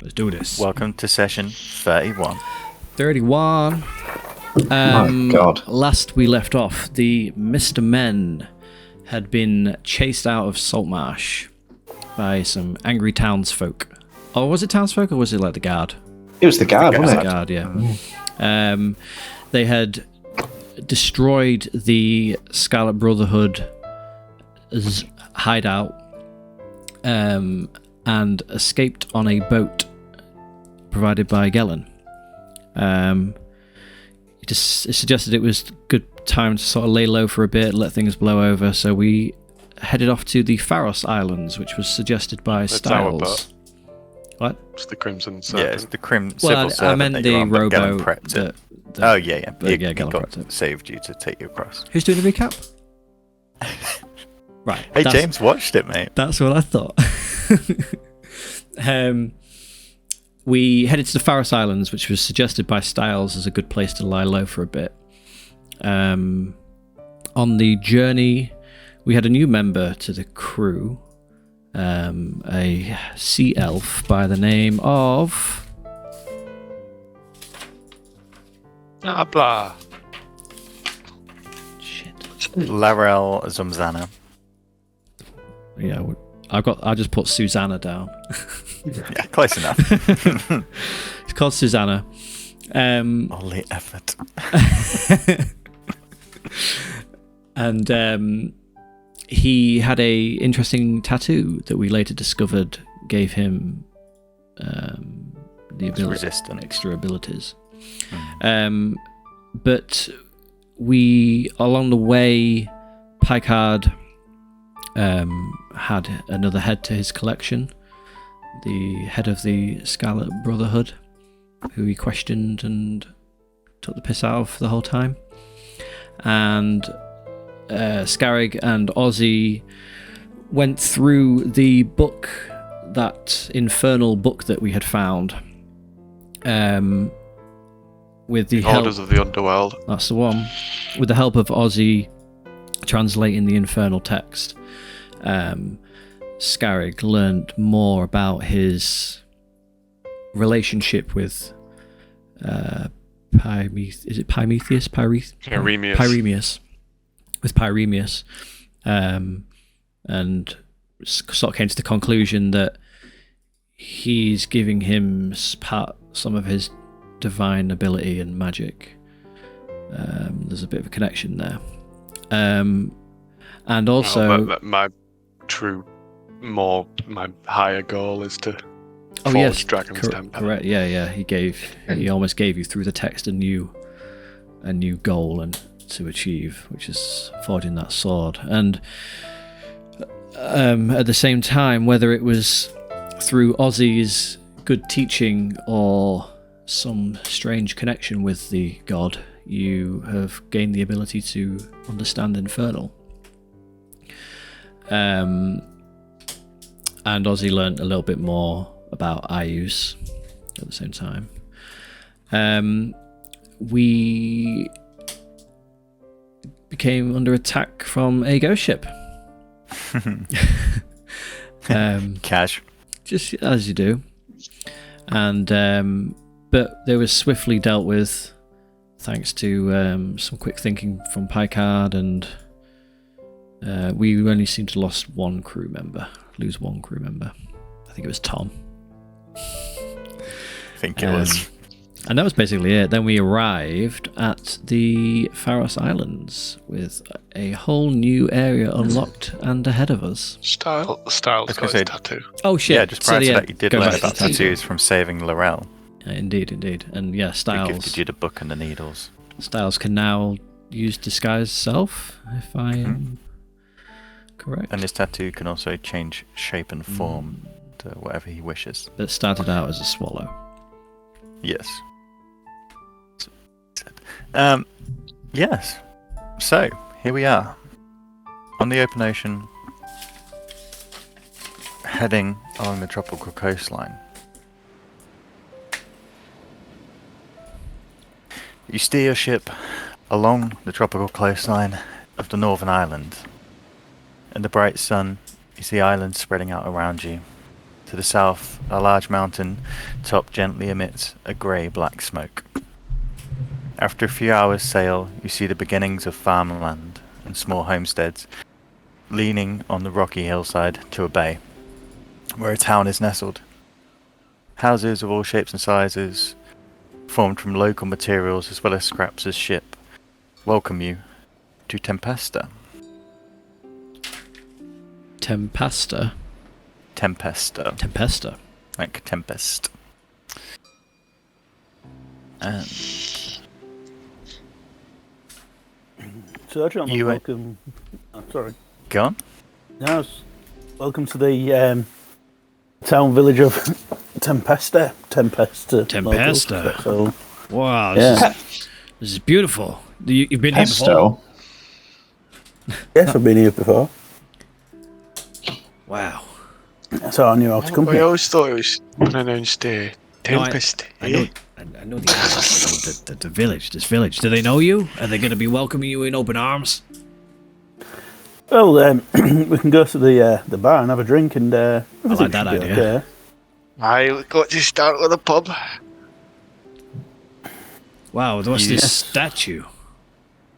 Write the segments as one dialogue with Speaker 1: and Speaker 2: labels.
Speaker 1: Let's do this.
Speaker 2: Welcome to session 31.
Speaker 1: 31.
Speaker 3: My God.
Speaker 1: Last we left off, the Mr. Men had been chased out of Saltmarsh by some angry townsfolk. Oh, was it townsfolk or was it like the guard?
Speaker 3: It was the guard, wasn't
Speaker 1: The
Speaker 3: it?
Speaker 1: guard, yeah. They had destroyed the Scarlet Brotherhood's hideout and escaped on a boat provided by Gellin. It suggested it was a good time to sort of lay low for a bit, let things blow over, so we headed off to the Pharos Islands, which was suggested by
Speaker 4: That's our
Speaker 1: Styles.
Speaker 4: boat.
Speaker 1: What?
Speaker 4: It's the Crimson Serpent.
Speaker 2: Yeah, it's the civil
Speaker 1: Well, I
Speaker 2: servant
Speaker 1: meant
Speaker 2: that
Speaker 1: the
Speaker 2: you're on, but Gellin
Speaker 1: rowboat.
Speaker 2: prepped it.
Speaker 1: that-
Speaker 2: Oh, yeah.
Speaker 1: but
Speaker 2: He
Speaker 1: Gellin
Speaker 2: got
Speaker 1: prepped it.
Speaker 2: saved you to take you across.
Speaker 1: Who's doing the recap? Right.
Speaker 2: Hey,
Speaker 1: that's-
Speaker 2: James watched it, mate.
Speaker 1: That's what I thought. We headed to the Pharos Islands, which was suggested by Styles as a good place to lie low for a bit. On the journey, we had a new member to the crew, a sea elf by the name of...
Speaker 4: Blah.
Speaker 1: Shit.
Speaker 2: Larel Zumzana.
Speaker 1: Yeah, I just put Susanna down.
Speaker 2: Yeah, close enough.
Speaker 1: It's called Susanna.
Speaker 2: Only effort.
Speaker 1: And he had a interesting tattoo that we later discovered gave him the ability,
Speaker 2: resistant.
Speaker 1: extra abilities. But we, along the way, Picard had another head to his collection, the head of the Scarlet Brotherhood, who he questioned and took the piss out of the whole time. And Scarrig and Ozzy went through the book, that infernal book that we had found, with the help...
Speaker 4: Orders of the Underworld.
Speaker 1: That's the one. With the help of Ozzy translating the infernal text, Scarrig learned more about his relationship with Pymetheus? Pyremeus. With Pyremeus. And sort of came to the conclusion that he's giving him some of his divine ability and magic. There's a bit of a connection there. And also...
Speaker 4: my higher goal is to forge Dragon's Temple.
Speaker 1: Correct. Yeah. He almost gave you through the text a new goal and to achieve, which is forging that sword. And at the same time, whether it was through Ozzy's good teaching or some strange connection with the god, you have gained the ability to understand Infernal. And Ozzy learnt a little bit more about Ayus at the same time. We became under attack from a ghost ship.
Speaker 2: Cash.
Speaker 1: Just as you do. And but they were swiftly dealt with thanks to some quick thinking from Picard, and we only seemed to lose one crew member. I think it was Tom.
Speaker 2: I think it was.
Speaker 1: And that was basically it. Then we arrived at the Pharos Islands with a whole new area unlocked and ahead of us.
Speaker 4: Styles got his tattoo.
Speaker 1: Oh shit!
Speaker 2: Yeah, just prior to that, you did
Speaker 1: go
Speaker 2: learn
Speaker 1: back to
Speaker 2: about
Speaker 1: the
Speaker 2: tattoos from saving Laurel.
Speaker 1: Indeed. And yeah,
Speaker 2: He
Speaker 1: Styles.
Speaker 2: gifted you the book and the needles.
Speaker 1: Styles can now use disguise self, if I am correct.
Speaker 2: And his tattoo can also change shape and form to whatever he wishes.
Speaker 1: That started out as a swallow.
Speaker 2: Yes. Yes. So, here we are. On the open ocean, heading along the tropical coastline. You steer your ship along the tropical coastline of the Northern Island. In the bright sun, you see islands spreading out around you. To the south, a large mountain top gently emits a grey-black smoke. After a few hours' sail, you see the beginnings of farmland and small homesteads leaning on the rocky hillside to a bay, where a town is nestled. Houses of all shapes and sizes, formed from local materials as well as scraps of ship, welcome you to Tempesta.
Speaker 1: Tempesta?
Speaker 2: Tempesta.
Speaker 1: Tempesta.
Speaker 2: Like Tempest. And
Speaker 5: So, gentlemen,
Speaker 2: You-
Speaker 5: welcome. Oh, sorry.
Speaker 2: go on.
Speaker 5: Yes, welcome to the town village of Tempesta.
Speaker 1: Tempesta.
Speaker 5: So,
Speaker 1: Wow,
Speaker 5: yeah.
Speaker 1: this is beautiful. You've been here before?
Speaker 3: Pesto.
Speaker 5: Yes, I've been here before.
Speaker 1: Wow.
Speaker 5: So I knew how to come
Speaker 4: I
Speaker 5: here.
Speaker 4: always thought it was unannounced Tempest.
Speaker 1: I know the address, the village, this village. Do they know you? Are they going to be welcoming you in open arms?
Speaker 5: Well, we can go to the bar and have a drink and.
Speaker 1: I like that idea.
Speaker 5: Okay.
Speaker 4: I got to start with a pub.
Speaker 1: Wow, what's this
Speaker 2: Yes.
Speaker 1: statue?
Speaker 2: I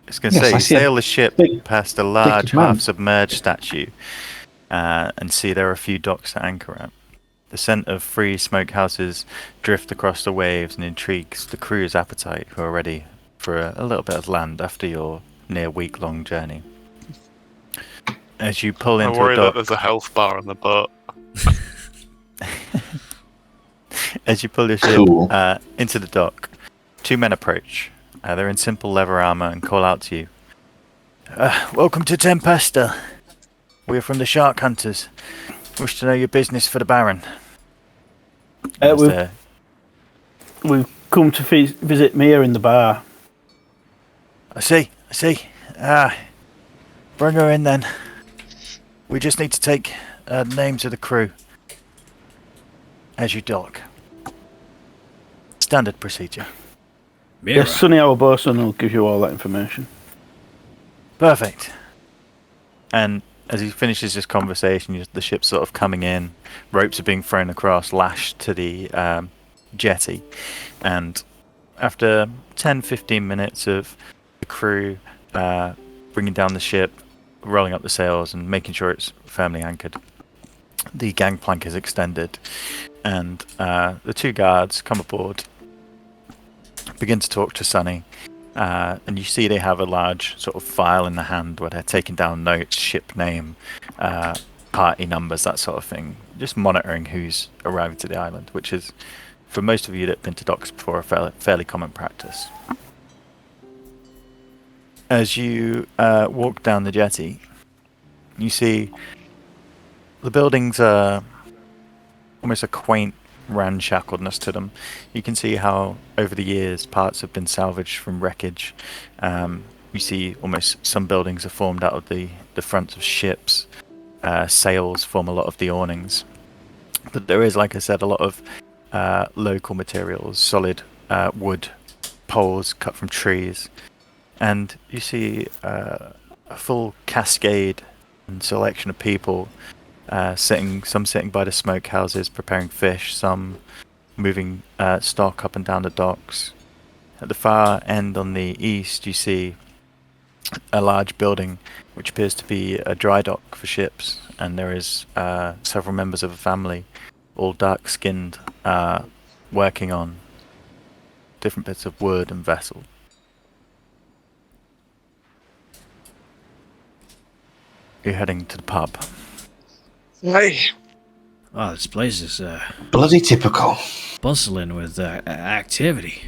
Speaker 2: was going to
Speaker 3: Yes,
Speaker 2: say,
Speaker 3: I
Speaker 2: you
Speaker 3: see a
Speaker 2: sail the ship
Speaker 3: big-
Speaker 2: past a large
Speaker 3: man.
Speaker 2: half-submerged statue and see there are a few docks to anchor at. The scent of free smokehouses drift across the waves and intrigues the crew's appetite, who are ready for a little bit of land after your near week-long journey. As you pull
Speaker 4: I
Speaker 2: into
Speaker 4: worry
Speaker 2: a
Speaker 4: that
Speaker 2: dock,
Speaker 4: there's a health bar on the boat.
Speaker 2: as you pull your ship
Speaker 3: Cool.
Speaker 2: into the dock, two men approach. They're in simple leather armor and call out to you. Welcome to Tempesta. We are from the Shark Hunters. Wish to know your business for the Baron. As
Speaker 5: we've-
Speaker 2: they're-
Speaker 5: We've come to visit Mia in the bar.
Speaker 2: I see. Bring her in then. We just need to take names of the crew as you dock. Standard procedure.
Speaker 1: Mira.
Speaker 5: Yes, Sonny, our bosun, will give you all that information.
Speaker 2: Perfect. And as he finishes this conversation, the ship's sort of coming in, ropes are being thrown across, lashed to the jetty, and after 10-15 minutes of the crew bringing down the ship, rolling up the sails and making sure it's firmly anchored, the gangplank is extended, and the two guards come aboard, begin to talk to Sonny. And you see they have a large sort of file in the hand where they're taking down notes, ship name, party numbers, that sort of thing. Just monitoring who's arriving to the island, which is, for most of you that have been to docks before, a fairly common practice. As you walk down the jetty, you see the buildings are almost a quaint ramshackledness to them. You can see how over the years parts have been salvaged from wreckage. You see almost some buildings are formed out of the fronts of ships. Sails form a lot of the awnings. But there is, like I said, a lot of local materials, solid wood poles cut from trees. And you see a full cascade and selection of people some sitting by the smokehouses preparing fish, some moving stock up and down the docks. At the far end on the east, you see a large building which appears to be a dry dock for ships, and there is several members of a family, all dark-skinned, working on different bits of wood and vessel. You're heading to the pub.
Speaker 4: Hey,
Speaker 1: Oh, this place is
Speaker 3: Bloody typical.
Speaker 1: bustling with activity.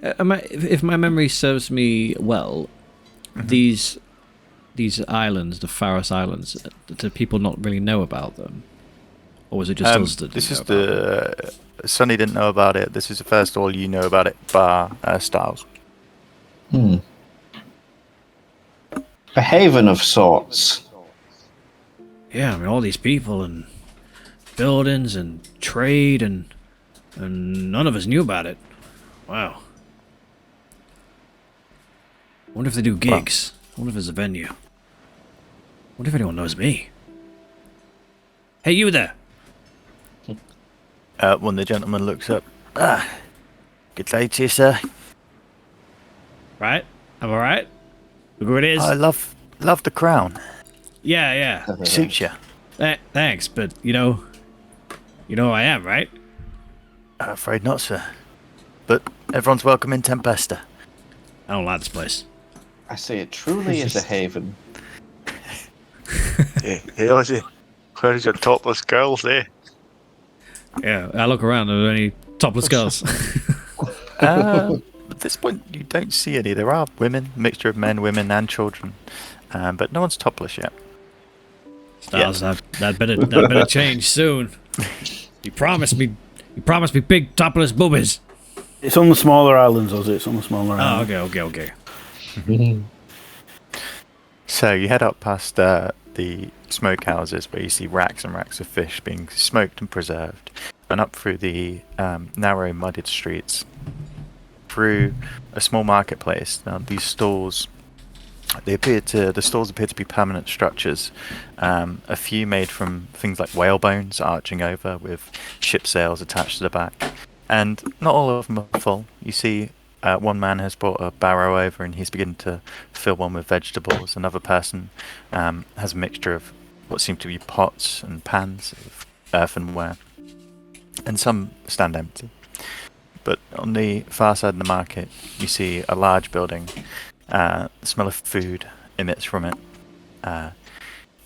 Speaker 1: If my memory serves me well, these islands, the Faroes Islands, do people not really know about them? Or was it just us that
Speaker 2: This
Speaker 1: didn't
Speaker 2: is
Speaker 1: know about them?
Speaker 2: Sonny didn't know about it. This is the first all you know about it, bar Styles.
Speaker 3: A haven of sorts.
Speaker 1: Yeah, I mean, all these people and buildings and trade and none of us knew about it. Wow. I wonder if they do gigs. I wonder if there's a venue. I wonder if anyone knows me. Hey, you there.
Speaker 2: When the gentleman looks up. Good day to you, sir.
Speaker 1: Right? Am I right? Look who it is.
Speaker 2: I love the crown.
Speaker 1: Yeah.
Speaker 2: Suits you.
Speaker 1: Thanks, but you know who I am, right?
Speaker 2: Afraid not, sir. But everyone's welcome in Tempesta.
Speaker 1: I don't like this place.
Speaker 3: I say it truly is a haven.
Speaker 4: Hey, Ozzy, where's your topless girls, eh?
Speaker 1: Yeah, I look around. Are there any topless girls?
Speaker 2: At this point, you don't see any. There are women, mixture of men, women, and children, but no one's topless yet.
Speaker 1: Styles, that better change soon. You promised me big topless boobies.
Speaker 5: It's on the smaller islands, Ozzy. It's on the smaller islands.
Speaker 1: Oh, okay.
Speaker 2: So you head up past the smokehouses where you see racks and racks of fish being smoked and preserved, and up through the narrow, mudded streets, through a small marketplace. Now these stalls, the stalls appear to be permanent structures. A few made from things like whale bones arching over with ship sails attached to the back, and not all of them are full. You see. One man has brought a barrow over and he's beginning to fill one with vegetables. Another person has a mixture of what seem to be pots and pans of earthenware. And some stand empty. But on the far side of the market, you see a large building. The smell of food emits from it.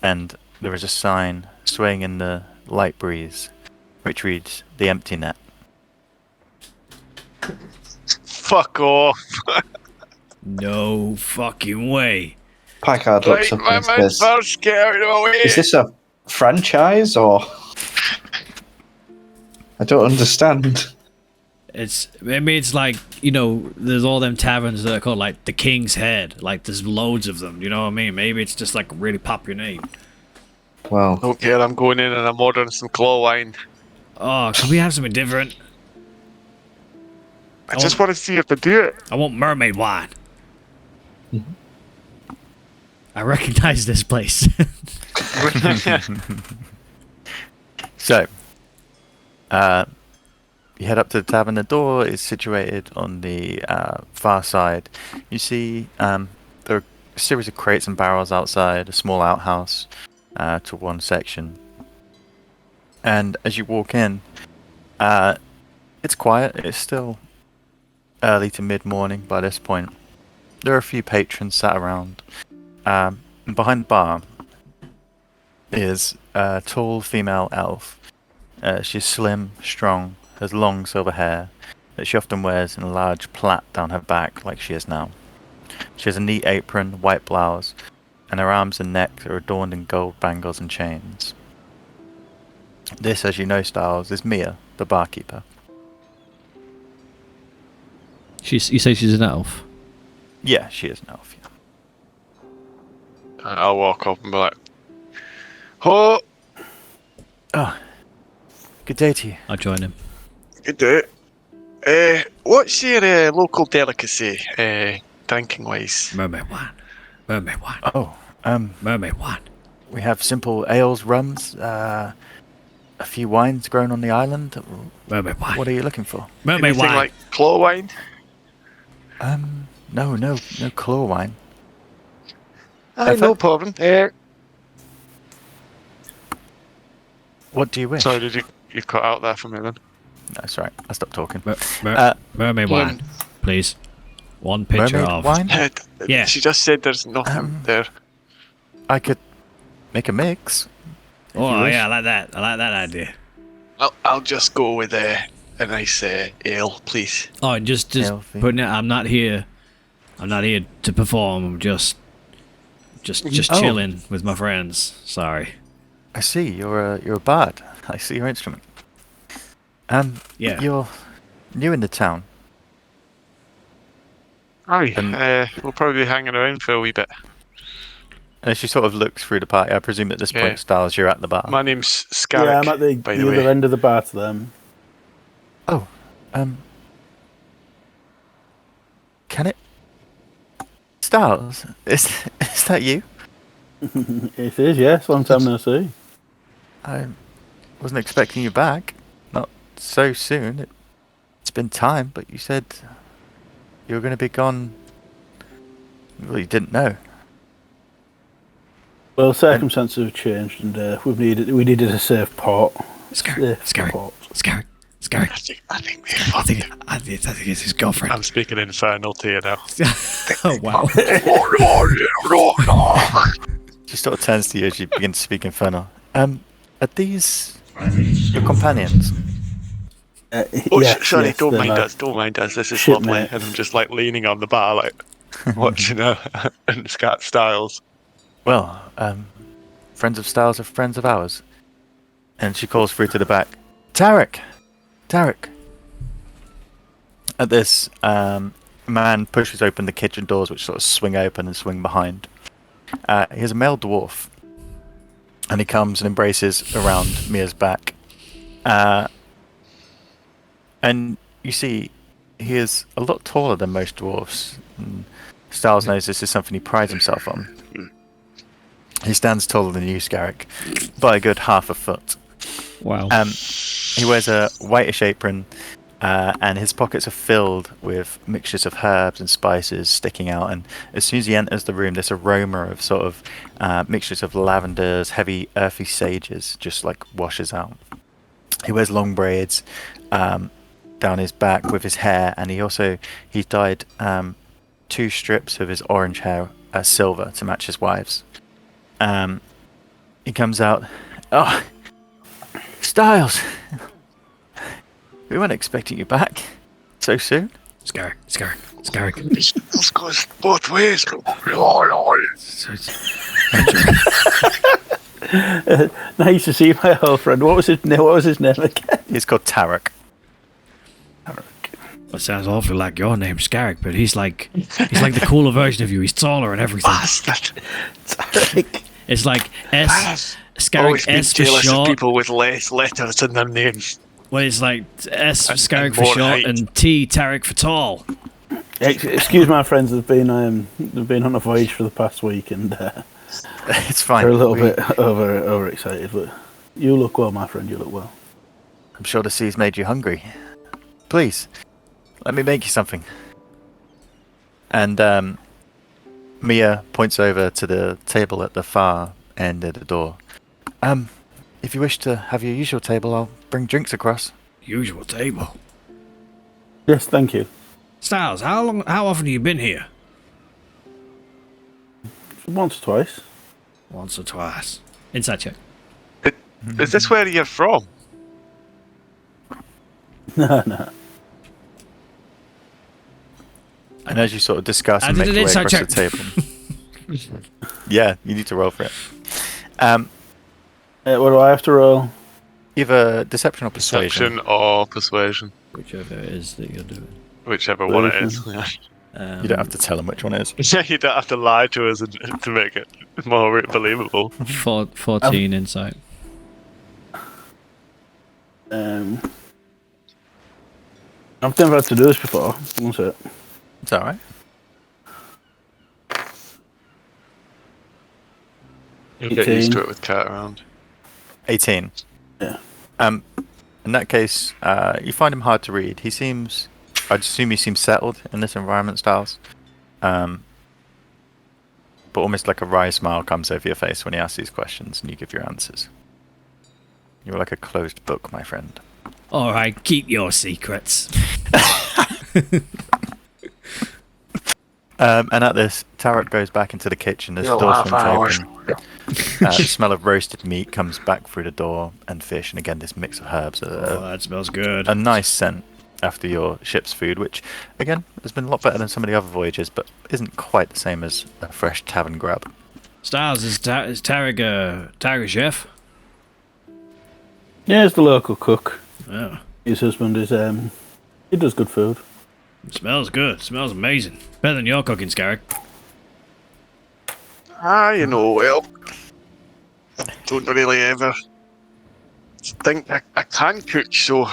Speaker 2: And there is a sign swaying in the light breeze, which reads, "The Empty Net."
Speaker 4: Fuck off.
Speaker 1: No fucking way.
Speaker 3: Packard looks up and says,
Speaker 4: first, get out of the way.
Speaker 3: "Is this a franchise or?" I don't understand.
Speaker 1: It's like, there's all them taverns that are called like the King's Head. Like there's loads of them, you know what I mean? Maybe it's just like a really popular name.
Speaker 3: Well,
Speaker 4: Don't care, I'm going in and I'm ordering some claw wine.
Speaker 1: Oh, can we have something different?
Speaker 4: I just want to see if they do it.
Speaker 1: I want mermaid wine. I recognize this place.
Speaker 2: So, you head up to the tavern. The door is situated on the far side. You see there are a series of crates and barrels outside, a small outhouse to one section. And as you walk in, it's quiet. It's still early to mid-morning by this point. There are a few patrons sat around. And behind the bar is a tall female elf. She's slim, strong, has long silver hair that she often wears in a large plait down her back like she is now. She has a neat apron, white blouse, and her arms and neck are adorned in gold bangles and chains. This, as you know, Styles, is Mia, the barkeeper.
Speaker 1: You say she's an elf?
Speaker 2: Yeah, she is an elf. Yeah.
Speaker 4: I'll walk up and be like, "Oh,
Speaker 2: Good day to you.
Speaker 1: I'll join him.
Speaker 4: good day. What's your local delicacy, drinking wise?"
Speaker 1: Mermaid wine. Mermaid wine.
Speaker 2: Oh,
Speaker 1: Mermaid wine.
Speaker 2: we have simple ales, rums, a few wines grown on the island.
Speaker 1: Mermaid wine.
Speaker 2: What are you looking for?
Speaker 1: Mermaid
Speaker 4: Anything
Speaker 1: wine.
Speaker 4: like claw wine?
Speaker 2: No claw wine.
Speaker 4: Aye, no problem.
Speaker 2: What do you wish?
Speaker 4: Sorry, did you cut out there for me then?
Speaker 2: That's right. I stopped talking.
Speaker 1: Mermaid wine, please. One pitcher
Speaker 2: Mermaid
Speaker 1: of
Speaker 2: wine?
Speaker 1: Yeah.
Speaker 4: She just said there's nothing there.
Speaker 2: I could make a mix. if you
Speaker 1: Oh
Speaker 2: wish.
Speaker 1: yeah, I like that. I like that idea.
Speaker 4: I'll just go with a nice ale, please.
Speaker 1: Oh, and just
Speaker 2: Healthy.
Speaker 1: putting it. I'm not here to perform. I'm just
Speaker 2: Oh.
Speaker 1: chilling with my friends. Sorry.
Speaker 2: I see. You're a bard. I see your instrument.
Speaker 1: Yeah.
Speaker 2: You're new in the town.
Speaker 4: Aye, we'll probably be hanging around for a wee bit.
Speaker 2: And she sort of looks through the party. I presume at this
Speaker 4: Yeah.
Speaker 2: point, Styles, you're at the bar.
Speaker 4: My name's Scarrick,
Speaker 5: Yeah, I'm at the
Speaker 4: by the
Speaker 5: other
Speaker 4: way.
Speaker 5: end of the bar to them.
Speaker 2: Oh, can it? Styles, is that you?
Speaker 5: It is, yes. Long time no see.
Speaker 2: wasn't expecting you back. Not so soon. It's been time, but you said you were going to be gone. Well, you didn't know.
Speaker 5: Well, circumstances have changed, and we needed a safe port.
Speaker 1: Scary.
Speaker 5: I
Speaker 1: think it's his girlfriend.
Speaker 6: I'm speaking infernal to you now.
Speaker 1: Oh wow.
Speaker 2: She sort of turns to you as you begin to speak infernal. Are these your companions?
Speaker 6: Sorry,
Speaker 5: yes,
Speaker 6: don't
Speaker 5: they're
Speaker 6: mind
Speaker 5: my
Speaker 6: us. Don't mind us. This is
Speaker 5: shipmates.
Speaker 6: lovely. And I'm just like leaning on the bar, like watching her and Scat Styles.
Speaker 2: Well, friends of Styles are friends of ours. And she calls through to the back. Tarek! At this, man pushes open the kitchen doors, which sort of swing open and swing behind. He's a male dwarf. And he comes and embraces around Mia's back. And you see, he is a lot taller than most dwarfs. And Styles knows this is something he prides himself on. He stands taller than you, Scarrick, by a good half a foot.
Speaker 1: Wow.
Speaker 2: He wears a whitish apron, and his pockets are filled with mixtures of herbs and spices sticking out. And as soon as he enters the room, this aroma of sort of mixtures of lavenders, heavy earthy sages just like washes out. He wears long braids down his back with his hair, and he's dyed 2 strips of his orange hair silver to match his wife's. He comes out. Oh, Styles! We weren't expecting you back so soon.
Speaker 1: Scary.
Speaker 4: This goes both ways.
Speaker 5: Nice to see my old friend. What was his name again?
Speaker 2: He's called Tarek.
Speaker 1: That sounds awfully like your name, Scarrick, but he's like the cooler version of you. He's taller and everything.
Speaker 4: Bastard.
Speaker 1: It's like S Scarrick
Speaker 4: Always been
Speaker 1: S for
Speaker 4: jealous of
Speaker 1: short.
Speaker 4: people with less letters in their names.
Speaker 1: Well, it's like S Scarrick
Speaker 6: and
Speaker 1: for
Speaker 6: more
Speaker 1: short
Speaker 6: height.
Speaker 1: and T Tarek for tall.
Speaker 5: Excuse my friends. They've been on a voyage for the past week, and
Speaker 2: It's fine.
Speaker 5: they're a little bit overexcited. But you look well, my friend. You look well.
Speaker 2: I'm sure the sea's made you hungry. Please, let me make you something. And Mia points over to the table at the far end of the door. If you wish to have your usual table, I'll bring drinks across.
Speaker 1: Usual table.
Speaker 5: Yes, thank you.
Speaker 1: Styles, how often have you been here?
Speaker 5: Once or twice.
Speaker 1: Once or twice. Inside check.
Speaker 6: Is this where you're from?
Speaker 5: No.
Speaker 2: And as you sort of discuss
Speaker 1: I
Speaker 2: and
Speaker 1: did
Speaker 2: make
Speaker 1: an
Speaker 2: your way
Speaker 1: inside
Speaker 2: across the table. Yeah, you need to roll for it.
Speaker 5: What do I have to roll?
Speaker 2: Either deception or persuasion.
Speaker 6: Perception or persuasion.
Speaker 1: Whichever it is that you're doing.
Speaker 6: Whichever one it is.
Speaker 2: You don't have to tell them which one it is.
Speaker 6: Yeah, you don't have to lie to us to make it more believable.
Speaker 1: 14 insight.
Speaker 5: I've never had to do this before. What's it?
Speaker 2: It's alright.
Speaker 6: You'll get used to it with Kurt around.
Speaker 2: 18.
Speaker 5: Yeah.
Speaker 2: In that case, you find him hard to read. I'd assume he seems settled in this environment, Styles. But almost like a wry smile comes over your face when he asks these questions and you give your answers. You're like a closed book, my friend.
Speaker 1: Alright, keep your secrets.
Speaker 2: And at this, Tarek goes back into the kitchen as the door swings open. The smell of roasted meat comes back through the door, and fish, and again this mix of herbs.
Speaker 1: Oh, that smells good.
Speaker 2: A nice scent after your ship's food, which, again, has been a lot better than some of the other voyages, but isn't quite the same as a fresh tavern grub.
Speaker 1: Styles, is Tarek a chef?
Speaker 5: Yeah, it's the local cook.
Speaker 1: Oh,
Speaker 5: His husband is he does good food.
Speaker 1: it smells good. It smells amazing. Better than your cooking, Scarrick.
Speaker 4: You know, well, I don't really ever think I can cook, so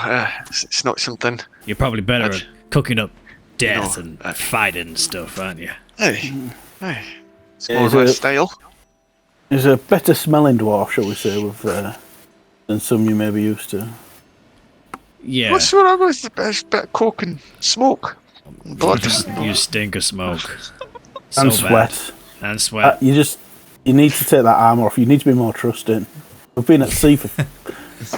Speaker 4: it's not something.
Speaker 1: You're probably better
Speaker 4: That's-
Speaker 1: at cooking up death
Speaker 4: No,
Speaker 1: and fighting and stuff, aren't you?
Speaker 4: Hey, it's
Speaker 5: Yeah,
Speaker 4: more
Speaker 5: is
Speaker 4: my
Speaker 5: it-
Speaker 4: style.
Speaker 5: He's a better smelling dwarf, shall we say, with than than some you may be used to.
Speaker 1: Yeah.
Speaker 4: What's wrong with the best bit of coke and smoke? Blood.
Speaker 1: You stink of smoke.
Speaker 5: And
Speaker 1: So bad.
Speaker 5: sweat.
Speaker 1: And sweat.
Speaker 5: You need to take that armour off. You need to be more trusting. We've been at sea for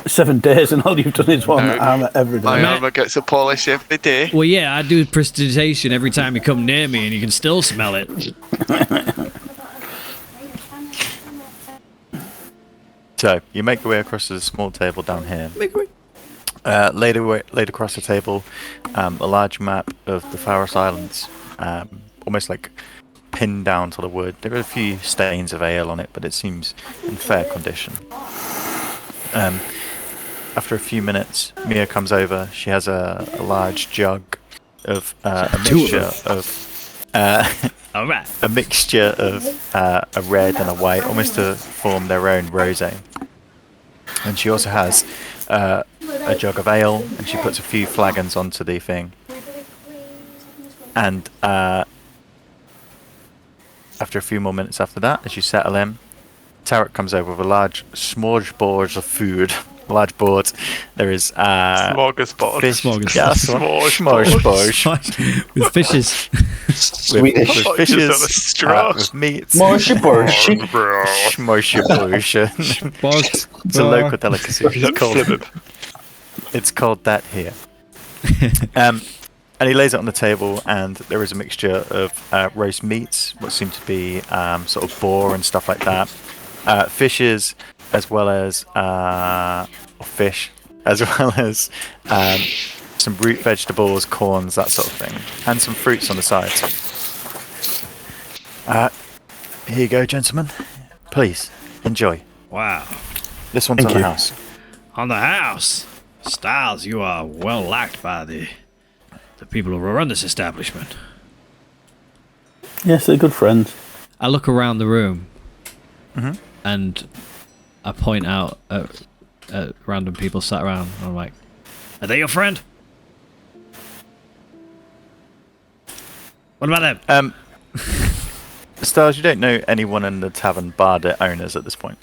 Speaker 5: 7 days and all you've done is worn that armour every day.
Speaker 4: My armour gets a polish every day.
Speaker 1: Well, yeah, I do prestidigitation every time you come near me, and you can still smell it.
Speaker 2: So you make your way across to the small table down here. Laid across the table, a large map of the Faroes Islands, almost like pinned down to the wood. There are a few stains of ale on it, but it seems in fair condition. After a few minutes, Mia comes over. She has a large jug of a mixture of
Speaker 1: All right.
Speaker 2: a mixture of a red and a white, almost to form their own rosé. And she also has a jug of ale, and she puts a few flagons onto the thing. And after a few more minutes after that, as you settle in, Tarek comes over with a large smorgasbord of food. A large board. There is
Speaker 6: Smorgasbord.
Speaker 2: fish.
Speaker 1: Smorgasbord.
Speaker 2: Yeah, smorgasbord.
Speaker 1: With fishes.
Speaker 3: Swedish.
Speaker 2: With fishes,
Speaker 6: on a straw.
Speaker 2: with meats.
Speaker 3: Morshiborshi.
Speaker 2: Smorgasbord. It's a local delicacy. It's called that here. And he lays it on the table, and there is a mixture of roast meats, what seem to be sort of boar and stuff like that. Fishes, as well as fish, as well as some root vegetables, corns, that sort of thing, and some fruits on the side. Here you go, gentlemen. Please enjoy.
Speaker 1: Wow.
Speaker 2: This one's
Speaker 5: Thank
Speaker 2: on the
Speaker 5: you.
Speaker 2: house.
Speaker 1: On the house. Styles, you are well liked by the people who run this establishment.
Speaker 5: Yes, they're good friends.
Speaker 1: I look around the room,
Speaker 2: Mhm.
Speaker 1: and I point out at random people sat around. And I'm like, "Are they your friend? What about them?"
Speaker 2: Stars, you don't know anyone in the tavern bar the owners at this point.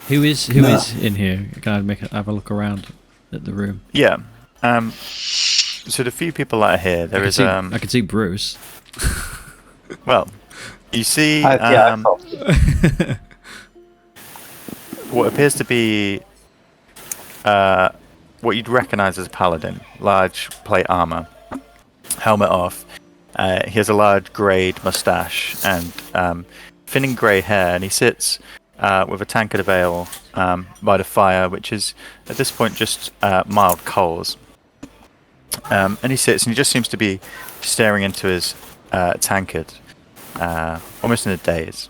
Speaker 1: Who is
Speaker 3: No.
Speaker 1: in here? Can I have a look around at the room?
Speaker 2: Yeah. So the few people that are here, there is
Speaker 1: I can see Bruce.
Speaker 2: well, you see
Speaker 3: I thought-
Speaker 2: what appears to be what you'd recognise as a paladin, large plate armour, helmet off. He has a large greyed moustache and thinning grey hair, and he sits with a tankard of ale by the fire, which is at this point just mild coals. And he sits, and he just seems to be staring into his tankard, almost in a daze.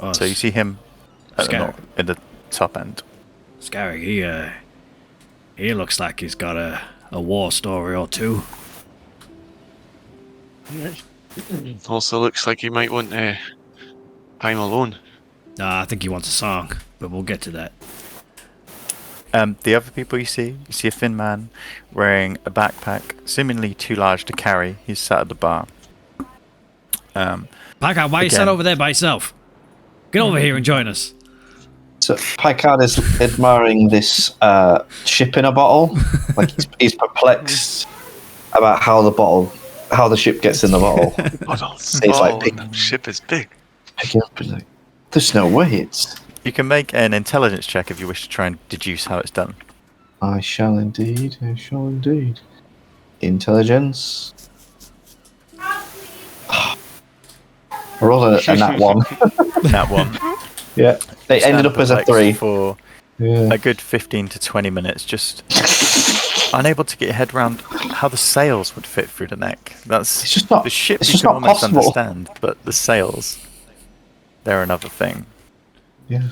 Speaker 1: Oh,
Speaker 2: So you see him at in the top end.
Speaker 1: Scary. He looks like he's got a war story or two.
Speaker 6: Also looks like you might want time alone.
Speaker 1: I think he wants a song, but we'll get to that.
Speaker 2: The other people you see a thin man wearing a backpack, seemingly too large to carry. He's sat at the bar.
Speaker 1: Packard, why are you sat
Speaker 2: Again.
Speaker 1: over there by yourself? Get over here and join us.
Speaker 3: So Picard is admiring this ship in a bottle. Like he's perplexed about how the ship gets in the bottle.
Speaker 6: Oh,
Speaker 3: like big.
Speaker 6: the ship is big.
Speaker 3: Pick it up and like, there's no way it's.
Speaker 2: You can make an intelligence check if you wish to try and deduce how it's done.
Speaker 3: I shall indeed. I shall indeed. Intelligence. Roll a nat one.
Speaker 2: That one.
Speaker 3: Yeah. They ended up as a 3.
Speaker 2: For
Speaker 3: Yeah.
Speaker 2: a good 15 to 20 minutes, just unable to get your head around how the sails would fit through the neck. That's
Speaker 3: It's just not.
Speaker 2: the ship
Speaker 3: It's
Speaker 2: you
Speaker 3: just
Speaker 2: can
Speaker 3: not
Speaker 2: almost
Speaker 3: possible.
Speaker 2: understand, but the sails, they're another thing.
Speaker 3: Yeah.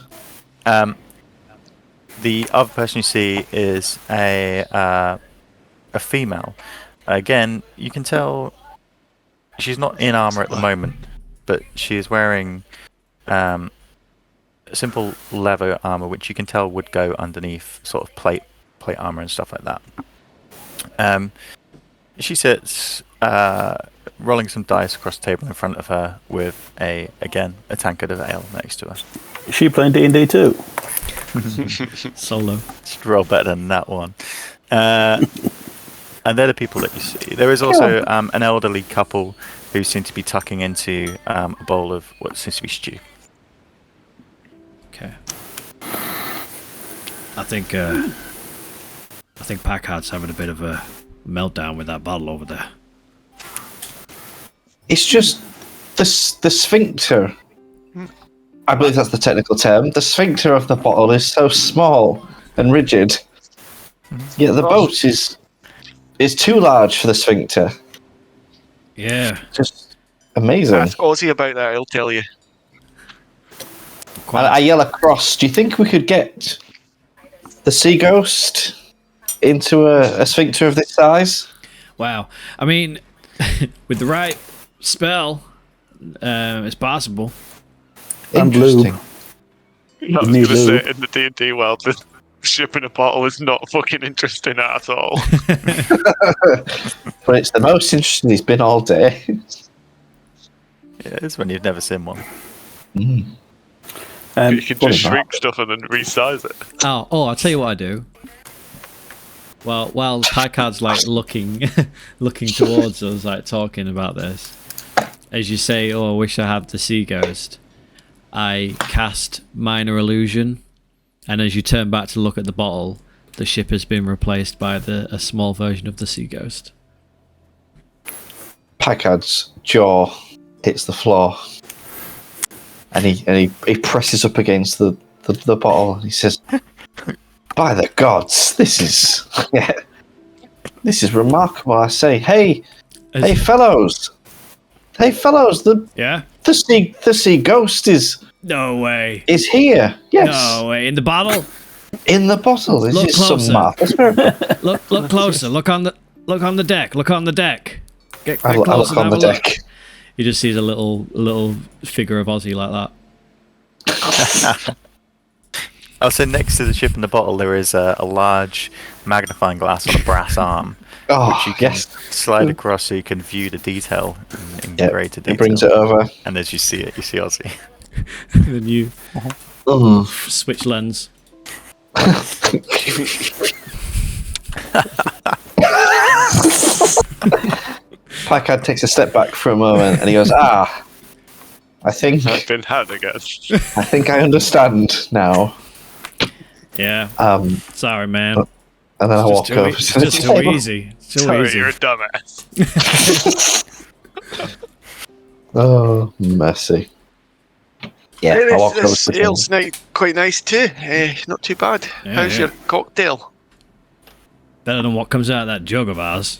Speaker 2: The other person you see is a female. Again, you can tell she's not in armor at the moment, but she is wearing simple leather armor, which you can tell would go underneath sort of plate armor and stuff like that. She sits rolling some dice across the table in front of her with a tankard of ale next to her.
Speaker 5: Is she playing D&D too?
Speaker 1: Solo.
Speaker 2: Should roll better than that one. And they're the people that you see. There is also an elderly couple who seem to be tucking into a bowl of what seems to be stew.
Speaker 1: Okay. I think Packard's having a bit of a meltdown with that bottle over there.
Speaker 3: It's just the sphincter. I believe that's the technical term. The sphincter of the bottle is so small and rigid. Yet the boat is too large for the sphincter.
Speaker 1: Yeah.
Speaker 3: Just amazing.
Speaker 4: Ask Ozzy about that, I'll tell you.
Speaker 3: And I yell across, do you think we could get the sea ghost into a sphincter of this size?
Speaker 1: Wow. I mean, with the right spell, it's possible.
Speaker 5: And
Speaker 3: Interesting.
Speaker 6: I was
Speaker 5: need
Speaker 6: going to
Speaker 5: lube.
Speaker 6: say, in the D&D world, the shipping a bottle is not fucking interesting at all.
Speaker 3: But it's the most interesting it's been all day.
Speaker 2: Yeah, it's when you've never seen one.
Speaker 6: You can
Speaker 3: funny
Speaker 6: just shrink
Speaker 3: that.
Speaker 6: stuff and then resize it.
Speaker 1: Oh, I'll tell you what I do. Well, while Packard's like looking towards us, like talking about this, as you say, "Oh, I wish I had the sea ghost," I cast minor illusion, and as you turn back to look at the bottle, the ship has been replaced by a small version of the sea ghost.
Speaker 3: Packard's jaw hits the floor, and he presses up against the bottle, and he says, "By the gods, this is remarkable." I say, "Hey fellows,
Speaker 1: Yeah?
Speaker 3: the sea ghost is
Speaker 1: No way.
Speaker 3: here. Yes,
Speaker 1: No way. In the bottle?
Speaker 3: in the bottle. This
Speaker 1: Look
Speaker 3: is
Speaker 1: closer.
Speaker 3: some marvelous miracle."
Speaker 1: Look closer. Look on the deck. Look on the deck. Get
Speaker 3: I look
Speaker 1: closer
Speaker 3: on
Speaker 1: and
Speaker 3: the
Speaker 1: have a look.
Speaker 3: deck.
Speaker 1: You just see a little figure of Ozzy like that.
Speaker 2: So next to the ship and the bottle, there is a large magnifying glass on a brass arm,
Speaker 3: Oh,
Speaker 2: which you can
Speaker 3: yes.
Speaker 2: slide across so you can view the detail in
Speaker 3: Yep,
Speaker 2: greater detail.
Speaker 3: It brings it over.
Speaker 2: And as you see it, you see Ozzy.
Speaker 1: Then you switch lens.
Speaker 3: Packard takes a step back for a moment, and he goes, "I think
Speaker 6: I've been had again.
Speaker 3: I think I understand now."
Speaker 1: Yeah. Sorry, man.
Speaker 3: And then I walk
Speaker 1: Just
Speaker 3: over.
Speaker 1: it's just too easy. It's too
Speaker 6: Sorry,
Speaker 1: easy.
Speaker 6: you're a dumbass.
Speaker 3: Oh, mercy. Yeah, I walk over
Speaker 4: This
Speaker 3: to him.
Speaker 4: ale's quite nice too. Not too bad.
Speaker 1: Yeah,
Speaker 4: How's
Speaker 1: yeah.
Speaker 4: your cocktail?
Speaker 1: Better than what comes out of that jug of ours.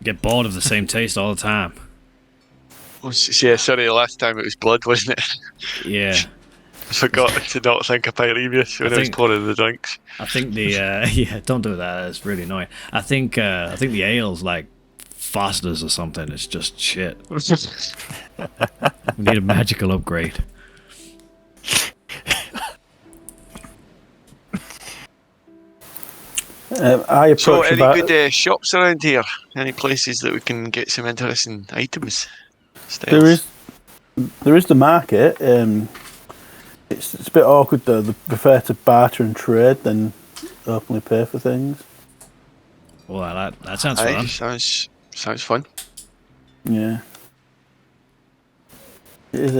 Speaker 1: Get bored of the same taste all the time.
Speaker 4: Oh, yeah, sorry, last time it was blood, wasn't it?
Speaker 1: Yeah.
Speaker 6: I forgot to not think of Pyreneus when I was
Speaker 1: think-
Speaker 6: pouring the drinks.
Speaker 1: I think the yeah, don't do that. It's really annoying. I think the ale's like Foster's or something. It's just shit. We need a magical upgrade.
Speaker 5: I
Speaker 4: So,
Speaker 5: approach
Speaker 4: any
Speaker 5: about.
Speaker 4: good shops around here? Any places that we can get some interesting items?
Speaker 5: There is the market. It's a bit awkward though. They prefer to barter and trade than openly pay for things.
Speaker 1: Well, that sounds
Speaker 4: Aye,
Speaker 1: fun.
Speaker 4: sounds fun.
Speaker 5: Yeah. It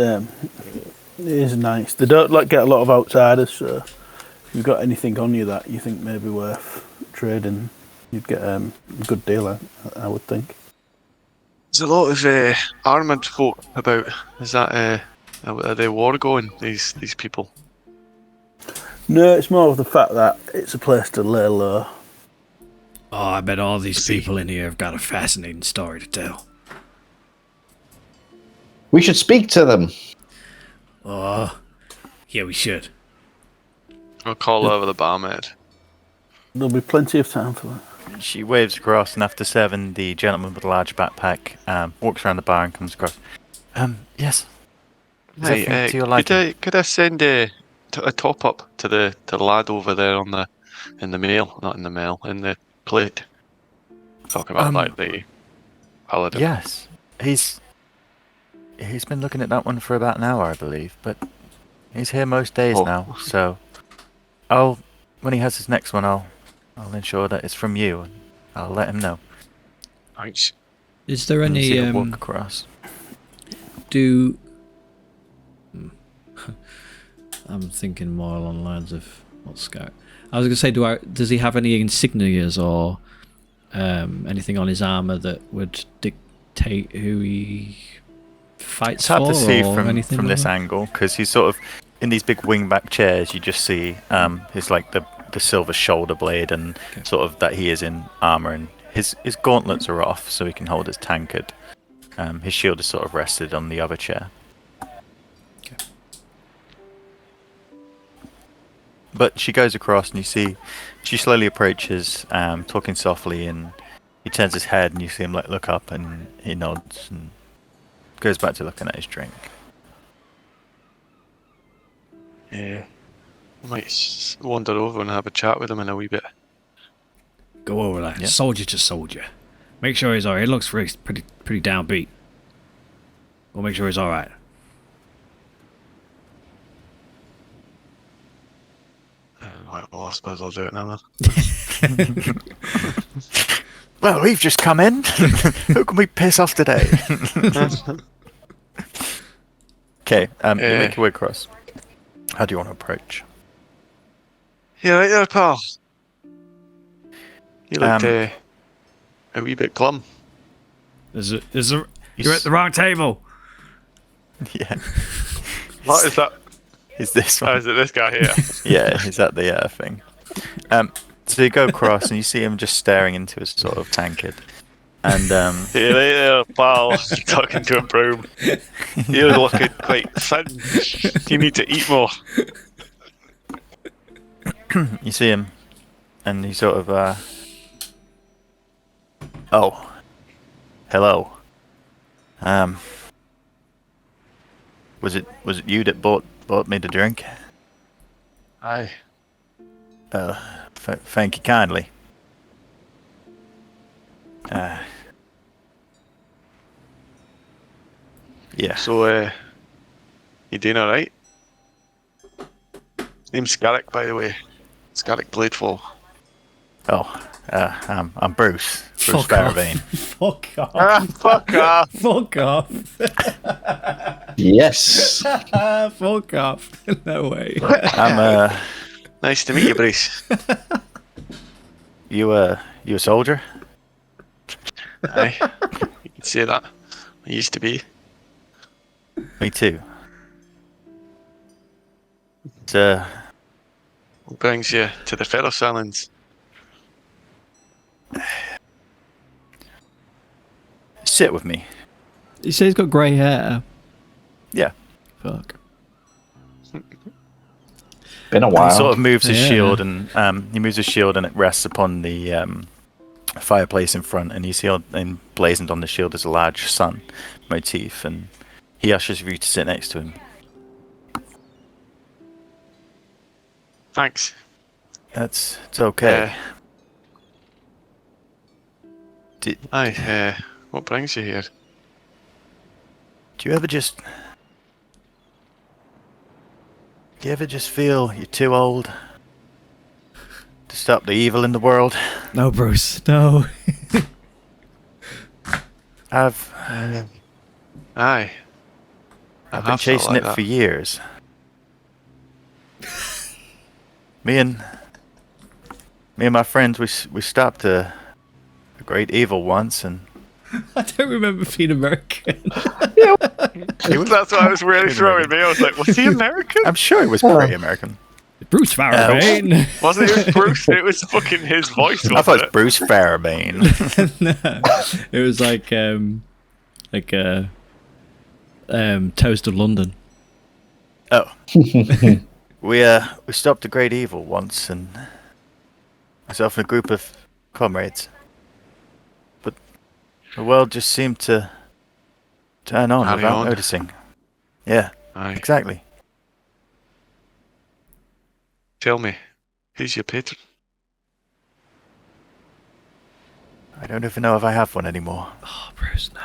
Speaker 5: is nice. They don't get a lot of outsiders, so if you've got anything on you that you think may be worth trading, you'd get a good deal, I would think.
Speaker 4: There's a lot of armoured folk about. Is that are they war going? These people.
Speaker 5: No, it's more of the fact that it's a place to lay low.
Speaker 1: Oh, I bet all these people in here have got a fascinating story to tell.
Speaker 3: We should speak to them.
Speaker 1: Oh, yeah, we should.
Speaker 4: I'll call over the barmaid.
Speaker 5: There'll be plenty of time for that.
Speaker 2: She waves across, and after serving the gentleman with a large backpack, walks around the bar and comes across. Yes. Is everything to your liking?
Speaker 4: Could I send a top up to the lad over there in the mail, not in the mail, in the plate? Talking about like the paladin.
Speaker 2: Yes. He's been looking at that one for about an hour, I believe, but he's here most days
Speaker 4: Oh.
Speaker 2: now, so when he has his next one, I'll ensure that it's from you. And I'll let him know.
Speaker 6: Thanks.
Speaker 1: Is there
Speaker 2: And you see
Speaker 1: any
Speaker 2: him walk across.
Speaker 1: do? I'm thinking more along the lines of what Scout. I was going to say, does he have any insignias or anything on his armor that would dictate who he fights
Speaker 2: It's hard
Speaker 1: for?
Speaker 2: to see
Speaker 1: or
Speaker 2: from
Speaker 1: anything like
Speaker 2: this
Speaker 1: that?
Speaker 2: angle because he's sort of in these big wingback chairs. You just see his like the silver shoulder blade and sort of that he is in armor, and his gauntlets are off so he can hold his tankard. His shield is sort of rested on the other chair.
Speaker 1: Okay.
Speaker 2: But she goes across, and you see she slowly approaches, talking softly, and he turns his head, and you see him like look up, and he nods and goes back to looking at his drink.
Speaker 4: Yeah. I might wander over and have a chat with him in a wee bit.
Speaker 1: Go over there,
Speaker 2: Yeah.
Speaker 1: soldier to soldier. Make sure he's alright. He looks pretty downbeat. We'll make sure he's alright.
Speaker 4: Right, well, I suppose I'll do it now then.
Speaker 2: Well, we've just come in. Who can we piss off today? Okay, you make your way across. How do you want to approach?
Speaker 4: Yeah, right there, pal. You looked a wee bit glum.
Speaker 1: You're at the wrong table.
Speaker 2: Yeah.
Speaker 4: What is that?
Speaker 2: Is this
Speaker 4: Oh,
Speaker 2: one?
Speaker 4: is it this guy here?
Speaker 2: Yeah, is that the thing? So you go across and you see him just staring into his sort of tankard. And
Speaker 4: See you later, pal. Talking to a broom. You're looking quite thin. You need to eat more.
Speaker 2: you see him, and he sort of oh, hello. Was it you that bought me the drink?
Speaker 4: Aye.
Speaker 2: Thank you kindly. Yeah.
Speaker 4: So, you doing alright? Name's Scarrick, by the way. Scarrick Bladefall.
Speaker 2: Oh, I'm Bruce. Bruce
Speaker 1: Fuck off.
Speaker 2: Fairbairn.
Speaker 1: Fuck off.
Speaker 4: Ah, fuck off!
Speaker 1: Fuck off.
Speaker 3: Yes.
Speaker 1: Fuck off. No way.
Speaker 2: I'm
Speaker 4: Nice to meet you, Bruce.
Speaker 2: you a soldier?
Speaker 4: Aye. You can say that. I used to be.
Speaker 2: Me too. It's
Speaker 4: What brings you to the Ferris Islands?
Speaker 2: sit with me.
Speaker 1: You say he's got grey hair.
Speaker 2: Yeah.
Speaker 1: Fuck.
Speaker 3: Been a
Speaker 2: He
Speaker 3: while.
Speaker 2: sort of moves his
Speaker 1: Yeah.
Speaker 2: shield, and he moves his shield, and it rests upon the fireplace in front. And you see, emblazoned on the shield is a large sun motif, and he ushers you to sit next to him.
Speaker 4: Thanks.
Speaker 2: It's okay.
Speaker 4: Aye, what brings you here?
Speaker 2: Do you ever just feel you're too old to stop the evil in the world?
Speaker 1: No, Bruce. No.
Speaker 2: I've
Speaker 4: Aye.
Speaker 2: I've been chasing it for years. Me and my friends, we stopped a great evil once, and
Speaker 1: I don't remember being American.
Speaker 4: That's what I was really throwing me. I was like, was he American?
Speaker 2: I'm sure he was pretty American.
Speaker 1: Bruce Fairbairn.
Speaker 4: Wasn't it Bruce? It was fucking his voice,
Speaker 2: I thought
Speaker 4: wasn't
Speaker 2: it was
Speaker 4: it?
Speaker 2: Bruce Fairbairn.
Speaker 1: No, it was like Toast of London.
Speaker 2: Oh, we stopped a great evil once, and myself and a group of comrades. But the world just seemed to turn on
Speaker 4: Carry
Speaker 2: without
Speaker 4: on.
Speaker 2: noticing. Yeah,
Speaker 4: Aye.
Speaker 2: exactly.
Speaker 4: Tell me, who's your patron?
Speaker 2: I don't even know if I have one anymore.
Speaker 1: Oh, Bruce, no.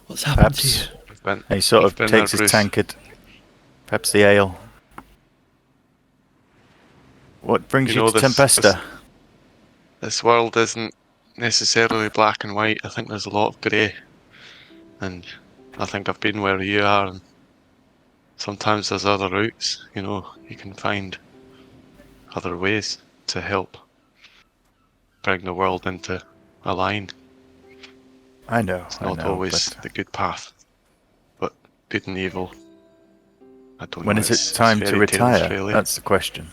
Speaker 1: What's happened to you?
Speaker 2: And he sort
Speaker 4: We've
Speaker 2: of
Speaker 4: been
Speaker 2: takes
Speaker 4: there,
Speaker 2: his
Speaker 4: Bruce.
Speaker 2: tankard, perhaps the ale. What brings
Speaker 4: You
Speaker 2: you,
Speaker 4: know,
Speaker 2: to
Speaker 4: this-
Speaker 2: Tempesta?
Speaker 4: This world isn't necessarily black and white. I think there's a lot of grey. And I think I've been where you are, and sometimes there's other routes. You know, you can find other ways to help bring the world into a line.
Speaker 2: I know.
Speaker 4: It's not always the good path, but good and evil. I don't
Speaker 2: When
Speaker 4: know.
Speaker 2: is it
Speaker 4: it's
Speaker 2: time to
Speaker 4: fairy tales,
Speaker 2: retire?
Speaker 4: really.
Speaker 2: That's the question.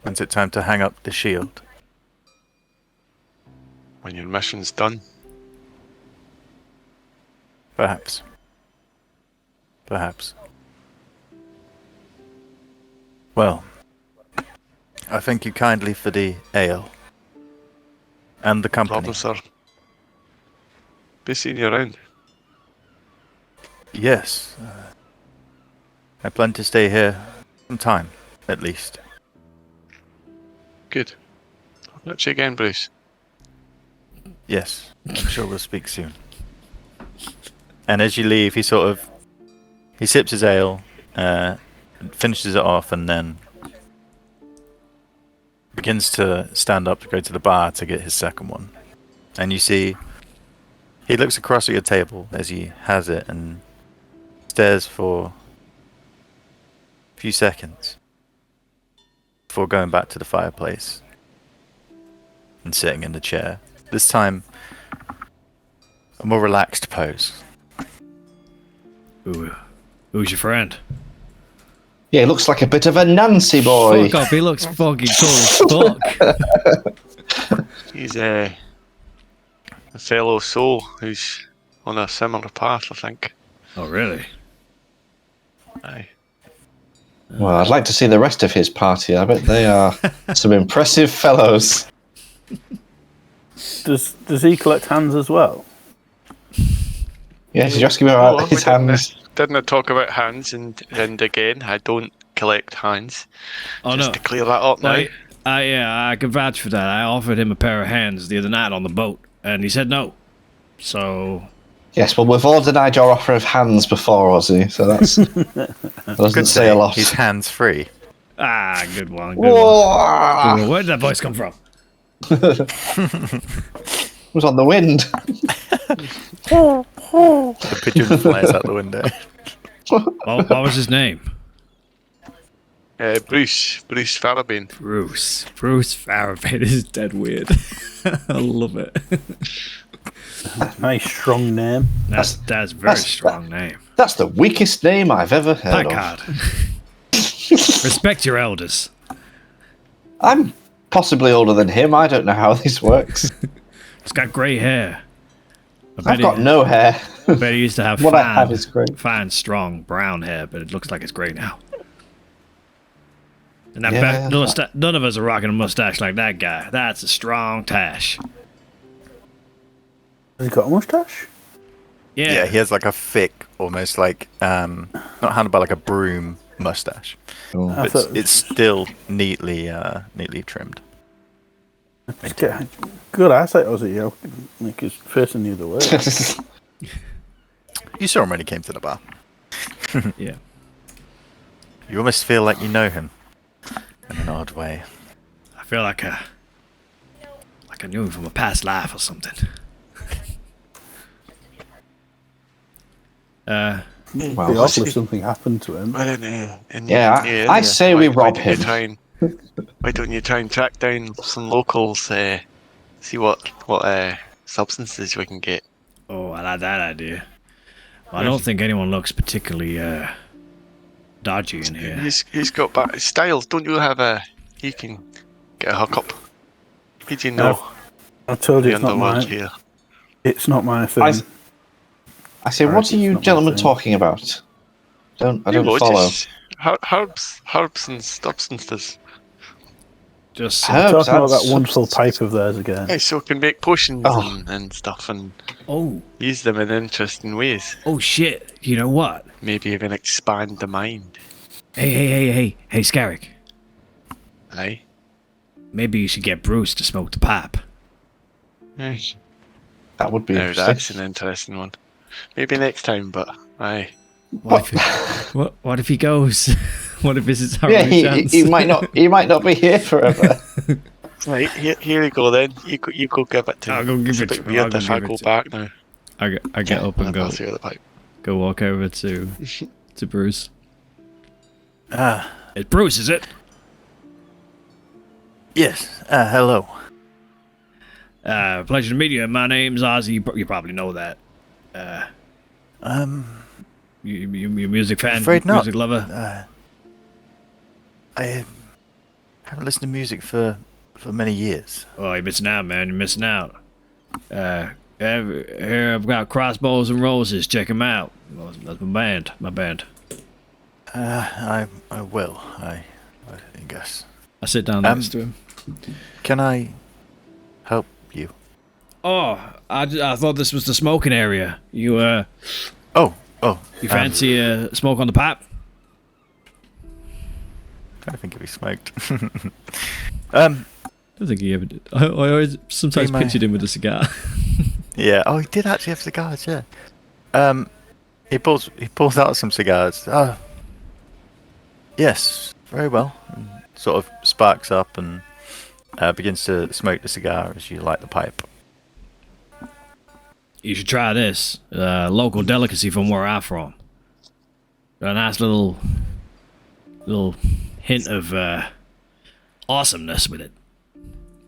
Speaker 2: When's it time to hang up the shield?
Speaker 4: When your mission's done.
Speaker 2: Perhaps. Perhaps. Well, I thank you kindly for the ale. And the company.
Speaker 4: Problem, sir. Be seeing you around.
Speaker 2: Yes. I plan to stay here some time, at least.
Speaker 4: Good. I'll catch you again, Bruce.
Speaker 2: Yes, I'm sure we'll speak soon. And as you leave, he sips his ale, finishes it off, and then begins to stand up to go to the bar to get his second one. And you see, he looks across at your table as he has it and stares for a few seconds before going back to the fireplace and sitting in the chair. This time, a more relaxed pose.
Speaker 1: Ooh, who's your friend?
Speaker 3: Yeah, he looks like a bit of a Nancy boy.
Speaker 1: Fuck off, he looks fucking cool as fuck.
Speaker 4: He's a fellow soul who's on a similar path, I think.
Speaker 1: Oh, really?
Speaker 4: Aye.
Speaker 3: Well, I'd like to see the rest of his party. I bet they are some impressive fellows.
Speaker 5: Does he collect hands as well?
Speaker 3: Yes, you're asking me about
Speaker 4: No,
Speaker 3: his
Speaker 4: we
Speaker 3: hands.
Speaker 4: Didn't talk about hands, and again, I don't collect hands.
Speaker 1: Oh,
Speaker 4: Just
Speaker 1: no.
Speaker 4: to clear that up now.
Speaker 1: Yeah, I can vouch for that. I offered him a pair of hands the other night on the boat, and he said no. So,
Speaker 3: Yes, well, we've all denied your offer of hands before, Ozzy, so that doesn't say a lot.
Speaker 2: He's hands-free.
Speaker 1: good one, good one.
Speaker 3: Whoa!
Speaker 1: Where did that voice come from?
Speaker 3: It was on the wind.
Speaker 2: The pigeon flies out the window.
Speaker 1: What was his name?
Speaker 4: Bruce Farabane.
Speaker 1: Bruce Farabane is dead weird. I love it.
Speaker 5: Nice strong name.
Speaker 1: That's a very strong name.
Speaker 3: That's the weakest name I've ever heard of.
Speaker 1: Packard. Respect your elders.
Speaker 3: I'm possibly older than him. I don't know how this works.
Speaker 1: He's got grey hair.
Speaker 3: I've got no hair.
Speaker 1: I bet he used to have
Speaker 3: What I have is grey.
Speaker 1: fine, strong brown hair, but it looks like it's grey now. And that
Speaker 3: Yeah.
Speaker 1: none of us are rocking a mustache like that guy. That's a strong tash.
Speaker 5: Has he got a moustache?
Speaker 2: Yeah, he has like a thick, almost like, not handled by like a broom mustache.
Speaker 3: Oh.
Speaker 5: I
Speaker 2: But
Speaker 5: thought
Speaker 2: it's still neatly trimmed.
Speaker 5: it's good eyesight, Ozzy. You know, like he's facing the other way.
Speaker 2: You saw him when he came to the bar.
Speaker 1: Yeah.
Speaker 2: You almost feel like you know him in an odd way.
Speaker 1: I feel like I knew him from a past life or something.
Speaker 3: Well,
Speaker 5: It'd be awful if something happened to him.
Speaker 4: Well,
Speaker 3: Yeah, I say we rob him.
Speaker 4: Why don't you try and track down some locals? See what substances we can get.
Speaker 1: Oh, I like that idea. Well, I don't think anyone looks particularly dodgy in here.
Speaker 4: He's got Styles. Don't you have you can get a hookup. Did you know
Speaker 5: I told you
Speaker 4: the
Speaker 5: it's not
Speaker 4: underworld
Speaker 5: mine.
Speaker 4: here?
Speaker 5: It's not my thing.
Speaker 3: I say,
Speaker 5: Right,
Speaker 3: what are
Speaker 5: it's
Speaker 3: you
Speaker 5: not my
Speaker 3: gentlemen
Speaker 5: thing.
Speaker 3: talking about? I don't
Speaker 4: You know,
Speaker 3: follow.
Speaker 4: just herbs and substances.
Speaker 1: Just
Speaker 3: Herbs
Speaker 5: Talking about
Speaker 3: and
Speaker 5: that wonderful
Speaker 3: substances.
Speaker 5: pipe of theirs again.
Speaker 4: Hey, so we can make potions
Speaker 3: Oh.
Speaker 4: and stuff and
Speaker 1: oh
Speaker 4: use them in interesting ways.
Speaker 1: shit! You know what?
Speaker 4: Maybe even expand the mind.
Speaker 1: Hey, Scarrick.
Speaker 4: Aye.
Speaker 1: Maybe you should get Bruce to smoke the pipe.
Speaker 4: Yes.
Speaker 3: That would be
Speaker 4: Now
Speaker 3: interesting.
Speaker 4: that's an interesting one. Maybe next time, but aye.
Speaker 1: What if he goes? What if this is our
Speaker 3: Yeah,
Speaker 1: only chance?
Speaker 3: he might not. He might not be here forever.
Speaker 6: Right, here you go then. You go give it to
Speaker 1: I'll
Speaker 6: me.
Speaker 1: go give
Speaker 6: It's a
Speaker 1: it
Speaker 6: bit
Speaker 1: to him.
Speaker 6: weird
Speaker 1: I'll go
Speaker 6: if I
Speaker 1: give it
Speaker 6: go
Speaker 1: to-
Speaker 6: back now.
Speaker 1: I get up and
Speaker 6: I'll
Speaker 1: go
Speaker 6: pass you the pipe.
Speaker 1: go walk over to Bruce.
Speaker 2: Ah,
Speaker 1: It's Bruce, is it?
Speaker 2: yes. Hello.
Speaker 1: Pleasure to meet you. My name's Ozzy. You probably know that. You music fan?
Speaker 2: Afraid not.
Speaker 1: Music lover?
Speaker 2: I haven't listened to music for many years.
Speaker 1: Oh, you're missing out, man. You're missing out. Here I've got Crossbows and Roses. Check them out. Well, that's my band.
Speaker 2: I will. I guess.
Speaker 1: I sit down next to him.
Speaker 2: Can I help you?
Speaker 1: Oh, I thought this was the smoking area. You
Speaker 2: Oh.
Speaker 1: you fancy smoke on the pipe?
Speaker 2: I think if he smoked.
Speaker 1: I don't think he ever did. I always sometimes
Speaker 2: Be my-
Speaker 1: pictured him with a cigar.
Speaker 2: Yeah. Oh, he did actually have cigars. Yeah. He pulls out some cigars. Yes, very well. And sort of sparks up and begins to smoke the cigar as you light the pipe.
Speaker 1: You should try this. Local delicacy from where I'm from. Got a nice little hint of awesomeness with it.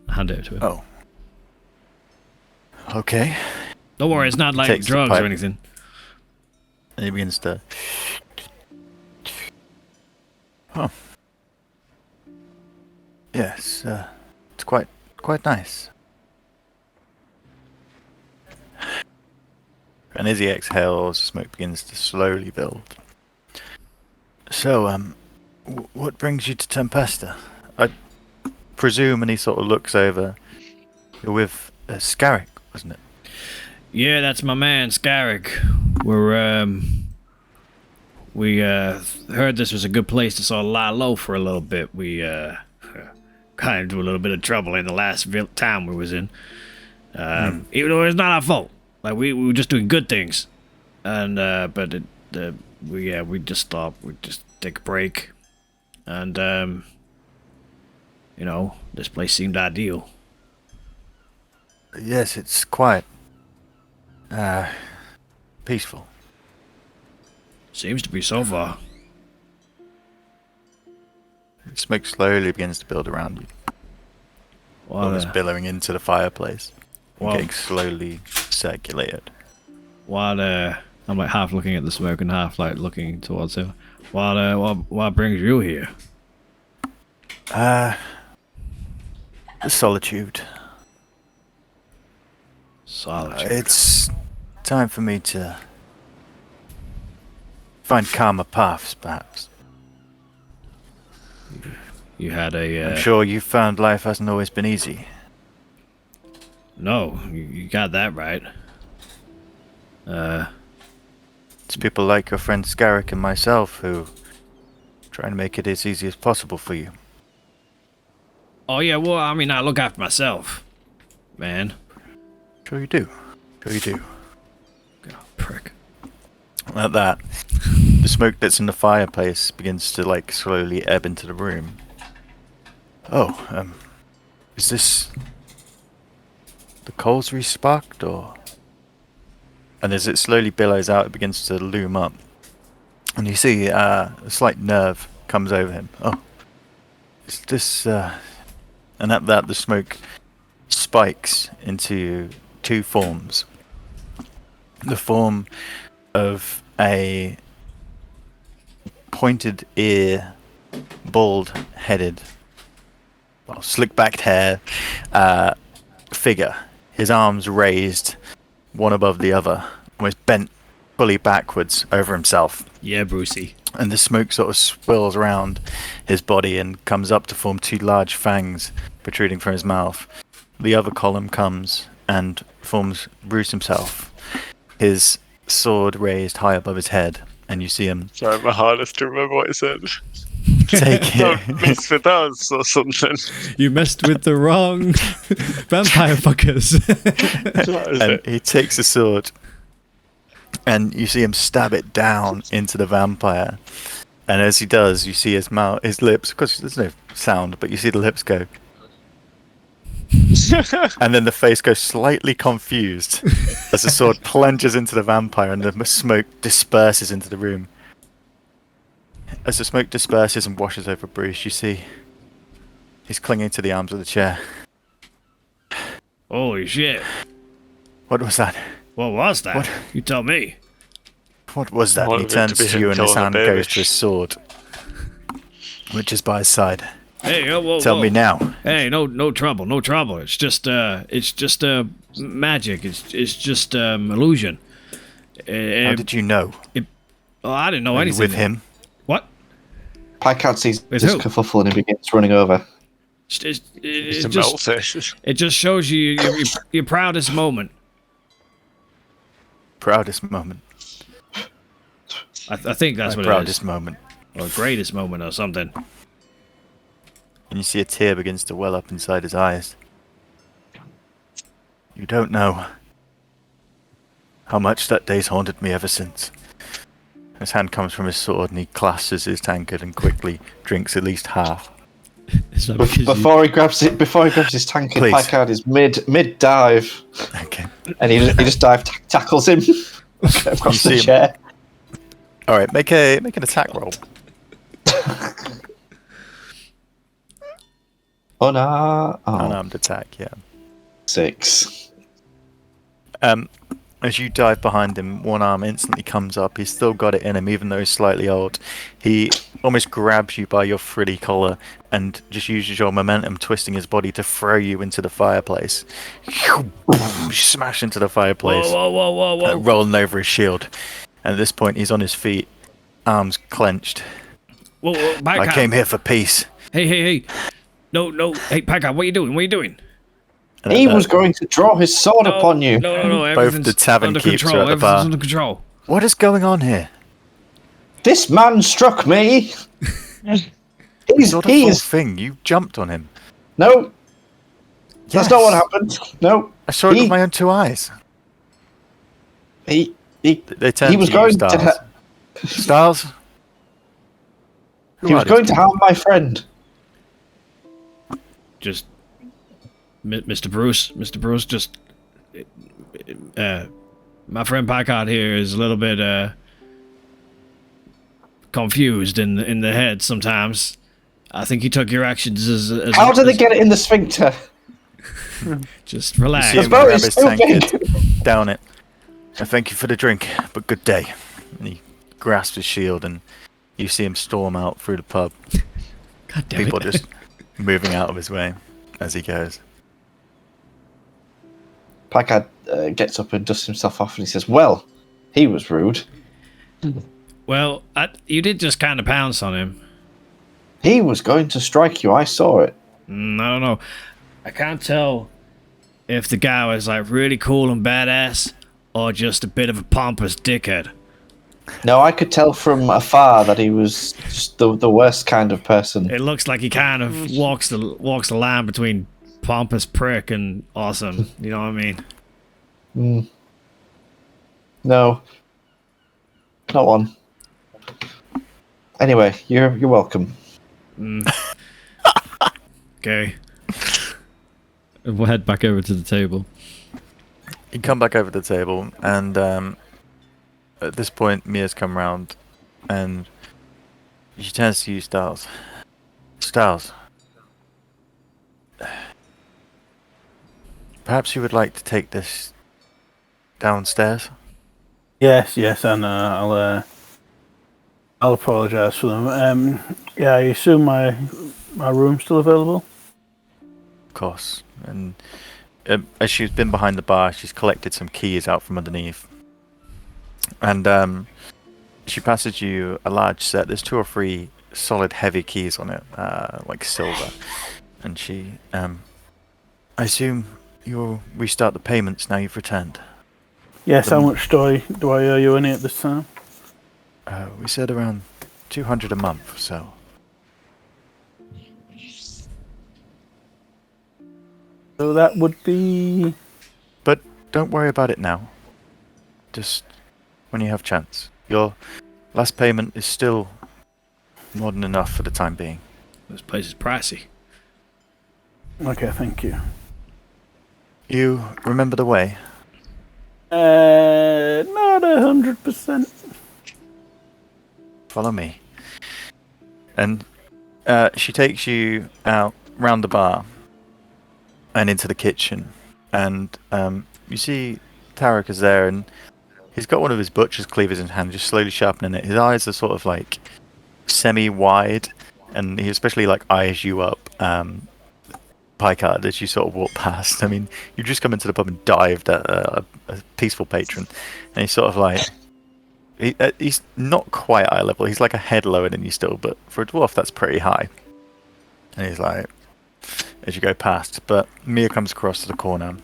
Speaker 1: I hand it to him.
Speaker 2: Oh. Okay.
Speaker 1: Don't worry, it's not like
Speaker 2: Takes the
Speaker 1: drugs
Speaker 2: pipe.
Speaker 1: or anything.
Speaker 2: And he begins to. Oh. Yes. It's quite nice. And as he exhales, smoke begins to slowly build. So, what brings you to Tempesta? I presume, and he sort of looks over. You're with Scarrick, wasn't it?
Speaker 1: Yeah, that's my man, Scarrick. We heard this was a good place to sort of lie low for a little bit. We got into a little bit of trouble in the last town we was in. Even though it's not our fault. Like we were just doing good things, and we just thought we'd just take a break, and this place seemed ideal.
Speaker 2: Yes, it's quite peaceful.
Speaker 1: Seems to be so far.
Speaker 2: Smoke slowly begins to build around you, almost billowing into the fireplace,
Speaker 1: Wow.
Speaker 2: getting slowly circulated.
Speaker 1: What I'm like half looking at the smoke and half like looking towards him. What brings you here?
Speaker 2: The solitude.
Speaker 1: Solitude.
Speaker 2: It's time for me to find calmer paths, perhaps.
Speaker 1: You had a.
Speaker 2: I'm sure you found life hasn't always been easy.
Speaker 1: No, you got that right.
Speaker 2: It's people like your friend Scarrick and myself who try to make it as easy as possible for you.
Speaker 1: Oh yeah, well I mean I look after myself, man.
Speaker 2: Sure you do. Sure you do.
Speaker 1: Oh, prick.
Speaker 2: Like that, the smoke that's in the fireplace begins to like slowly ebb into the room. Oh, is this the coals re-sparked or? And as it slowly billows out, it begins to loom up, and you see a slight nerve comes over him. Oh, is this? And at that, the smoke spikes into two forms. The form of a pointed ear, bald-headed, well, slick-backed hair figure. His arms raised, one above the other, almost bent fully backwards over himself.
Speaker 1: Yeah, Brucey.
Speaker 2: And the smoke sort of swirls around his body and comes up to form two large fangs protruding from his mouth. The other column comes and forms Bruce himself, his sword raised high above his head, and you see him
Speaker 6: Sorry, my hardest to remember what it said.
Speaker 2: take
Speaker 6: Don't
Speaker 2: it.
Speaker 6: mess with us or something.
Speaker 1: You messed with the wrong vampire fuckers.
Speaker 6: What is
Speaker 2: And
Speaker 6: it?
Speaker 2: he takes the sword, and you see him stab it down into the vampire, And as he does, you see his mouth, his lips. Of course, there's no sound, but you see the lips go. And then the face goes slightly confused as the sword plunges into the vampire and the smoke disperses into the room. As the smoke disperses and washes over Bruce, you see he's clinging to the arms of the chair.
Speaker 1: Holy shit.
Speaker 2: What was that?
Speaker 1: What was that?
Speaker 2: What?
Speaker 1: You tell me.
Speaker 2: What was that?
Speaker 6: What
Speaker 2: He
Speaker 6: was it to
Speaker 2: turns
Speaker 6: be
Speaker 2: to
Speaker 6: him
Speaker 2: you and his
Speaker 6: killing a
Speaker 2: hand
Speaker 6: baby?
Speaker 2: goes to his sword, which is by his side.
Speaker 1: Hey, whoa,
Speaker 2: Tell me now.
Speaker 1: Hey, no trouble, no trouble. It's just magic. It's just illusion.
Speaker 2: How did you know?
Speaker 1: Oh, I didn't know
Speaker 2: Were you
Speaker 1: anything.
Speaker 2: with him?
Speaker 1: What?
Speaker 3: Picard sees
Speaker 1: With
Speaker 3: this
Speaker 1: who?
Speaker 3: kerfuffle and he begins running over.
Speaker 1: It
Speaker 6: To
Speaker 1: just
Speaker 6: melt it.
Speaker 1: it just shows you your proudest moment.
Speaker 2: Proudest moment.
Speaker 1: I think that's
Speaker 2: My
Speaker 1: what
Speaker 2: proudest
Speaker 1: it is.
Speaker 2: moment.
Speaker 1: Or greatest moment or something.
Speaker 2: And you see a tear begins to well up inside his eyes. You don't know how much that day's haunted me ever since. His hand comes from his sword and he clasps his tankard and quickly drinks at least half.
Speaker 1: It's not because
Speaker 3: Before he grabs his tankard,
Speaker 2: Please.
Speaker 3: Picard is mid dive,
Speaker 2: Okay.
Speaker 3: and he just tackles him across
Speaker 2: You
Speaker 3: the
Speaker 2: see him.
Speaker 3: chair.
Speaker 2: All right. Make an attack roll. Unarmed attack. Yeah.
Speaker 3: 6.
Speaker 2: As you dive behind him, one arm instantly comes up. He's still got it in him, even though he's slightly old. He almost grabs you by your frilly collar and just uses your momentum, twisting his body to throw you into the fireplace. You smash into the fireplace,
Speaker 1: Whoa.
Speaker 2: rolling over his shield. And at this point, he's on his feet, arms clenched.
Speaker 1: Whoa,
Speaker 2: I came here for peace.
Speaker 1: Hey. No. Hey, Packard, what are you doing?
Speaker 2: And
Speaker 3: He
Speaker 2: at
Speaker 3: was
Speaker 2: that,
Speaker 3: going to draw his sword upon you.
Speaker 1: No.
Speaker 2: Both
Speaker 1: Everything's
Speaker 2: the tavern
Speaker 1: under
Speaker 2: keeps
Speaker 1: control.
Speaker 2: are at the
Speaker 1: Everything's
Speaker 2: bar.
Speaker 1: under control.
Speaker 2: What is going on here?
Speaker 3: This man struck me.
Speaker 2: It's not a full
Speaker 3: He's
Speaker 2: thing. You jumped on him.
Speaker 3: no. That's not what
Speaker 2: Yes.
Speaker 3: happened. No.
Speaker 2: I saw it
Speaker 3: He-
Speaker 2: with my own 2 eyes.
Speaker 3: He
Speaker 2: They turned
Speaker 3: he was
Speaker 2: to you,
Speaker 3: going to
Speaker 2: Styles. Styles? Who
Speaker 3: he was
Speaker 2: are these
Speaker 3: going to
Speaker 2: people?
Speaker 3: harm my friend.
Speaker 1: Just Mr. Bruce, just my friend Packard here is a little bit confused in the head sometimes. I think he took your actions as
Speaker 3: How did they get it in the sphincter?
Speaker 1: Just
Speaker 2: You
Speaker 1: relax.
Speaker 2: see him
Speaker 3: boat
Speaker 2: grab
Speaker 3: is
Speaker 2: his
Speaker 3: so big.
Speaker 2: tankard, down it. I thank you for the drink, but good day. And he grasps his shield and you see him storm out through the pub.
Speaker 1: God damn
Speaker 2: People
Speaker 1: it.
Speaker 2: just moving out of his way as he goes.
Speaker 3: Picard gets up and dusts himself off, and he says, "Well, he was rude.
Speaker 1: Well, you did just kind of pounce on him.
Speaker 3: He was going to strike you. I saw it."
Speaker 1: I don't know. I can't tell if the guy was like really cool and badass or just a bit of a pompous dickhead.
Speaker 3: No, I could tell from afar that he was just the worst kind of person.
Speaker 1: It looks like he kind of walks the line between pompous prick and awesome. You know what I mean?
Speaker 3: No, not one. Anyway, you're welcome.
Speaker 1: Okay. We'll head back over to the table.
Speaker 2: You come back over to the table, and at this point, Mia's come round, and she turns to you, Styles. Styles. Perhaps you would like to take this downstairs?
Speaker 5: Yes, and I'll apologise for them. Yeah, I assume my room's still available.
Speaker 2: Of course. And as she's been behind the bar, she's collected some keys out from underneath. And she passes you a large set. There's 2 or 3 solid heavy keys on it, like silver. And she, I assume you'll restart the payments now you've returned.
Speaker 5: Yes, how much do I owe you any at this time?
Speaker 2: We said around 200 a month, so.
Speaker 5: So that would be...
Speaker 2: But don't worry about it now. Just when you have chance. Your last payment is still More than enough for the time being.
Speaker 1: This place is pricey.
Speaker 5: Okay, thank you.
Speaker 2: You remember the way?
Speaker 5: Not 100%.
Speaker 2: Follow me. And she takes you out round the bar and into the kitchen. And you see Tarek is there, and he's got one of his butcher's cleavers in hand, just slowly sharpening it. His eyes are sort of like semi-wide, and he especially like eyes you up, Picard, as you sort of walk past. I mean, you just come into the pub and dived at a peaceful patron, and he's sort of like, he's not quite eye level. He's like a head lower than you still, but for a dwarf, that's pretty high. And he's like, as you go past, but Mia comes across to the corner.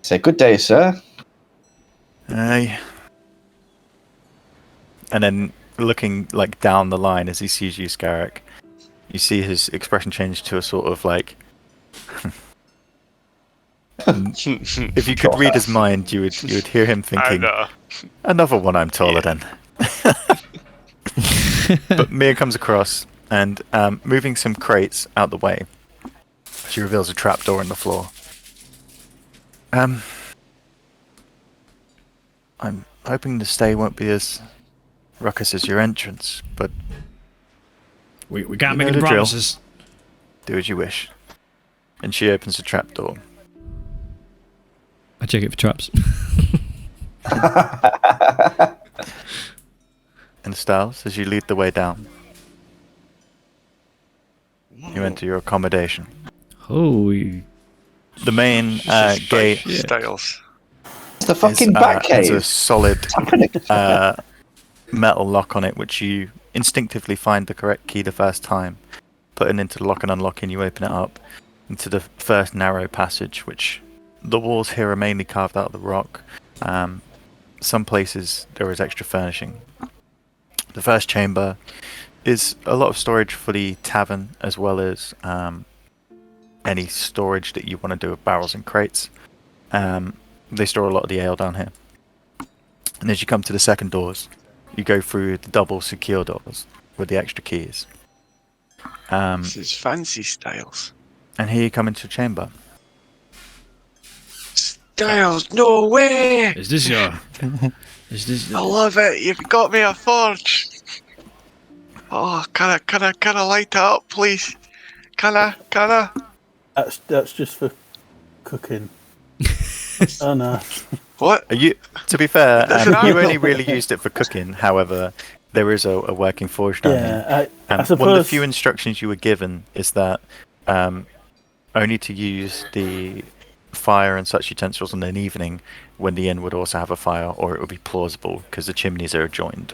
Speaker 3: Say good day, sir.
Speaker 2: Aye. And then looking like down the line as he sees you, Scarrick, you see his expression change to a sort of like. If you could read his mind, you would hear him
Speaker 6: I
Speaker 2: thinking,
Speaker 6: know.
Speaker 2: "Another one I'm taller than." But Mia comes across and, moving some crates out the way, she reveals a trapdoor in the floor. I'm hoping the stay won't be as ruckus as your entrance, but
Speaker 1: We
Speaker 2: You
Speaker 1: can't make
Speaker 2: know
Speaker 1: any
Speaker 2: the drill.
Speaker 1: promises.
Speaker 2: do as you wish. And she opens the trapdoor.
Speaker 1: I check it for traps.
Speaker 2: And Styles, as you lead the way down, you enter your accommodation.
Speaker 1: Holy.
Speaker 2: The main gate
Speaker 1: Yeah.
Speaker 6: Styles.
Speaker 3: It's the fucking
Speaker 2: has a
Speaker 3: Batcave.
Speaker 2: solid
Speaker 3: What's happening?
Speaker 2: metal lock on it, which you instinctively find the correct key the first time. Putting into the lock and unlocking, you open it up into the first narrow passage, which the walls here are mainly carved out of the rock. Some places there is extra furnishing. The first chamber is a lot of storage for the tavern, as well as any storage that you want to do with barrels and crates. They store a lot of the ale down here. And as you come to the second doors, you go through the double secure doors with the extra keys.
Speaker 6: This is fancy, Styles.
Speaker 2: And here you come into a chamber.
Speaker 6: Styles, no way!
Speaker 1: Is this your? Is this?
Speaker 6: I love it. You've got me a forge. Oh, can I light it up, please? Can I?
Speaker 5: That's just for cooking. Oh no.
Speaker 6: What?
Speaker 2: To be fair,
Speaker 6: That's
Speaker 2: you
Speaker 6: right.
Speaker 2: only really used it for cooking. However, there is a working forge down here.
Speaker 5: Yeah, I
Speaker 2: One of the
Speaker 5: suppose.
Speaker 2: few instructions you were given is that only to use the fire and such utensils in an evening when the inn would also have a fire, or it would be plausible because the chimneys are adjoined.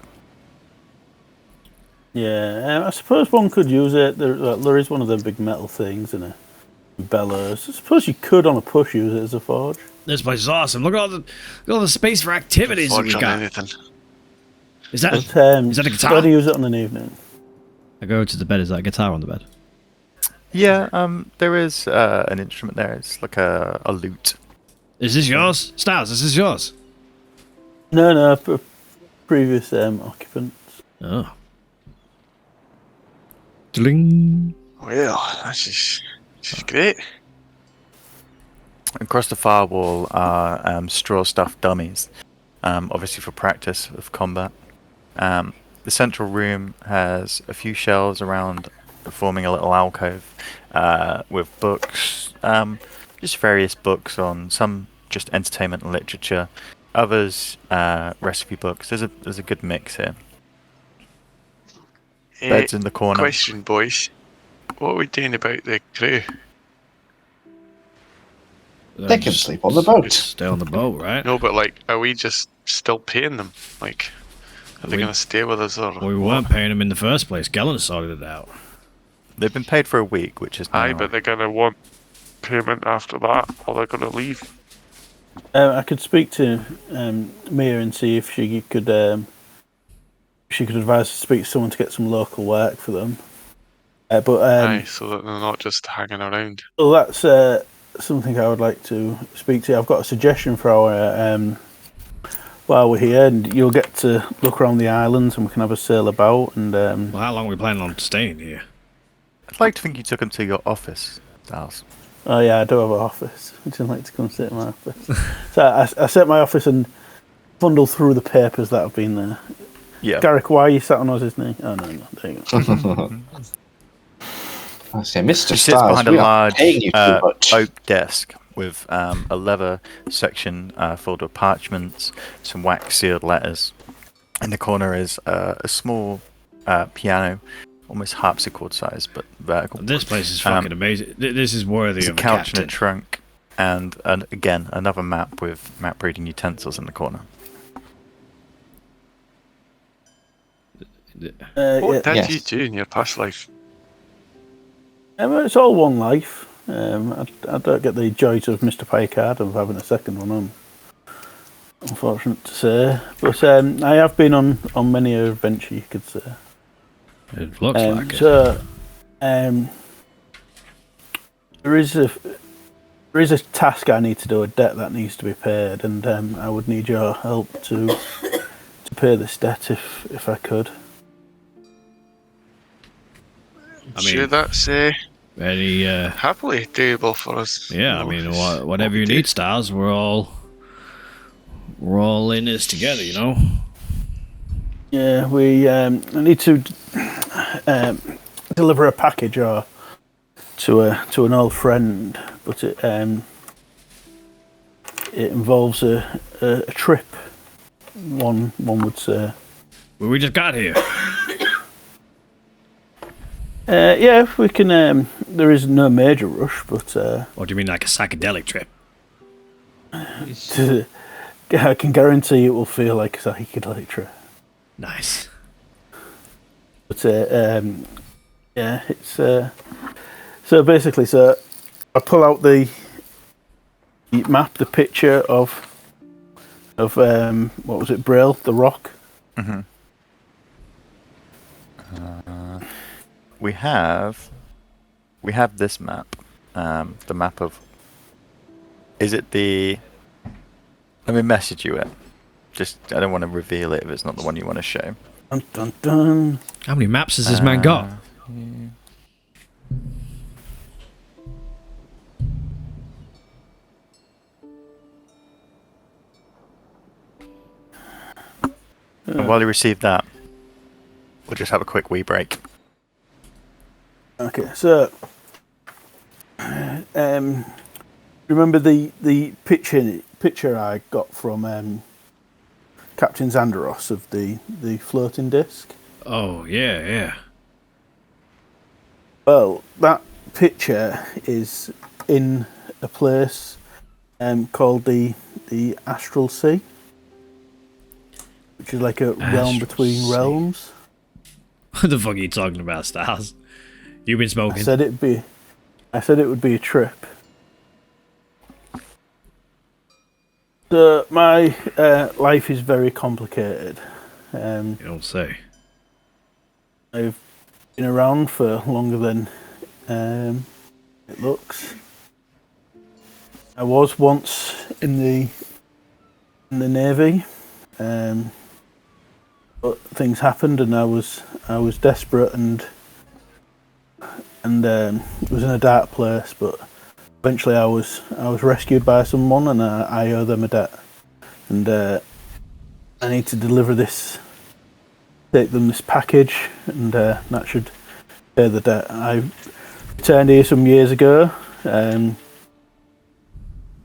Speaker 5: Yeah, I suppose one could use it. There is one of them big metal things and a bellows. I suppose you could, on a push, use it as a forge.
Speaker 1: This place is awesome. Look at all the space for activities that
Speaker 6: Forge
Speaker 1: we've
Speaker 6: on
Speaker 1: got.
Speaker 6: anything.
Speaker 1: Is that?
Speaker 5: But,
Speaker 1: Is that a guitar?
Speaker 5: better use it on an evening.
Speaker 1: I go to the bed. Is that a guitar on the bed?
Speaker 2: Yeah, there is an instrument there. It's like a lute.
Speaker 1: Is this yours, Styles? Is this yours?
Speaker 5: No, for previous occupants.
Speaker 1: Oh. Dling.
Speaker 6: Well, this is great.
Speaker 2: Across the far wall are straw stuffed dummies, obviously for practice of combat. The central room has a few shelves around, forming a little alcove with books, just various books on some just entertainment and literature, others recipe books. There's a good mix here. Beds in the corner.
Speaker 6: Question, boys. What are we doing about the crew?
Speaker 3: They can sleep on the boat.
Speaker 1: Stay on the boat, right?
Speaker 6: No, but like, are we just still paying them? Like, are they
Speaker 1: We-
Speaker 6: going to stay with us or?
Speaker 1: We weren't paying them in the first place. Gellin sorted it out.
Speaker 2: They've been paid for a week, which is
Speaker 6: Aye,
Speaker 2: now-
Speaker 6: but they're going to want payment after that, or they're going to leave.
Speaker 5: I could speak to Mia and see if she could advise to speak to someone to get some local work for them.
Speaker 6: Aye, so that they're not just hanging around.
Speaker 5: Well, that's something I would like to speak to. I've got a suggestion for while we're here, and you'll get to look around the islands, and we can have a sail about. And
Speaker 1: Well, how long are we planning on staying here?
Speaker 2: I'd like to think you took him to your office, Styles.
Speaker 5: oh yeah, I do have an office. Would you like to come sit in my office? So I set my office and bundle through the papers that have been there.
Speaker 2: Yeah.
Speaker 5: Garrick, why are you sat on us, isn't he? Oh no, there you go.
Speaker 3: I say, Mr.
Speaker 2: He sits
Speaker 3: Styles,
Speaker 2: behind a
Speaker 3: we are
Speaker 2: large
Speaker 3: paying you too much.
Speaker 2: oak desk with a leather section filled with parchments, some wax-sealed letters. In the corner is a small piano, almost harpsichord size, but vertical.
Speaker 1: This place is fucking amazing. This is worthy
Speaker 2: There's a
Speaker 1: of a
Speaker 2: couch and a
Speaker 1: captain.
Speaker 2: trunk, and again another map with map-reading utensils in the corner.
Speaker 4: What did
Speaker 3: yes.
Speaker 4: you do in your past life?
Speaker 5: It's all one life. I don't get the joys of Mr. Picard of having a second one on. Unfortunate to say, but I have been on many an adventure, you could say.
Speaker 1: It looks like it.
Speaker 5: So, there is a task I need to do, a debt that needs to be paid, and I would need your help to pay this debt if I could.
Speaker 1: I mean,
Speaker 4: Sure, that's
Speaker 1: Very,
Speaker 4: happily doable for us.
Speaker 1: yeah, I
Speaker 4: You
Speaker 1: mean,
Speaker 4: know, it's
Speaker 1: whatever
Speaker 4: what
Speaker 1: you
Speaker 4: we
Speaker 1: need,
Speaker 4: do.
Speaker 1: Stars, we're all in this together, you know?
Speaker 5: Yeah, we I need to deliver a package or to an old friend, but it involves a trip. One would say.
Speaker 1: Well, we just got here.
Speaker 5: Yeah, if we can. There is no major rush, but
Speaker 1: Or do you mean like a psychedelic trip?
Speaker 5: I can guarantee it will feel like a psychedelic trip.
Speaker 1: Nice.
Speaker 5: But yeah, it's so basically, I pull out the map, the picture of what was it, Braille, the rock.
Speaker 2: Mm-hmm. We have this map, the map of. Is it the? Let me message you it. Just I don't want to reveal it if it's not the one you want to show.
Speaker 5: Dun, dun, dun.
Speaker 1: How many maps has this man got?
Speaker 2: And while you receive that, we'll just have a quick wee break.
Speaker 5: Okay, so remember the picture I got from Captain Xanderos of the floating disc?
Speaker 1: Oh, yeah.
Speaker 5: Well, that picture is in a place called the Astral Sea, which is like a realm
Speaker 1: Astral
Speaker 5: between
Speaker 1: Sea.
Speaker 5: realms.
Speaker 1: What the fuck are you talking about, Stars? You've been
Speaker 5: I
Speaker 1: smoking.
Speaker 5: said it would be a trip. So my life is very complicated.
Speaker 1: You don't say.
Speaker 5: I've been around for longer than it looks. I was once in the Navy, but things happened, and I was desperate and it was in a dark place. But eventually, I was rescued by someone, and I owe them a debt, and I need to deliver this. Take them this package, and that should pay the debt. I returned here some years ago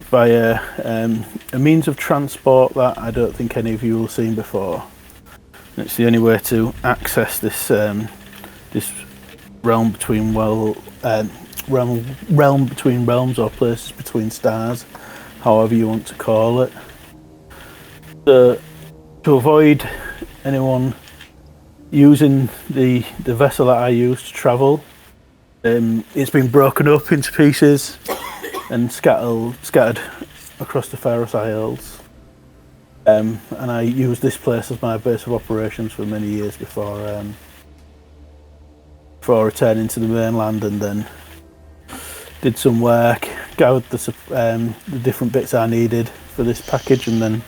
Speaker 5: via a means of transport that I don't think any of you will have seen before. And it's the only way to access this this realm between realm between realms, or places between stars, however you want to call it. So, to avoid anyone using the vessel that I use to travel, it's been broken up into pieces and scattered across the Faroes Isles. And I used this place as my base of operations for many years before returning to the mainland, and then did some work, gathered the different bits I needed for this package, and then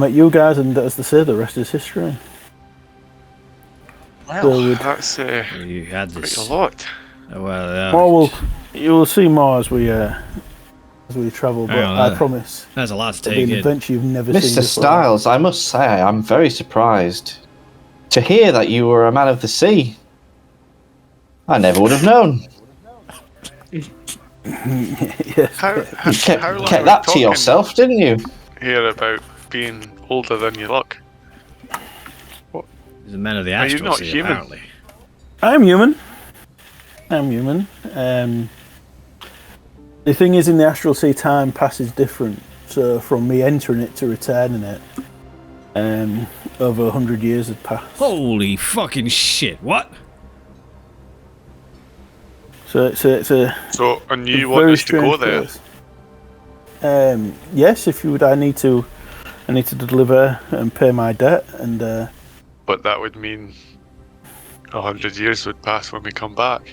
Speaker 5: met you guys, and as they say, the rest is history.
Speaker 6: Well, that's
Speaker 1: You had
Speaker 6: quite
Speaker 1: this.
Speaker 6: a lot.
Speaker 1: Well,
Speaker 5: You'll see more as we travel, but
Speaker 1: Hang on,
Speaker 5: I promise
Speaker 1: there's a lot to
Speaker 5: it'll be
Speaker 1: take
Speaker 5: an
Speaker 1: in.
Speaker 5: adventure you've never seen
Speaker 3: Mr.
Speaker 5: before.
Speaker 3: Styles, I must say, I'm very surprised to hear that you were a man of the sea. I never would have known.
Speaker 5: Yes.
Speaker 6: How
Speaker 3: You
Speaker 6: long
Speaker 3: kept
Speaker 6: are we
Speaker 3: that to
Speaker 6: talking
Speaker 3: yourself, didn't you?
Speaker 6: here about being older than you look?
Speaker 1: He's a man of the
Speaker 6: Are you
Speaker 1: astral
Speaker 6: not
Speaker 1: sea,
Speaker 6: human?
Speaker 1: apparently.
Speaker 5: I'm human. The thing is, in the astral sea, time passes different. So from me entering it to returning it, over 100 years had passed.
Speaker 1: Holy fucking shit! What?
Speaker 5: So it's a
Speaker 6: So, and you
Speaker 5: a
Speaker 6: want
Speaker 5: very
Speaker 6: us to go
Speaker 5: strange
Speaker 6: there?
Speaker 5: place. Yes, if you would, I need to deliver and pay my debt, and
Speaker 6: But that would mean 100 years would pass when we come back.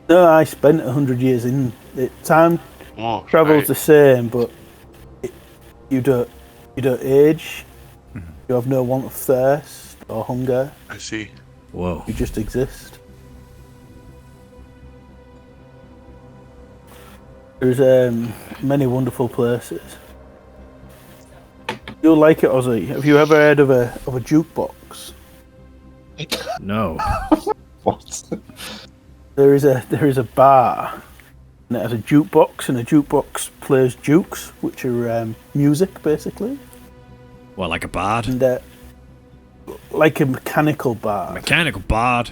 Speaker 5: no, I spent 100 years in it. Time
Speaker 6: Oh,
Speaker 5: travel's
Speaker 6: right.
Speaker 5: the same, but you don't age. You have no want of thirst or hunger.
Speaker 6: I see.
Speaker 1: Whoa.
Speaker 5: You just exist. There's many wonderful places. You'll like it, Ozzy. Have you ever heard of a jukebox?
Speaker 1: No.
Speaker 3: What?
Speaker 5: There is a bar, and it has a jukebox, and a jukebox plays jukes, which are music basically,
Speaker 1: What, like a bard?
Speaker 5: and like a mechanical bar.
Speaker 1: Mechanical bard?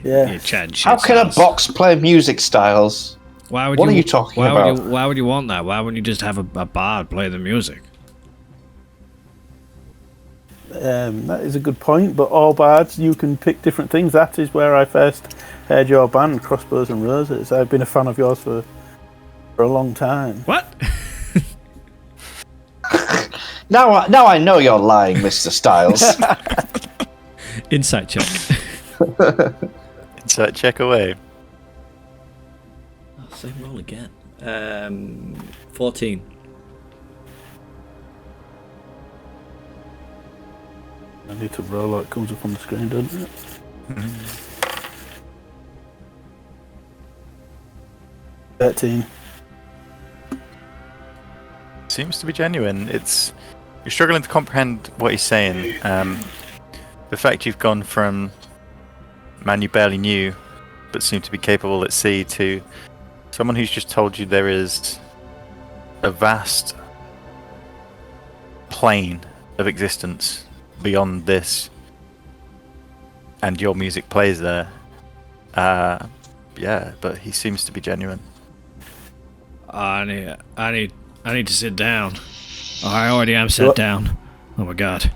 Speaker 5: Yeah.
Speaker 1: You're chatting shit.
Speaker 3: How can a
Speaker 1: Styles.
Speaker 3: box play music, Styles?
Speaker 1: Why would
Speaker 3: What are you talking about?
Speaker 1: Why would you want that? Why wouldn't you just have a bard play the music?
Speaker 5: That is a good point, but all bards, you can pick different things. That is where I first heard your band, Crossbows and Roses. I've been a fan of yours for a long time.
Speaker 1: What?
Speaker 3: Now I know you're lying, Mr. Styles.
Speaker 1: Insight check.
Speaker 2: Insert check away.
Speaker 1: Oh, same roll again. 14.
Speaker 5: I need to roll out, it comes up on the screen, doesn't it? 13.
Speaker 2: Seems to be genuine. You're struggling to comprehend what he's saying. The fact you've gone from man you barely knew, but seemed to be capable at sea, to someone who's just told you there is a vast plane of existence beyond this, and your music plays there. Yeah, but he seems to be genuine.
Speaker 1: I need to sit down. Oh, I already am sat down. Oh my god.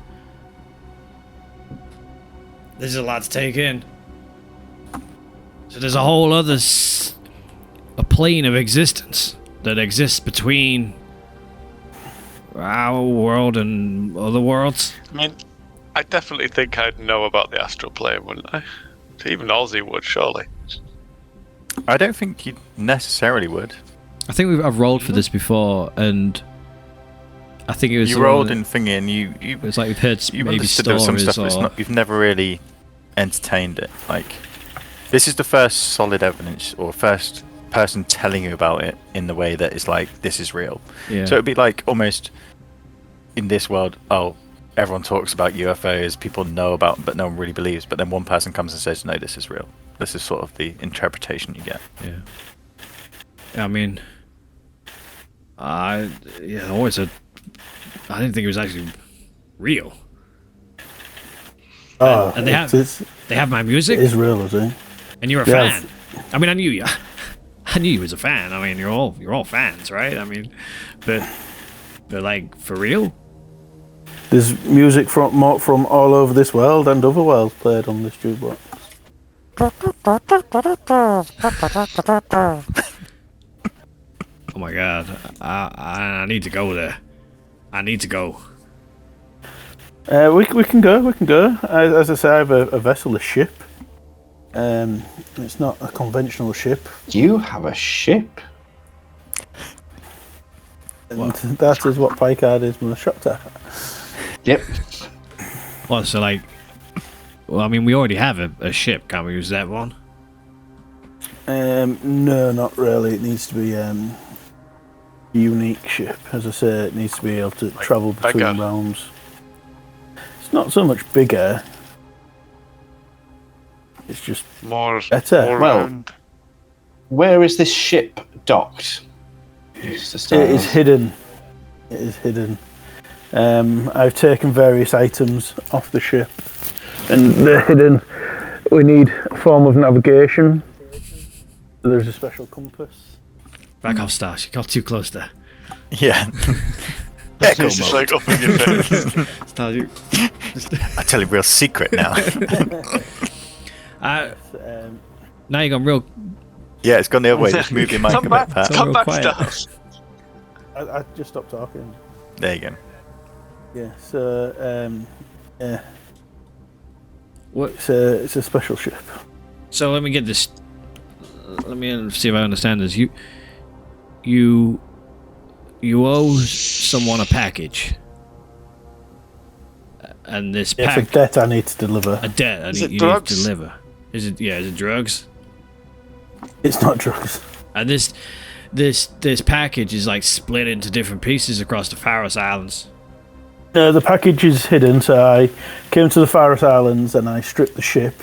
Speaker 1: This is a lot to take in. So there's a whole other a plane of existence that exists between our world and other worlds.
Speaker 6: I mean, I definitely think I'd know about the astral plane, wouldn't I? Even Ozzy would, surely.
Speaker 2: I don't think you necessarily would.
Speaker 1: I think I've rolled for this before, and I think it was
Speaker 2: You
Speaker 1: the one
Speaker 2: rolled
Speaker 1: that-
Speaker 2: in thingy, and you
Speaker 1: It's like we've heard
Speaker 2: you've
Speaker 1: maybe
Speaker 2: understood there was some
Speaker 1: stories
Speaker 2: stuff, but
Speaker 1: or
Speaker 2: you've never really entertained it. Like, this is the first solid evidence, or first person telling you about it in the way that is like, this is real.
Speaker 1: yeah.
Speaker 2: So it'd be like almost in this world, oh, everyone talks about UFOs, people know about, but no one really believes. But then one person comes and says, no, this is real. This is sort of the interpretation you get.
Speaker 1: Yeah. I mean, I didn't think it was actually real.
Speaker 5: Oh,
Speaker 1: And they have-
Speaker 5: it
Speaker 1: They have my music,
Speaker 5: is real, is it?
Speaker 1: and you're a
Speaker 5: Yeah.
Speaker 1: fan. I mean, I knew you. I knew you was a fan. I mean, you're all fans, right? I mean, but like for real.
Speaker 5: There's music from all over this world and other worlds played on this jukebox.
Speaker 1: Oh my god, I need to go there. I need to go.
Speaker 5: We can go. As I say, I have a vessel, a ship. It's not a conventional ship,
Speaker 3: You have a ship?
Speaker 5: and that is what Picard is most shocked at.
Speaker 3: Yep.
Speaker 1: Well, so like, well, I mean, we already have a ship. Can't we use that one?
Speaker 5: No, not really. It needs to be a unique ship. As I say, it needs to be able to travel between
Speaker 4: bigger.
Speaker 5: realms. It's not so much bigger. It's just
Speaker 4: More,
Speaker 5: better.
Speaker 4: more
Speaker 3: Well,
Speaker 4: round.
Speaker 3: Where is this ship docked?
Speaker 5: It is hidden. It is hidden. I've taken various items off the ship, and they're hidden. We need a form of navigation. There's a special compass.
Speaker 1: Back off, Stars. You got too close there.
Speaker 2: Yeah. Echo
Speaker 4: It's just
Speaker 2: mode.
Speaker 4: like up in your face.
Speaker 1: Stars, you.
Speaker 2: I tell you a real secret now.
Speaker 1: Now you're gone real.
Speaker 2: Yeah, it's gone the other way. Just move your mic a
Speaker 4: Come
Speaker 2: bit,
Speaker 4: back,
Speaker 2: Pat.
Speaker 4: come
Speaker 1: real
Speaker 4: back,
Speaker 1: quiet.
Speaker 4: Stars.
Speaker 5: I just stopped talking.
Speaker 2: There you go.
Speaker 5: Yeah. So yeah,
Speaker 1: What?
Speaker 5: it's a special ship.
Speaker 1: So let me get this. Let me see if I understand this. You owe someone a package, and this
Speaker 5: It's a
Speaker 1: pack
Speaker 5: debt I need to deliver.
Speaker 1: a debt.
Speaker 4: Is
Speaker 1: you
Speaker 4: it
Speaker 1: need
Speaker 4: drugs?
Speaker 1: to deliver. Is it? Yeah. Is it drugs?
Speaker 5: It's not drugs.
Speaker 1: And this package is like split into different pieces across the Faroes Islands.
Speaker 5: No, the package is hidden. So I came to the Faroes Islands and I stripped the ship.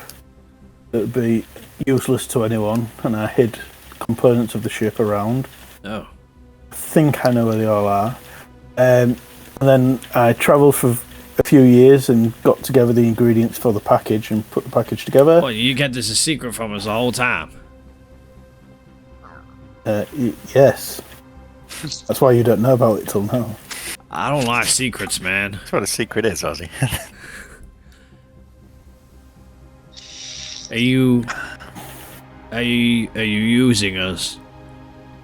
Speaker 5: It would be useless to anyone, and I hid components of the ship around.
Speaker 1: Oh.
Speaker 5: I think I know where they all are. And then I travelled for a few years and got together the ingredients for the package and put the package together.
Speaker 1: Well, you get this a secret from us the whole time.
Speaker 5: Yes. That's why you don't know about it till now.
Speaker 1: I don't like secrets, man.
Speaker 2: That's what a secret is, Ozzy.
Speaker 1: Are you using us?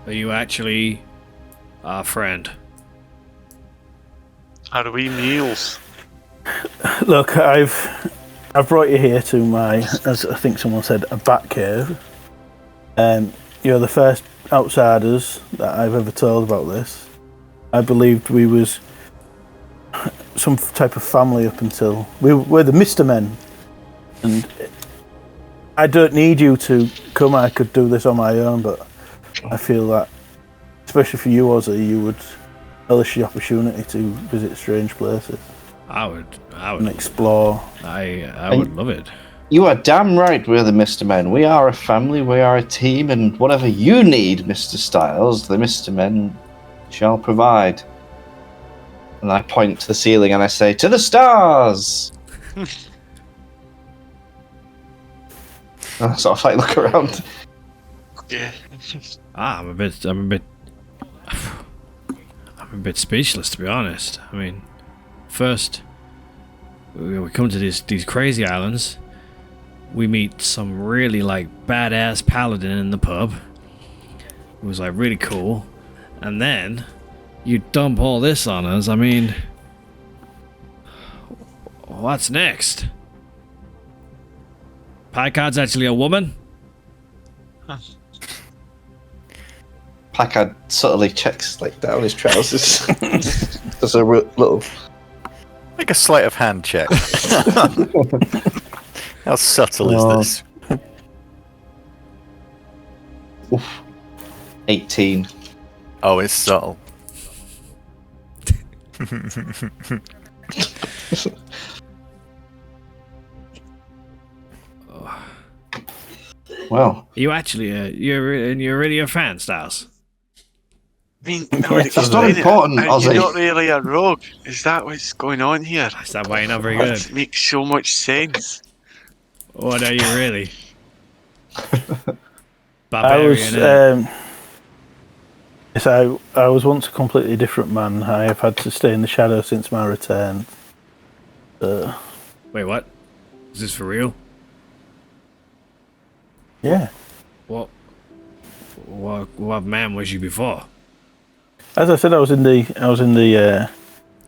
Speaker 1: Are you actually our friend?
Speaker 4: Are we meals?
Speaker 5: Look, I've brought you here to my, as I think someone said, a bat cave. You're the first outsiders that I've ever told about this. I believed we was some type of family up until we're the Mr. Men, and I don't need you to come. I could do this on my own, but I feel that, especially for you, Ozzy, you would relish the opportunity to visit strange places
Speaker 1: I would
Speaker 5: and explore.
Speaker 1: I would love it.
Speaker 3: You are damn right we're the Mr. Men. We are a family, we are a team, and whatever you need, Mr. Styles, the Mr. Men shall provide. And I point to the ceiling and I say, to the stars! And sort of like look around.
Speaker 4: Yeah.
Speaker 1: I'm a bit speechless, to be honest. I mean, first we come to these crazy islands. We meet some really like badass paladin in the pub. It was like really cool, and then you dump all this on us. I mean, what's next? Picard's actually a woman?
Speaker 3: Packard subtly checks like down his trousers. There's a little.
Speaker 2: Make a sleight of hand check. How subtle is this?
Speaker 3: Oof. 18.
Speaker 2: Oh, it's subtle.
Speaker 3: Well,
Speaker 1: You actually, you're really a fan, Styles.
Speaker 4: I mean,
Speaker 3: That's not important, Ozzy.
Speaker 4: You're not really a rogue. Is that what's going on here?
Speaker 1: Is that why you're not very good?
Speaker 4: It makes so much sense.
Speaker 1: What are you really?
Speaker 5: I was,
Speaker 1: Barbarian. Eh?
Speaker 5: yes, I was once a completely different man. I have had to stay in the shadow since my return.
Speaker 1: Wait, what? Is this for real?
Speaker 5: Yeah.
Speaker 1: What man was you before?
Speaker 5: As I said, I was in the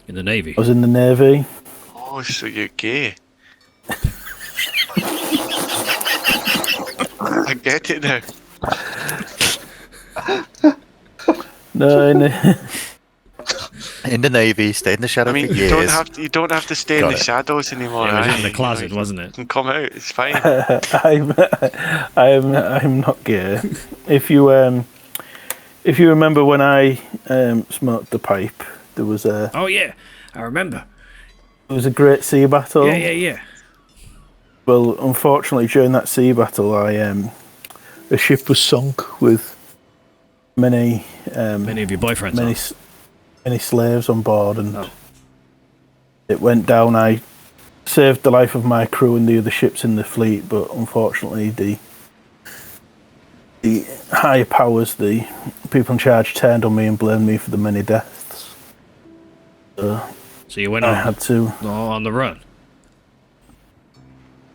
Speaker 1: In the Navy.
Speaker 5: Navy.
Speaker 4: Oh, so you're gay. I get it now.
Speaker 5: No, in the,
Speaker 2: In the Navy, stayed in the shadow
Speaker 4: I mean,
Speaker 2: for
Speaker 4: you
Speaker 2: years.
Speaker 4: don't have to stay in
Speaker 2: Got
Speaker 4: the
Speaker 2: it.
Speaker 4: shadows anymore.
Speaker 1: It was
Speaker 4: aye.
Speaker 1: in the closet,
Speaker 4: You
Speaker 1: wasn't it?
Speaker 4: can come out. It's fine.
Speaker 5: I'm not gay. If you remember when I smoked the pipe, there was a
Speaker 1: Oh yeah, I remember.
Speaker 5: great sea battle.
Speaker 1: Yeah.
Speaker 5: Well, unfortunately, during that sea battle, a ship was sunk with many
Speaker 1: Many of your boyfriends.
Speaker 5: many slaves on board, and
Speaker 1: Oh.
Speaker 5: it went down. I saved the life of my crew and the other ships in the fleet, but unfortunately, the higher powers, the people in charge, turned on me and blamed me for the many deaths.
Speaker 1: So you went
Speaker 5: I had to.
Speaker 1: on the run.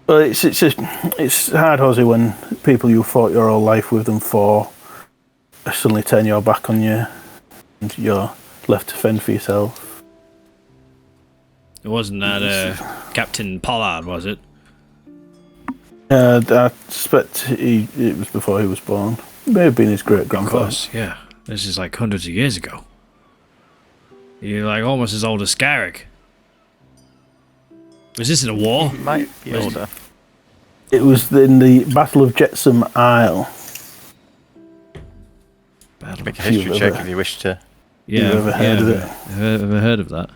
Speaker 5: Well, it's hard, Hosey, when people you fought your whole life with them for suddenly turn your back on you, and you're left to fend for yourself.
Speaker 1: It wasn't that Captain Pollard, was it?
Speaker 5: I suspect it was before he was born. It may have been his great
Speaker 1: Of
Speaker 5: grandfather.
Speaker 1: course, yeah. This is like hundreds of years ago. You're like almost as old as Scarrick. Was this in a war?
Speaker 2: Might be
Speaker 1: Was-
Speaker 2: older.
Speaker 5: It was in the Battle of Jetsam Isle.
Speaker 1: Battle.
Speaker 2: Make a
Speaker 5: If you've
Speaker 2: history check
Speaker 5: ever-
Speaker 2: if you wish to.
Speaker 1: Yeah,
Speaker 5: You've ever heard of it?
Speaker 1: Have you ever heard of that?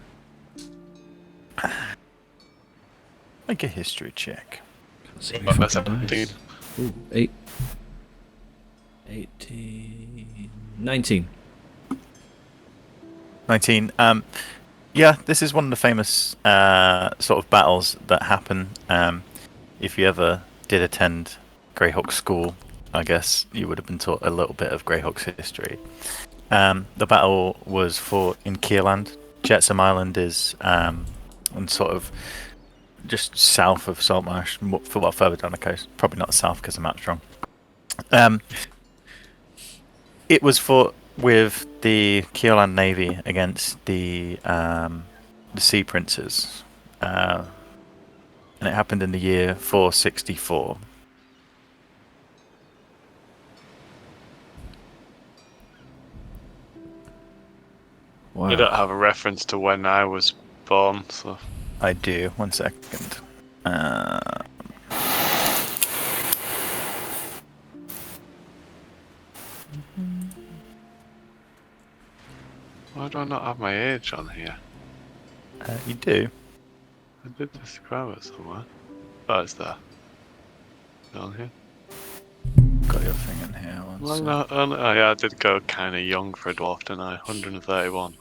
Speaker 2: Make a history check.
Speaker 1: Can't see any
Speaker 4: But that's
Speaker 1: fucking dice.
Speaker 4: 17.
Speaker 1: Ooh, 18... 19.
Speaker 2: 19. Yeah, this is one of the famous sort of battles that happen. If you ever did attend Greyhawk School, I guess you would have been taught a little bit of Greyhawk's history. The battle was fought in Keeland. Jetsam Island is on sort of just south of Saltmarsh, further down the coast. Probably not south because the map's wrong. It was fought with the Keeland Navy against the Sea Princes, and it happened in the year 464.
Speaker 1: Wow.
Speaker 4: I don't have a reference to when I was born, so
Speaker 2: I do. 1 second.
Speaker 4: why do I not have my age on here?
Speaker 2: You do.
Speaker 4: I did describe it somewhere. Oh, it's there. On here.
Speaker 2: Got your thing in here.
Speaker 4: Well,
Speaker 2: Sec.
Speaker 4: no, oh, yeah, I did go kind of young for a dwarf, didn't I? 131.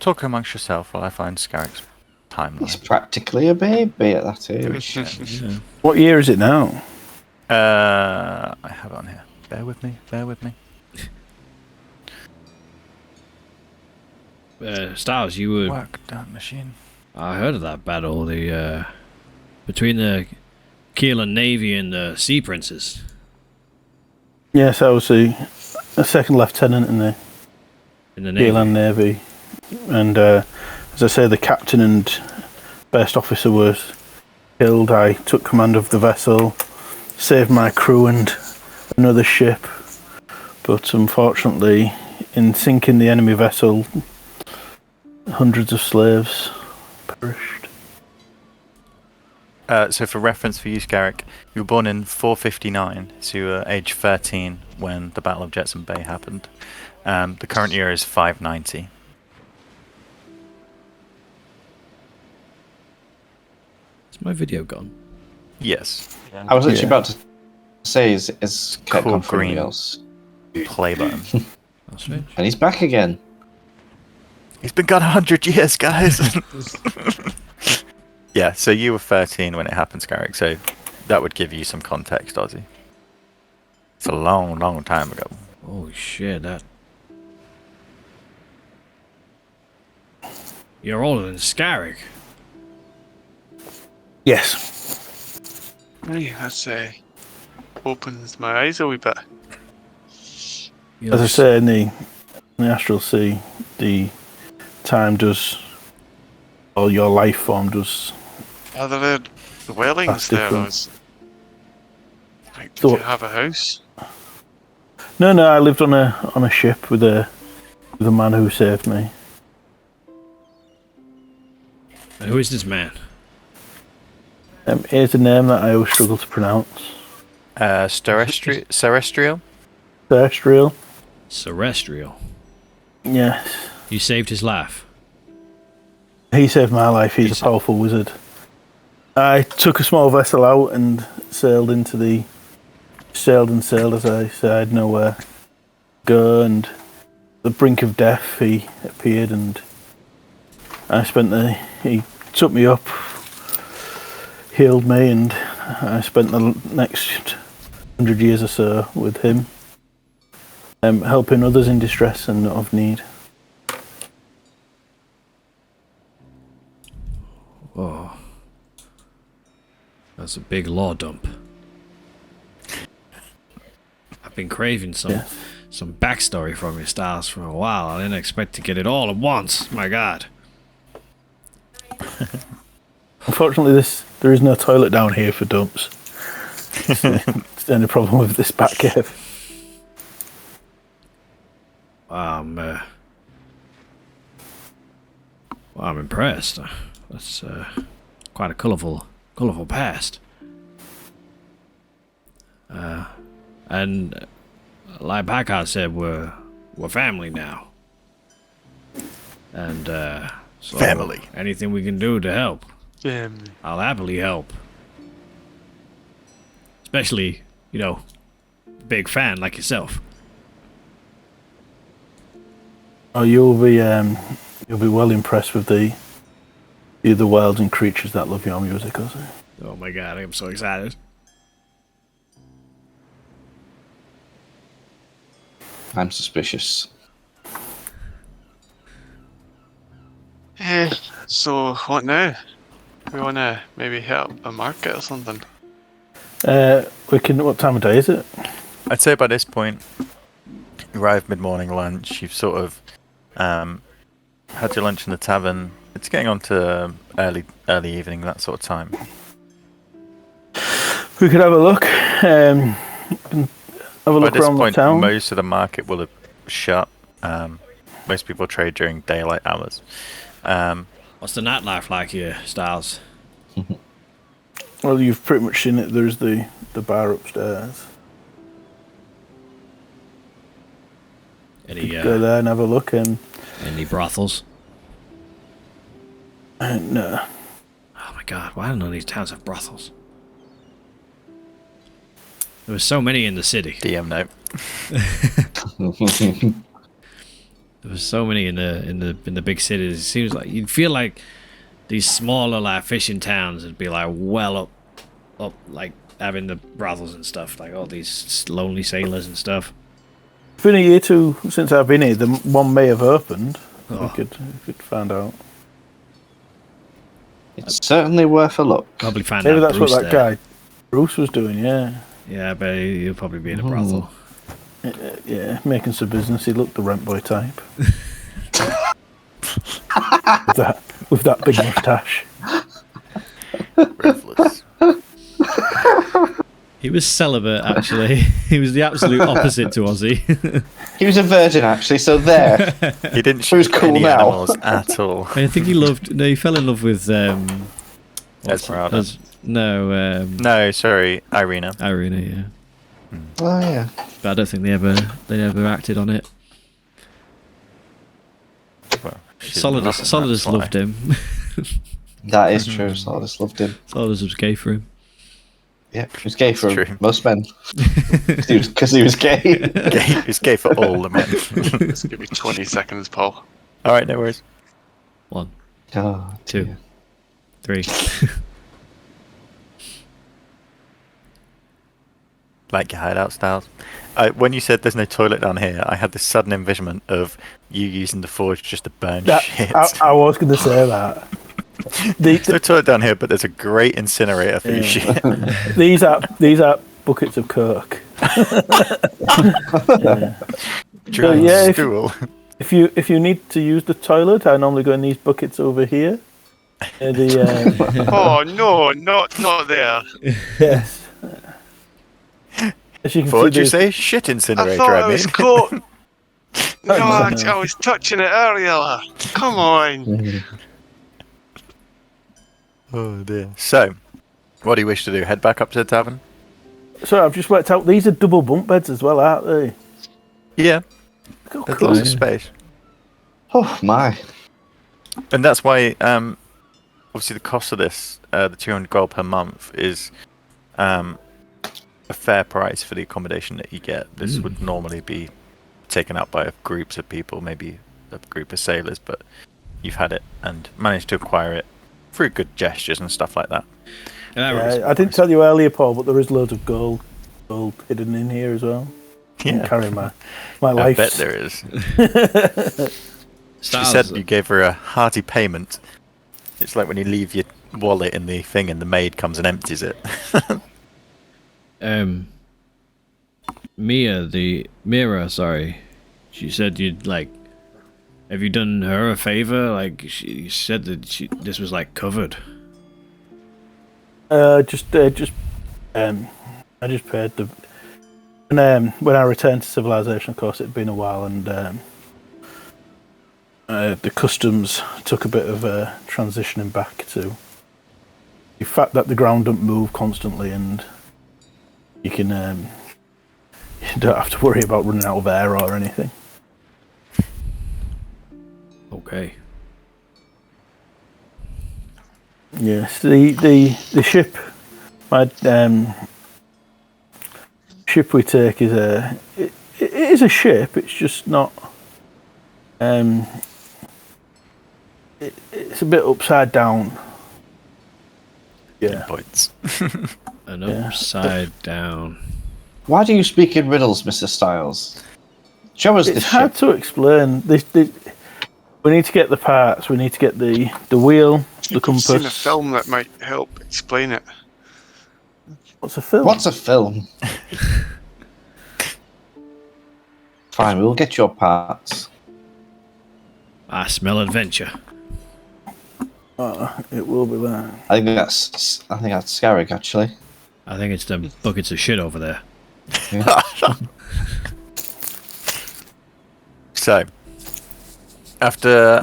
Speaker 2: Talk amongst yourself while I find Scarrick's
Speaker 3: He's
Speaker 2: timeline.
Speaker 3: practically a baby at that age.
Speaker 1: Yeah.
Speaker 5: What year is it now?
Speaker 2: I have it on here. Bear with me. Bear with me.
Speaker 1: Styles, you were...
Speaker 2: Work done, machine.
Speaker 1: I heard of that battle, the between the Keelan Navy and the Sea Princes.
Speaker 5: Yes, I was a second lieutenant in the
Speaker 1: In the Navy.
Speaker 5: Keeland Navy, and as I say, the captain and first officer was killed. I took command of the vessel, saved my crew and another ship, but unfortunately, in sinking the enemy vessel, hundreds of slaves perished.
Speaker 2: So for reference for you, Scarrick, you were born in 459, so you were age 13 when the Battle of Jetsam Bay happened. The current year is 590.
Speaker 1: Is my video gone?
Speaker 2: Yes.
Speaker 3: I was actually
Speaker 5: Yeah.
Speaker 3: about to say, is Kurt
Speaker 2: Cool
Speaker 3: gone for anybody
Speaker 2: green.
Speaker 3: else?
Speaker 2: Play button.
Speaker 1: That's strange.
Speaker 3: And he's back again.
Speaker 2: He's been gone 100 years, guys. Yeah, so you were 13 when it happened, Scarrick, so that would give you some context, Ozzy. It's a long, long time ago.
Speaker 1: Oh shit, that... You're older than Scarrick.
Speaker 5: Yes.
Speaker 4: Hey, that's opens my eyes a wee bit.
Speaker 1: You're
Speaker 5: As I
Speaker 1: like-
Speaker 5: say, in the astral sea, the time does, or your life form does.
Speaker 4: Are there dwellings
Speaker 5: That's
Speaker 4: there?
Speaker 5: different.
Speaker 4: Was, like, did
Speaker 5: So-
Speaker 4: you have a house?
Speaker 5: No, I lived on a ship with a man who saved me.
Speaker 1: And who is this man?
Speaker 5: Here's a name that I always struggle to pronounce.
Speaker 2: Terrestrial?
Speaker 5: Terrestrial.
Speaker 1: Celestial.
Speaker 5: Yes.
Speaker 1: You saved his life.
Speaker 5: He saved my life. He's a powerful wizard. I took a small vessel out and sailed as I said. I had nowhere to go, and the brink of death he appeared, and he took me up, healed me, and I spent the next 100 years or so with him, helping others in distress and of need.
Speaker 1: Oh. That's a big law dump. I've been craving some backstory from your stars for a while. I didn't expect to get it all at once. My God.
Speaker 5: Unfortunately, there is no toilet down here for dumps. It's the only problem with this back cave.
Speaker 1: Well, I'm impressed. That's quite a colourful past. And like Packard said, we're family now. And so
Speaker 2: family.
Speaker 1: Anything we can do to help,
Speaker 4: Family.
Speaker 1: I'll happily help. Especially, big fan like yourself.
Speaker 5: Oh, you'll be well impressed with the wilds and creatures that love your music, also.
Speaker 1: Oh my God, I'm so excited.
Speaker 3: I'm suspicious.
Speaker 4: So what now? We wanna maybe hit up a market or something.
Speaker 5: We can. What time of day is it?
Speaker 2: I'd say by this point, you arrived mid-morning lunch. You've sort of had your lunch in the tavern. It's getting on to early evening, that sort of time.
Speaker 5: We could have a look. Have a
Speaker 2: By
Speaker 5: look
Speaker 2: this
Speaker 5: around
Speaker 2: point,
Speaker 5: the town.
Speaker 2: most of the market will have shut. Most people trade during daylight hours.
Speaker 1: What's the nightlife like here, Styles?
Speaker 5: Well, you've pretty much seen it. There's the bar upstairs.
Speaker 1: Any
Speaker 5: Go there and have a look.
Speaker 1: any brothels?
Speaker 5: No.
Speaker 1: Oh my God, why don't none of these towns have brothels? There were so many in the city.
Speaker 2: DM note.
Speaker 1: There was so many in the big cities. It seems like you'd feel like these smaller like fishing towns would be like well up like having the brothels and stuff, like all these lonely sailors and stuff.
Speaker 5: It's been a year or two since I've been here. The one may have opened.
Speaker 1: Oh.
Speaker 5: We could find out.
Speaker 3: It's certainly worth a look.
Speaker 1: Probably find
Speaker 5: Maybe
Speaker 1: out
Speaker 5: that's
Speaker 1: Bruce
Speaker 5: what that
Speaker 1: there.
Speaker 5: guy Bruce was doing. Yeah.
Speaker 1: Yeah, but he'll probably be in a brothel.
Speaker 5: Yeah, making some business. He looked the rent boy type. with that big moustache.
Speaker 2: Ruthless.
Speaker 1: He was celibate, actually. He was the absolute opposite to Ozzy.
Speaker 3: He was a virgin, actually, so there.
Speaker 2: He didn't
Speaker 3: Who's
Speaker 2: shoot
Speaker 3: cool
Speaker 2: any
Speaker 3: now?
Speaker 2: animals at all.
Speaker 1: I think he fell in love with
Speaker 2: Esmeralda.
Speaker 1: No,
Speaker 2: sorry, Irina.
Speaker 1: Irina, yeah.
Speaker 3: Oh, yeah.
Speaker 1: But I don't think they ever acted on it.
Speaker 2: Well, she's
Speaker 1: Solidus
Speaker 2: nothing, that's why.
Speaker 1: loved him.
Speaker 3: That is true. Sardis loved him.
Speaker 1: Solidus was gay for him.
Speaker 3: Yeah, he was gay for
Speaker 2: It's true.
Speaker 3: most men. Because he was gay.
Speaker 2: Gay, he's gay for all the men.
Speaker 4: Just give me 20 seconds, Paul.
Speaker 2: All right, no worries.
Speaker 1: 1,
Speaker 3: Oh,
Speaker 1: 2,
Speaker 3: dear.
Speaker 1: 3.
Speaker 2: Like your hideout styles. When you said there's no toilet down here, I had this sudden envisionment of you using the forge just to burn shit.
Speaker 5: I was going to say that.
Speaker 2: There's no toilet down here, but there's a great incinerator for your shit.
Speaker 5: These are buckets of coke.
Speaker 2: Dry
Speaker 5: yeah,
Speaker 2: stool.
Speaker 5: If you need to use the toilet, I normally go in these buckets over here.
Speaker 6: Oh no, not there.
Speaker 5: Yes. As you can
Speaker 2: What
Speaker 5: see,
Speaker 2: did you
Speaker 5: there's-
Speaker 2: say? Shit incinerator,
Speaker 6: I thought
Speaker 2: I
Speaker 6: I was
Speaker 2: mean.
Speaker 6: caught. No,
Speaker 5: Oh,
Speaker 6: I was touching it earlier. Come on.
Speaker 2: Oh dear. So, what do you wish to do? Head back up to the tavern?
Speaker 5: So I've just worked out these are double bunk beds as well, aren't they?
Speaker 2: Yeah,
Speaker 5: Look how
Speaker 2: there's
Speaker 5: cool.
Speaker 2: lots of space.
Speaker 3: Oh my!
Speaker 2: And that's why, obviously, the cost of this, the 200 gold per month, is a fair price for the accommodation that you get. This would normally be taken up by groups of people, maybe a group of sailors, but you've had it and managed to acquire it through good gestures and stuff like that.
Speaker 5: Yeah, I didn't tell you earlier, Paul, but there is loads of gold hidden in here as well. I'm carrying my
Speaker 2: I
Speaker 5: life.
Speaker 2: bet there is. She
Speaker 1: Styles,
Speaker 2: said you gave her a hearty payment. It's like when you leave your wallet in the thing and the maid comes and empties it.
Speaker 1: Mira, sorry. She said you'd like. Have you done her a favor? Like she said that this was like covered.
Speaker 5: I just paid the. And when I returned to civilization, of course, it'd been a while, and the customs took a bit of transitioning back to the fact that the ground don't move constantly, and you can you don't have to worry about running out of air or anything.
Speaker 1: Okay.
Speaker 5: Yes, the ship, my ship we take is it is a ship. It's just not. It's a bit upside down. Yeah.
Speaker 2: Points.
Speaker 1: An upside down.
Speaker 3: Why do you speak in riddles, Mr. Styles? Show us
Speaker 5: It's
Speaker 3: this
Speaker 5: hard
Speaker 3: ship.
Speaker 5: to explain. We need to get the parts. We need to get the wheel, the
Speaker 6: I've seen a
Speaker 5: compass.
Speaker 6: film that might help explain it.
Speaker 5: What's a film?
Speaker 3: What's a film? Fine, we'll get your parts.
Speaker 1: I smell adventure.
Speaker 5: It will be that.
Speaker 3: I think that's Scarrick, actually.
Speaker 1: I think it's them buckets of shit over there.
Speaker 2: So, after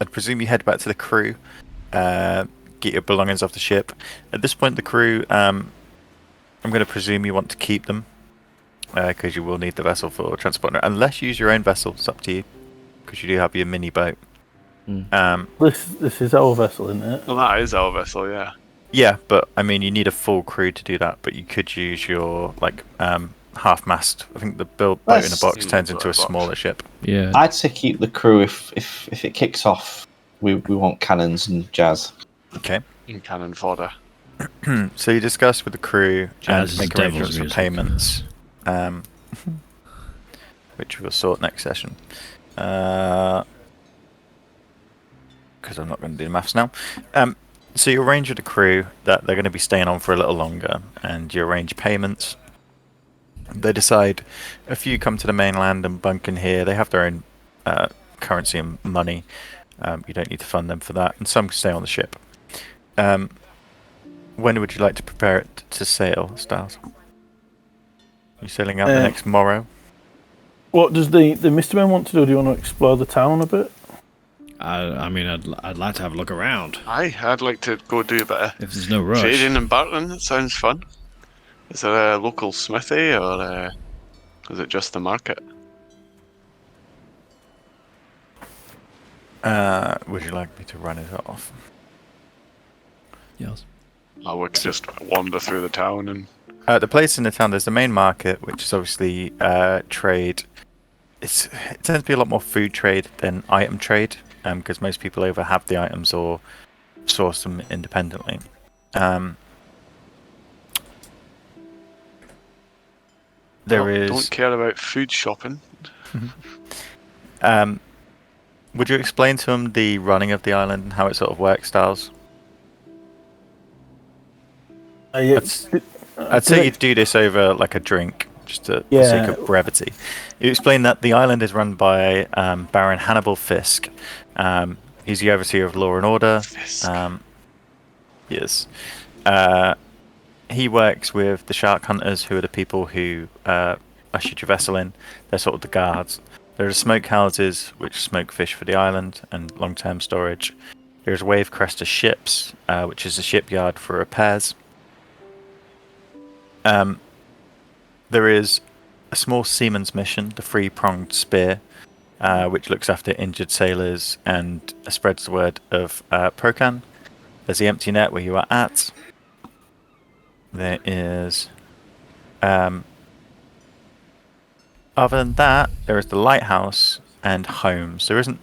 Speaker 2: I'd presume you head back to the crew, get your belongings off the ship. At this point, the crew, I'm going to presume you want to keep them, because you will need the vessel for transport. Unless you use your own vessel, it's up to you, because you do have your mini boat.
Speaker 5: This is our vessel, isn't it?
Speaker 6: Well, that is our vessel, yeah.
Speaker 2: Yeah, but I mean, you need a full crew to do that. But you could use your half mast. I think the boat in a box
Speaker 6: That's-
Speaker 2: turns into a
Speaker 6: box.
Speaker 2: smaller ship.
Speaker 1: Yeah.
Speaker 3: I'd say keep the crew if it kicks off. We want cannons and jazz.
Speaker 2: Okay.
Speaker 6: In cannon fodder.
Speaker 2: So you discuss with the crew
Speaker 1: Jazz
Speaker 2: and
Speaker 1: is
Speaker 2: make
Speaker 1: devil's
Speaker 2: arrangements for
Speaker 1: music.
Speaker 2: payments, which we'll sort next session. Because I'm not going to do the maths now. So you arrange with the crew that they're going to be staying on for a little longer, and you arrange payments. They decide a few come to the mainland and bunk in here. They have their own currency and money. You don't need to fund them for that, and some stay on the ship. When would you like to prepare it to sail, Styles? You sailing out the next morrow?
Speaker 5: What does the Mr. Man want to do? Do you want to explore the town a bit?
Speaker 1: I mean, I'd like to have a look around.
Speaker 6: I'd like to go do a bit of
Speaker 1: If there's no rush.
Speaker 6: trading and bartering. That sounds fun. Is there a local smithy, or is it just the market?
Speaker 2: Would you like me to run it off?
Speaker 1: Yes.
Speaker 6: I would just wander through the town and
Speaker 2: The place in the town, there's the main market, which is obviously trade. It tends to be a lot more food trade than item trade, because most people either have the items or source them independently.
Speaker 6: don't care about food shopping.
Speaker 2: Would you explain to them the running of the island and how it sort of works, Styles? I'd say you do this over like a drink, just for the sake of brevity. You explain that the island is run by Baron Hannibal Fisk. He's the overseer of law and order.
Speaker 6: Fisk.
Speaker 2: Yes. he works with the shark hunters, who are the people who ushered your vessel in. They're sort of the guards. There are smoke houses, which smoke fish for the island and long-term storage. There's Wave Crester ships, which is a shipyard for repairs. There is a small seaman's mission, the Three-Pronged Spear, which looks after injured sailors and spreads the word of Procan. There's the Empty Net where you are at. There is... other than that, there is the lighthouse and homes. There isn't...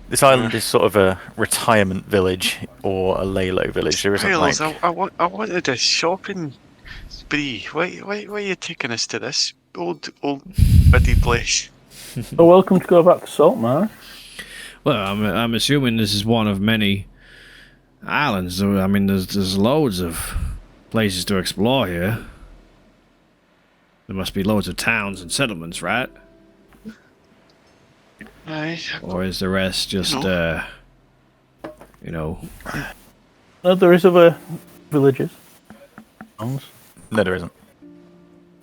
Speaker 2: This island is sort of a retirement village or a lay-low village. There isn't
Speaker 6: Miles,
Speaker 2: like...
Speaker 6: I wanted a shopping spree. Why are you taking us to this old buddy place?
Speaker 5: Oh, welcome to go back to Saltmarsh.
Speaker 1: Well, I'm assuming this is one of many islands. I mean, there's loads of places to explore here. There must be loads of towns and settlements, right?
Speaker 6: Aye.
Speaker 1: Or is the rest just, you know...
Speaker 5: Oh, there is other villages. Towns.
Speaker 2: No, there isn't.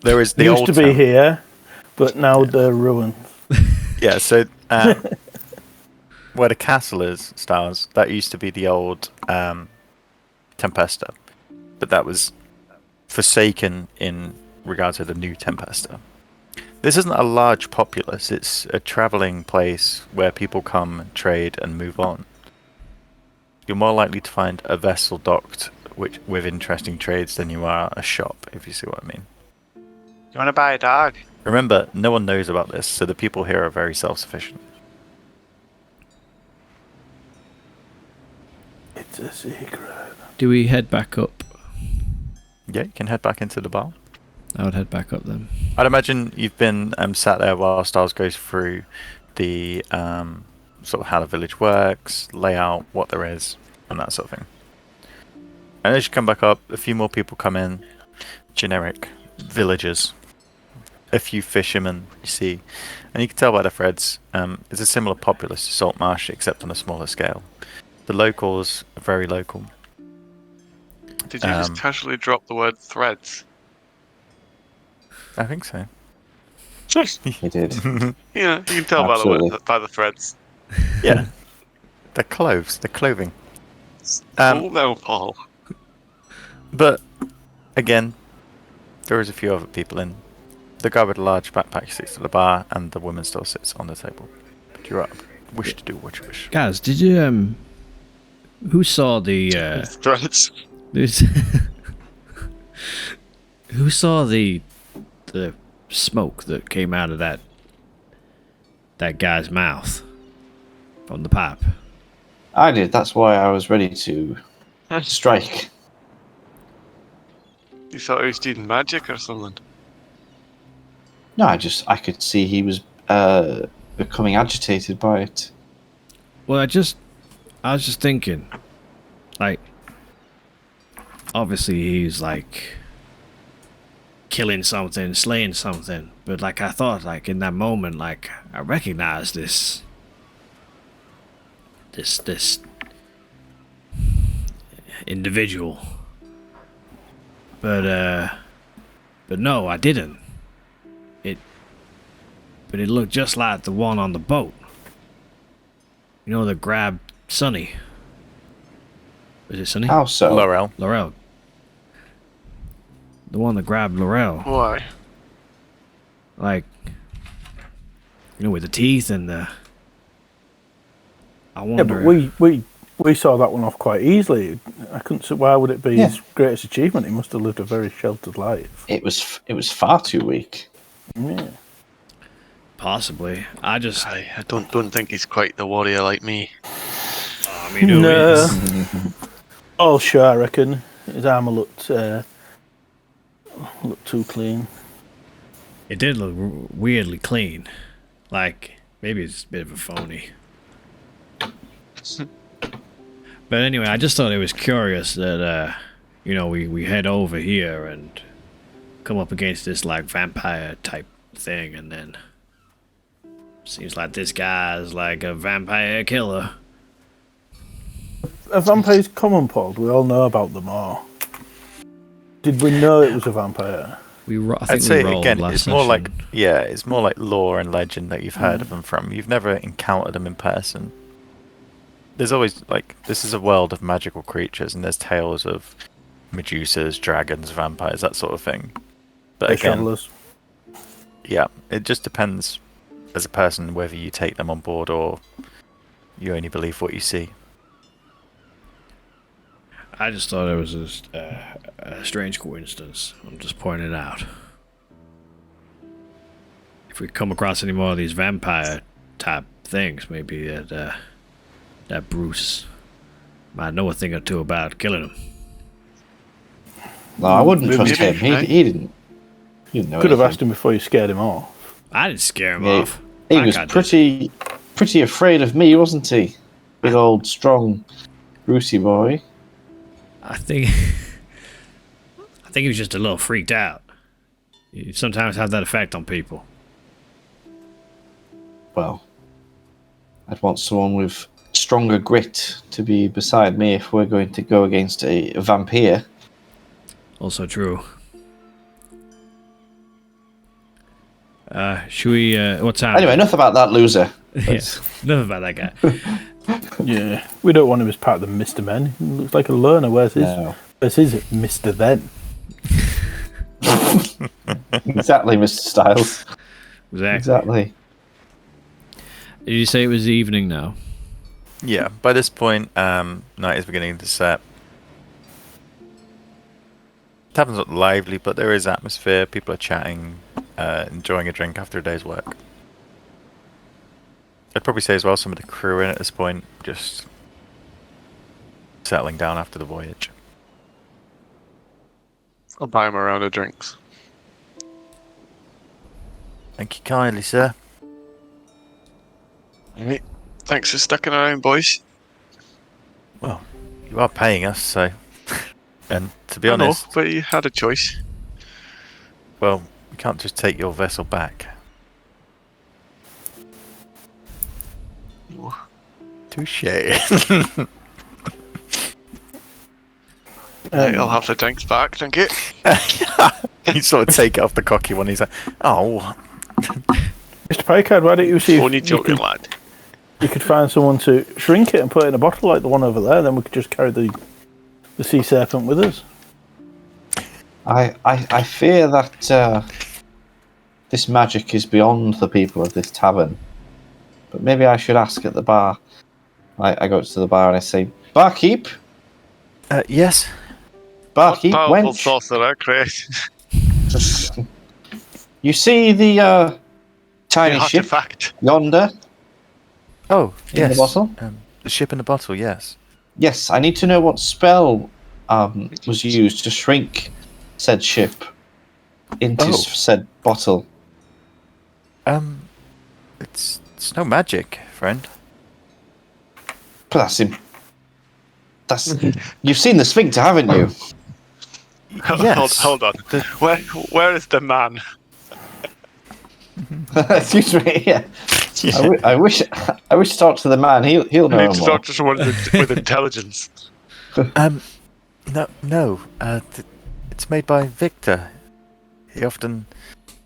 Speaker 2: There is the
Speaker 5: Used
Speaker 2: old
Speaker 5: to be
Speaker 2: town.
Speaker 5: here, but now they're ruined.
Speaker 2: Yeah, so where the castle is, Stars, that used to be the old Tempesta. But that was forsaken in regard to the new Tempesta. This isn't a large populace, it's a travelling place where people come, trade, and move on. You're more likely to find a vessel docked with interesting trades than you are a shop, if you see what I mean.
Speaker 6: You want to buy a dog?
Speaker 2: Remember, no one knows about this, so the people here are very self-sufficient.
Speaker 5: It's a secret.
Speaker 1: Do we head back up?
Speaker 2: Yeah, you can head back into the bar.
Speaker 1: I would head back up then.
Speaker 2: I'd imagine you've been sat there while Styles goes through the sort of how the village works, layout, what there is, and that sort of thing. And as you come back up, a few more people come in. Generic villagers. A few fishermen, you see. And you can tell by the threads, it's a similar populace to Saltmarsh, except on a smaller scale. The locals are very local.
Speaker 6: Did you just casually drop the word threads?
Speaker 2: I think so.
Speaker 3: He did.
Speaker 6: Yeah, you can tell
Speaker 3: Absolutely.
Speaker 6: by the threads.
Speaker 2: Yeah. They're clothes, they're clothing.
Speaker 6: Oh no, Paul.
Speaker 2: But, again, there is a few other people in. The guy with the large backpack sits at the bar, and the woman still sits on the table. But you're up. Wish to do what you wish.
Speaker 1: Guys, did you, who saw the,
Speaker 6: Threads.
Speaker 1: who saw the smoke that came out of that guy's mouth from the pipe?
Speaker 3: I did. That's why I was ready to strike.
Speaker 6: You thought he was doing magic or something?
Speaker 3: No, I could see he was becoming agitated by it.
Speaker 1: Well, I was just thinking, like, obviously he's like killing something, slaying something, but like I thought, like in that moment, like I recognized this individual, but no, I didn't. But it looked just like the one on the boat. You know, that grabbed Sonny. Is it Sonny?
Speaker 3: How so?
Speaker 2: Laurel.
Speaker 1: Laurel. The one that grabbed Laurel.
Speaker 6: Why?
Speaker 1: Like, you know, with the teeth and the... I
Speaker 5: Yeah,
Speaker 1: wonder...
Speaker 5: but we saw that one off quite easily. I couldn't see why would it be
Speaker 3: Yeah.
Speaker 5: his greatest achievement. He must have lived a very sheltered life.
Speaker 3: It was far too weak.
Speaker 5: Yeah.
Speaker 1: Possibly. I
Speaker 6: don't think he's quite the warrior like me.
Speaker 1: I mean, who
Speaker 5: No.
Speaker 1: is?
Speaker 5: Oh, sure, I reckon. His armour looked too clean.
Speaker 1: It did look weirdly clean. Like, maybe it's a bit of a phony. But anyway, I just thought it was curious that, you know, we head over here and come up against this, like, vampire type thing, and then seems like this guy's like a vampire killer.
Speaker 5: A vampire's common, Paul. We all know about them all. Did we know it was a vampire?
Speaker 1: I think
Speaker 2: I'd say
Speaker 1: we rolled
Speaker 2: again,
Speaker 1: last
Speaker 2: it's more like
Speaker 1: session.
Speaker 2: it's more like lore and legend that you've heard of them from. You've never encountered them in person. There's always this is a world of magical creatures, and there's tales of Medusas, dragons, vampires, that sort of thing. But
Speaker 5: They're
Speaker 2: again,
Speaker 5: travelers.
Speaker 2: yeah, it just depends as a person whether you take them on board or you only believe what you see.
Speaker 1: I just thought it was just a strange coincidence. I'm just pointing it out. If we come across any more of these vampire type things, maybe that Bruce might know a thing or two about killing them.
Speaker 3: No, I wouldn't trust
Speaker 4: Maybe,
Speaker 3: him.
Speaker 4: right?
Speaker 3: He didn't. He didn't know
Speaker 5: Could have
Speaker 3: anything.
Speaker 5: asked him before you scared him off.
Speaker 1: I didn't scare him
Speaker 3: Yeah,
Speaker 1: off.
Speaker 3: He
Speaker 1: Like
Speaker 3: was
Speaker 1: I did.
Speaker 3: pretty afraid of me, wasn't he? Big old strong Brucey boy.
Speaker 1: I think he was just a little freaked out. You sometimes have that effect on people.
Speaker 3: Well, I'd want someone with stronger grit to be beside me if we're going to go against a vampire.
Speaker 1: Also true. Should we? What time?
Speaker 3: Anyway, enough about that loser.
Speaker 1: Yes. Enough about that guy.
Speaker 5: Yeah. We don't want him as part of the Mr. Men. He looks like a learner. Where's his Mr. Then?
Speaker 3: Exactly, Mr. Styles. Exactly.
Speaker 1: Did you say it was evening now?
Speaker 2: Yeah, by this point, night is beginning to set. Tavern's not lively, but there is atmosphere. People are chatting, enjoying a drink after a day's work. I'd probably say as well some of the crew in at this point, just settling down after the voyage.
Speaker 4: I'll buy him a round of drinks.
Speaker 2: Thank you kindly, sir.
Speaker 4: Alright. Thanks for sticking around, boys.
Speaker 2: Well, you are paying us, so... and to be
Speaker 4: I know,
Speaker 2: honest,
Speaker 4: but you had a choice.
Speaker 2: well, we can't just take your vessel back. Touche.
Speaker 4: I'll have the drinks back, thank you.
Speaker 2: You sort of take it off the cocky one. He's like, "Oh,
Speaker 5: Mr. Picard, why don't you see
Speaker 4: Only
Speaker 5: if
Speaker 4: joking, lad.
Speaker 5: you could find someone to shrink it and put it in a bottle like the one over there, then we could just carry the sea serpent with us.
Speaker 3: I fear that this magic is beyond the people of this tavern. But maybe I should ask at the bar. I go to the bar and I say, "Barkeep,
Speaker 2: yes."
Speaker 3: barkeep,
Speaker 4: Powerful
Speaker 3: wench,
Speaker 4: sorcerer, Chris.
Speaker 3: you see the tiny
Speaker 4: The
Speaker 3: ship
Speaker 4: artifact.
Speaker 3: yonder
Speaker 2: Oh,
Speaker 3: in
Speaker 2: yes.
Speaker 3: the bottle?
Speaker 2: The ship in the bottle. Yes.
Speaker 3: Yes, I need to know what spell was used to shrink said ship into
Speaker 2: Oh.
Speaker 3: said bottle."
Speaker 2: It's no magic, friend.
Speaker 3: But that's you've seen the sphincter, haven't you?
Speaker 2: Yes.
Speaker 4: Hold on. Where is the man?
Speaker 3: Excuse me. Yeah. I wish to talk to the man. He'll
Speaker 4: I
Speaker 3: know
Speaker 4: need to
Speaker 3: more.
Speaker 4: talk to someone with intelligence.
Speaker 2: No. It's made by Victor. He often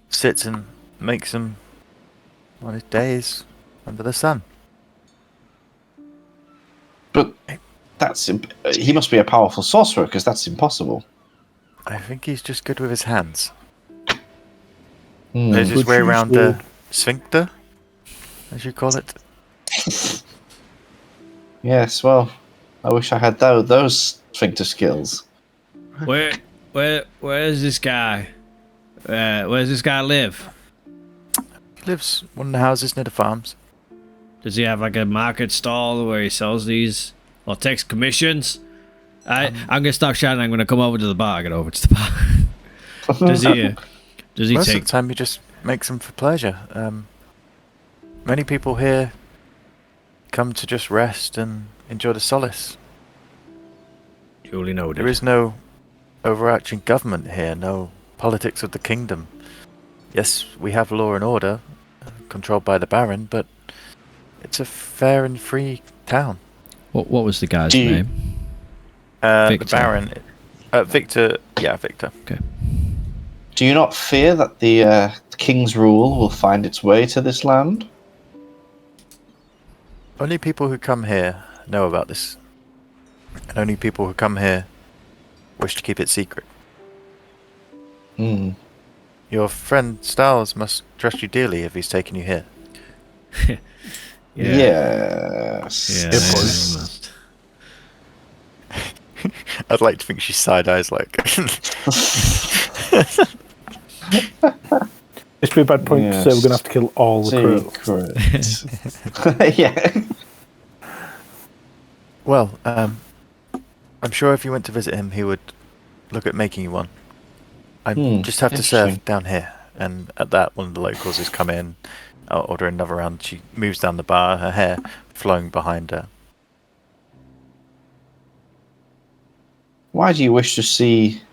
Speaker 2: sits and makes them on his days under the sun.
Speaker 3: But he must be a powerful sorcerer because that's impossible.
Speaker 2: I think he's just good with his hands.
Speaker 3: Hmm.
Speaker 2: There's his
Speaker 5: Good
Speaker 2: way
Speaker 5: shoes,
Speaker 2: around
Speaker 5: Lord.
Speaker 2: the sphincter, as you call it.
Speaker 3: Yes. Well, I wish I had those sphincter skills.
Speaker 1: Where's this guy? Where does this guy live?
Speaker 2: He lives one of the houses near the farms.
Speaker 1: Does he have like a market stall where he sells these or takes commissions? I'm gonna stop shouting. I'm gonna come over to the bar. I get over to the bar. Does he
Speaker 2: Most
Speaker 1: take?
Speaker 2: of the time he just makes them for pleasure. Many people here come to just rest and enjoy the solace.
Speaker 1: Duly noted.
Speaker 2: There is no overarching government here, no politics of the kingdom. Yes, we have law and order, controlled by the Baron, but it's a fair and free town.
Speaker 1: What was the guy's
Speaker 3: Do you-
Speaker 1: name?
Speaker 2: The
Speaker 1: Victor.
Speaker 2: Baron, Victor. Yeah, Victor.
Speaker 3: Do you not fear that the king's rule will find its way to this land?
Speaker 2: Only people who come here know about this. And only people who come here wish to keep it secret.
Speaker 3: Hmm.
Speaker 2: Your friend Styles must trust you dearly if he's taken you here.
Speaker 3: Yes.
Speaker 1: Yeah,
Speaker 5: Good
Speaker 1: I
Speaker 5: point.
Speaker 1: must.
Speaker 2: I'd like to think she side eyes like.
Speaker 5: It's a bad point to say we're going to have to kill all the crew.
Speaker 3: Secret. Yeah.
Speaker 2: Well, I'm sure if you went to visit him, he would look at making you one. I just have to serve
Speaker 3: interesting.
Speaker 2: down here, and at that, one of the locals has come in. I'll order another round. She moves down the bar, her hair flowing behind her.
Speaker 3: Why do you wish to see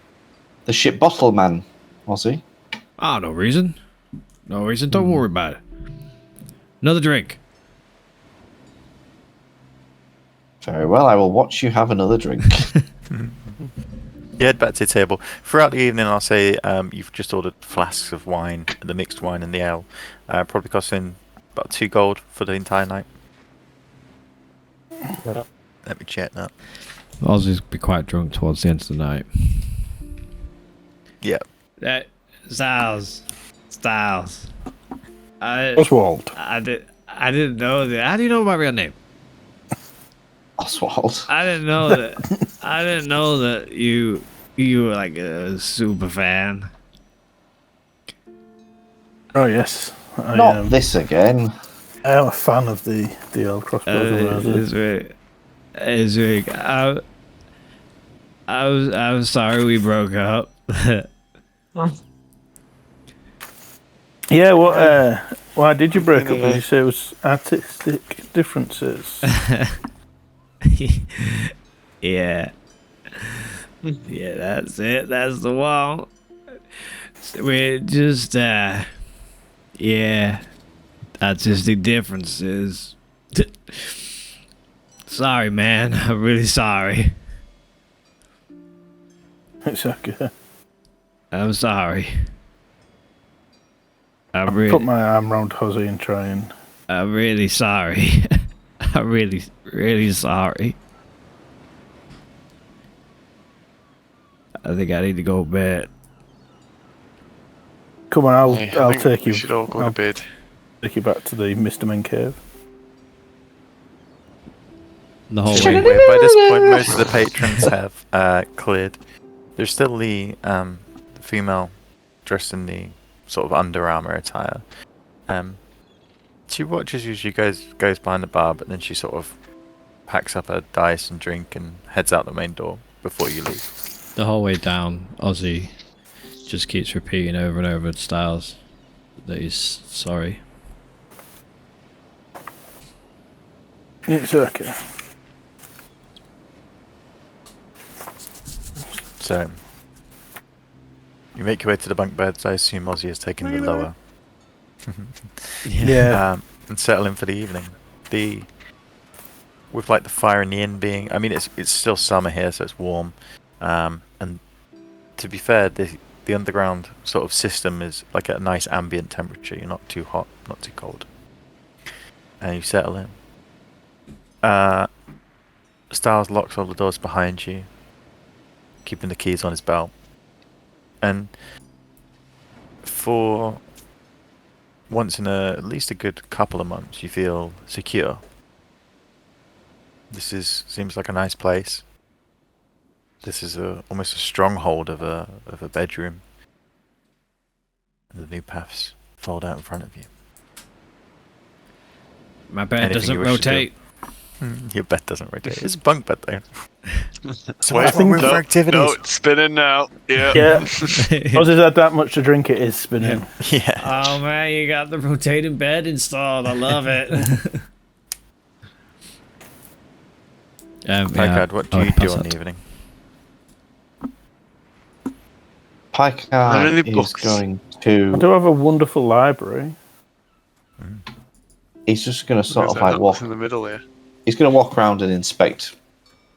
Speaker 3: the ship bottle man, Ozzy?
Speaker 1: Ah, no reason. No reason. Don't worry about it. Another drink.
Speaker 3: Very well, I will watch you have another drink.
Speaker 2: You head back to the table. Throughout the evening, I'll say you've just ordered flasks of wine, the mixed wine and the ale. Probably costing about 2 gold for the entire night. Let me check that.
Speaker 1: Ozzy's be quite drunk towards the end of the night.
Speaker 2: Yeah.
Speaker 1: Styles.
Speaker 5: Oswald.
Speaker 1: I didn't know that. How do you know my real name?
Speaker 3: Oswald.
Speaker 1: I didn't know that. I didn't know that you were like a super fan.
Speaker 5: Oh, yes.
Speaker 3: Not this again.
Speaker 5: I am a fan of the old crossbows.
Speaker 1: It's really. I was sorry we broke up.
Speaker 5: Yeah, why did you break up? Did you say it was artistic differences?
Speaker 1: Yeah. Yeah, that's it. That's the one. We just, yeah. Artistic differences. Sorry, man. I'm really sorry.
Speaker 5: It's okay.
Speaker 1: I'm sorry.
Speaker 5: Put my arm round Hosey and try and...
Speaker 1: I'm really sorry. I'm really, really sorry. I think I need to go to bed.
Speaker 5: Come on, I'll
Speaker 4: think
Speaker 5: take
Speaker 4: we
Speaker 5: you.
Speaker 4: should all go
Speaker 5: I'll
Speaker 4: to bed.
Speaker 5: take you back to the Mr. Men cave.
Speaker 1: The whole
Speaker 2: By
Speaker 1: way.
Speaker 2: this point, most of the patrons have cleared. There's still the female dressed in the sort of Under Armour attire. She watches you as she goes behind the bar, but then she sort of packs up her dice and drink and heads out the main door before you leave.
Speaker 1: The whole way down, Ozzy just keeps repeating over and over to Styles that he's sorry.
Speaker 5: It's okay.
Speaker 2: So, you make your way to the bunk beds. I assume Ozzy has taken the lower.
Speaker 5: Yeah.
Speaker 2: And settle in for the evening. With like the fire in the inn being, I mean, it's still summer here, so it's warm. And to be fair, the underground sort of system is like at a nice ambient temperature. You're not too hot, not too cold. And you settle in. Styles locks all the doors behind you, keeping the keys on his belt. And for once in at least a good couple of months, you feel secure. This seems like a nice place. This is almost a stronghold of a bedroom. And the new paths fold out in front of you.
Speaker 1: My bed
Speaker 2: Anything
Speaker 1: doesn't
Speaker 2: you wish to do?
Speaker 1: rotate.
Speaker 2: Your bed doesn't rotate. It's a bunk bed though. So
Speaker 4: Wait,
Speaker 2: much more room for activities.
Speaker 4: No, it's spinning now. Yeah.
Speaker 5: Yeah. Ozzy's had that much to drink, it is spinning.
Speaker 2: Yeah.
Speaker 1: Oh man, you got the rotating bed installed. I love it.
Speaker 2: Picard, what do
Speaker 1: I
Speaker 2: you
Speaker 1: would
Speaker 2: do
Speaker 1: pass
Speaker 2: on
Speaker 1: that.
Speaker 2: the evening?
Speaker 4: Are there any
Speaker 3: Picard is
Speaker 4: books?
Speaker 3: going
Speaker 5: I
Speaker 3: to.
Speaker 5: do have a wonderful library.
Speaker 3: He's just going to sort
Speaker 4: There's
Speaker 3: of
Speaker 4: a
Speaker 3: like
Speaker 4: house
Speaker 3: walk.
Speaker 4: in the middle there.
Speaker 3: He's going to walk around and inspect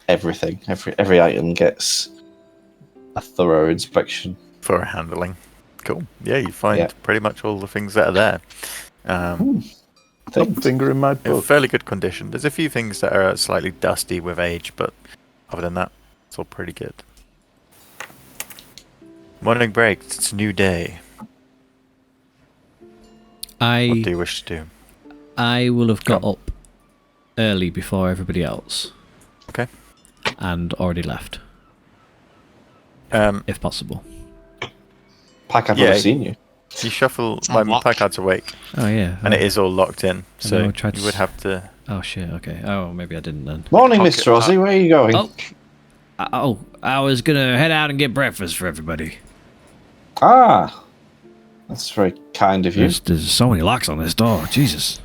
Speaker 3: everything. Every item gets a thorough inspection.
Speaker 2: For handling. Cool. Yeah, you find
Speaker 3: Yeah.
Speaker 2: pretty much all the things that are there.
Speaker 3: Thanks.
Speaker 5: Finger in my
Speaker 2: In
Speaker 5: book.
Speaker 2: fairly good condition. There's a few things that are slightly dusty with age, but other than that, it's all pretty good. Morning break. It's a new day. What do you wish to do?
Speaker 1: I will have got
Speaker 2: Go on.
Speaker 1: up early before everybody else.
Speaker 2: Okay.
Speaker 1: And already left, if possible.
Speaker 3: Pack, I've
Speaker 2: Yeah.
Speaker 3: never seen you.
Speaker 2: You shuffle.
Speaker 6: It's
Speaker 2: My
Speaker 6: unlocked.
Speaker 2: placard's awake,
Speaker 1: Oh yeah.
Speaker 2: and it is all locked in, so
Speaker 1: I tried
Speaker 2: you
Speaker 1: to
Speaker 2: would have to.
Speaker 1: Oh shit. Okay. Oh, maybe I didn't then.
Speaker 3: Morning,
Speaker 6: Pocket
Speaker 3: Mr. Ozzy. Where are you going?
Speaker 1: Oh, I was gonna head out and get breakfast for everybody.
Speaker 3: Ah, that's very kind of you.
Speaker 1: There's so many locks on this door. Jesus.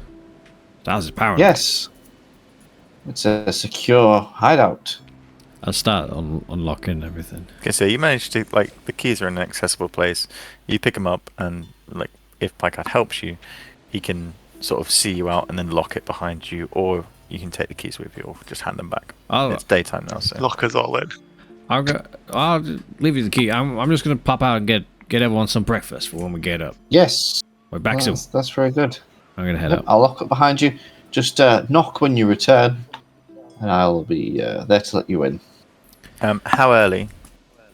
Speaker 1: How's it power?
Speaker 3: Yes. It's a secure hideout.
Speaker 1: I'll start unlocking everything.
Speaker 2: Okay, so you managed to the keys are in an accessible place. You pick them up, and if Placard helps you, he can sort of see you out and then lock it behind you, or you can take the keys with you, or just hand them back. It's daytime now, so.
Speaker 6: Lock us all in.
Speaker 1: I'll leave you the key. I'm just gonna pop out and get everyone some breakfast for when we get up.
Speaker 3: Yes.
Speaker 1: We're back soon.
Speaker 3: That's very good.
Speaker 1: I'm gonna head
Speaker 3: Yep,
Speaker 1: up.
Speaker 3: I'll lock up behind you. Just knock when you return, and I'll be there to let you in.
Speaker 2: How early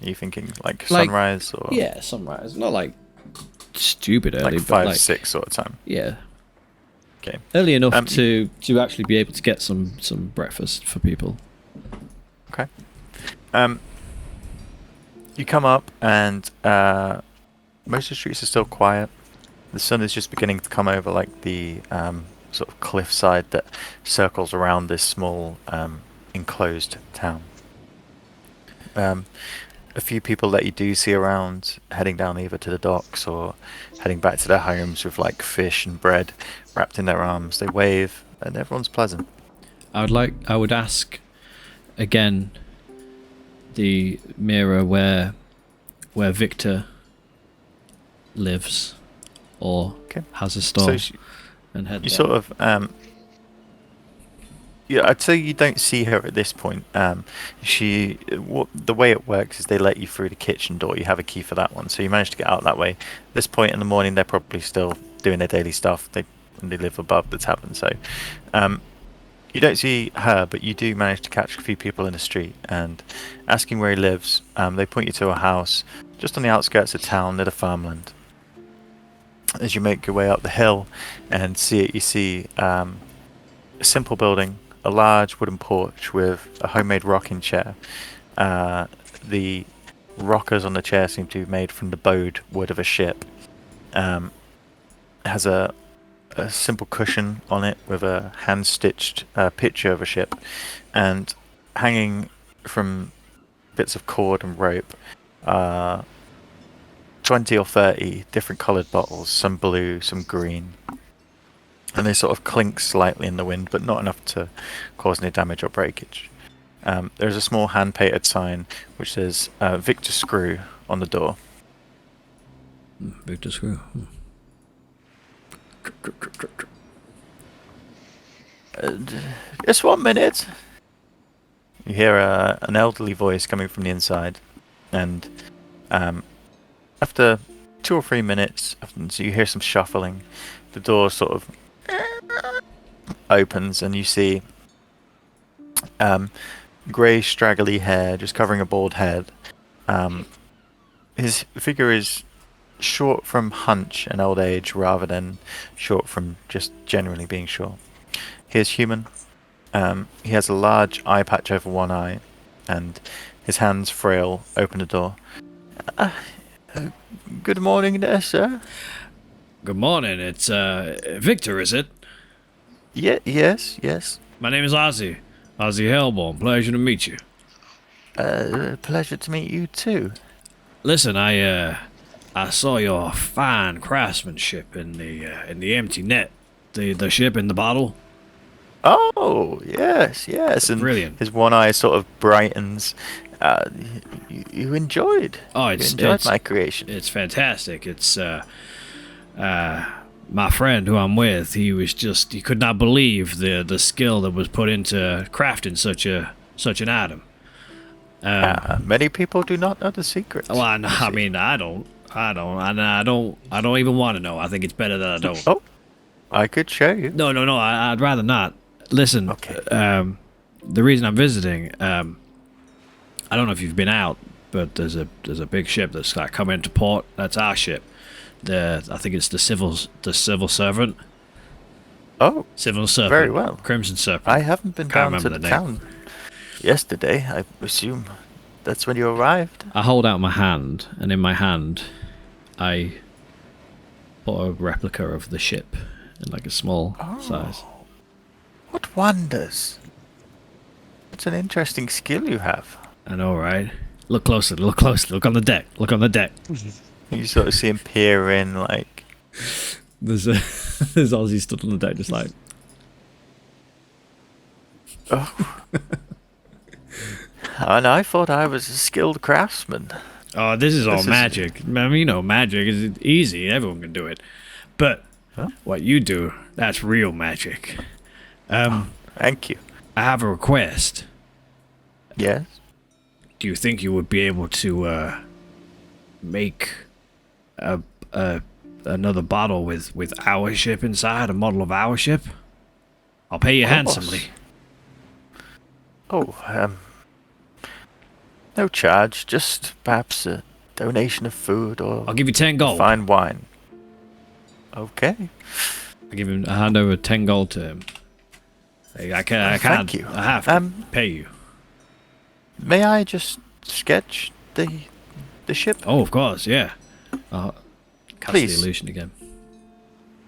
Speaker 2: are you thinking? Like sunrise or
Speaker 1: Yeah, sunrise. Not like stupid early,
Speaker 2: like
Speaker 1: but
Speaker 2: 5,
Speaker 1: like
Speaker 2: 6 sort of time?
Speaker 1: yeah,
Speaker 2: Okay.
Speaker 1: early enough
Speaker 2: Um,
Speaker 1: to actually be able to get some breakfast for people.
Speaker 2: Okay. You come up, and most of the streets are still quiet. The sun is just beginning to come over the sort of cliffside that circles around this small enclosed town. A few people that you do see around heading down either to the docks or heading back to their homes with fish and bread wrapped in their arms. They wave, and everyone's pleasant.
Speaker 1: I would ask again the mirror where Victor lives or
Speaker 2: Okay.
Speaker 1: has a store,
Speaker 2: So she,
Speaker 1: and head
Speaker 2: you
Speaker 1: there.
Speaker 2: sort of yeah, I'd say you don't see her at this point. The way it works is they let you through the kitchen door. You have a key for that one, so you manage to get out that way. At this point in the morning, they're probably still doing their daily stuff. They live above the tavern, so you don't see her, but you do manage to catch a few people in the street and asking where he lives. They point you to a house just on the outskirts of town near the farmland. As you make your way up the hill and see it, you see a simple building, a large wooden porch with a homemade rocking chair. The rockers on the chair seem to be made from the bowed wood of a ship. It has a simple cushion on it with a hand-stitched picture of a ship, and hanging from bits of cord and rope 20 or 30 different coloured bottles, some blue, some green, and they sort of clink slightly in the wind, but not enough to cause any damage or breakage. There's a small hand-painted sign which says Victor Screw on the door.
Speaker 1: Victor Screw.
Speaker 2: Just 1 minute. You hear an elderly voice coming from the inside, and after 2 or 3 minutes, so you hear some shuffling. The door sort of opens, and you see grey, straggly hair just covering a bald head. His figure is short from hunch and old age rather than short from just generally being short. He is human. He has a large eye patch over one eye, and his hands, frail, open the door. Good morning there, sir.
Speaker 1: Good morning. It's Victor, is it?
Speaker 2: Yes.
Speaker 1: My name is Ozzy. Ozzy Hellborn. Pleasure to meet you.
Speaker 2: Pleasure to meet you too.
Speaker 1: Listen, I saw your fine craftsmanship in the empty net, the ship in the bottle.
Speaker 2: Oh, yes. And
Speaker 1: Brilliant.
Speaker 2: his one eye sort of brightens. You enjoyed.
Speaker 1: Oh,
Speaker 2: You enjoyed my creation.
Speaker 1: It's fantastic. It's my friend who I'm with. He could not believe the skill that was put into crafting such an item.
Speaker 2: Many people do not know the secret.
Speaker 1: Well, I mean, I don't, and I don't even want to know. I think it's better that I don't.
Speaker 2: Oh, I could show you.
Speaker 1: No, I'd rather not. Listen,
Speaker 2: Okay.
Speaker 1: The reason I'm visiting, I don't know if you've been out, but there's a big ship that's like coming into port. That's our ship. I think it's the civil servant.
Speaker 2: Oh,
Speaker 1: Civil servant.
Speaker 2: very well.
Speaker 1: Crimson Serpent.
Speaker 2: I haven't been
Speaker 1: Can't
Speaker 2: down to
Speaker 1: remember
Speaker 2: the
Speaker 1: the name.
Speaker 2: town yesterday. I assume that's when you arrived.
Speaker 1: I hold out my hand, and in my hand, I put a replica of the ship in like a small size.
Speaker 2: What wonders! It's an interesting skill you have.
Speaker 1: I know, right? Look closer. Look closer. Look on the deck. Look on the deck.
Speaker 2: You sort of see him peer in, like.
Speaker 1: There's Ozzy stood on the deck, just like.
Speaker 2: Oh. And I thought I was a skilled craftsman.
Speaker 1: Oh, this is all
Speaker 2: This is-
Speaker 1: magic. I mean, magic is easy. Everyone can do it. But what you do, that's real magic.
Speaker 2: Thank you.
Speaker 1: I have a request.
Speaker 2: Yes.
Speaker 1: Do you think you would be able to make another bottle with our ship inside, a model of our ship? I'll pay you
Speaker 2: Of course.
Speaker 1: handsomely.
Speaker 2: Oh, no charge. Just perhaps a donation of food or
Speaker 1: I'll give you 10 gold.
Speaker 2: fine wine. Okay.
Speaker 1: I give him. I hand over 10 gold to him. I can't.
Speaker 2: Thank you.
Speaker 1: I have to pay you.
Speaker 2: May I just sketch the ship?
Speaker 1: Oh, of course, yeah. Cast
Speaker 2: Please.
Speaker 1: the illusion again.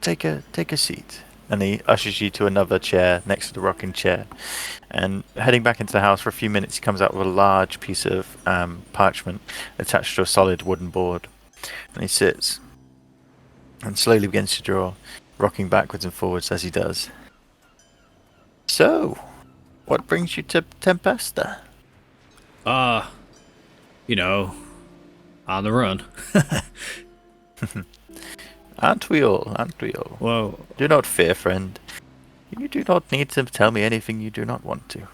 Speaker 2: Take a seat. And he ushers you to another chair next to the rocking chair. And heading back into the house for a few minutes, he comes out with a large piece of parchment attached to a solid wooden board. And he sits and slowly begins to draw, rocking backwards and forwards as he does. So, what brings you to Tempesta?
Speaker 1: You know, on the run.
Speaker 2: Aren't we all? Aren't we all?
Speaker 1: Whoa.
Speaker 2: Do not fear, friend. You do not need to tell me anything you do not want to.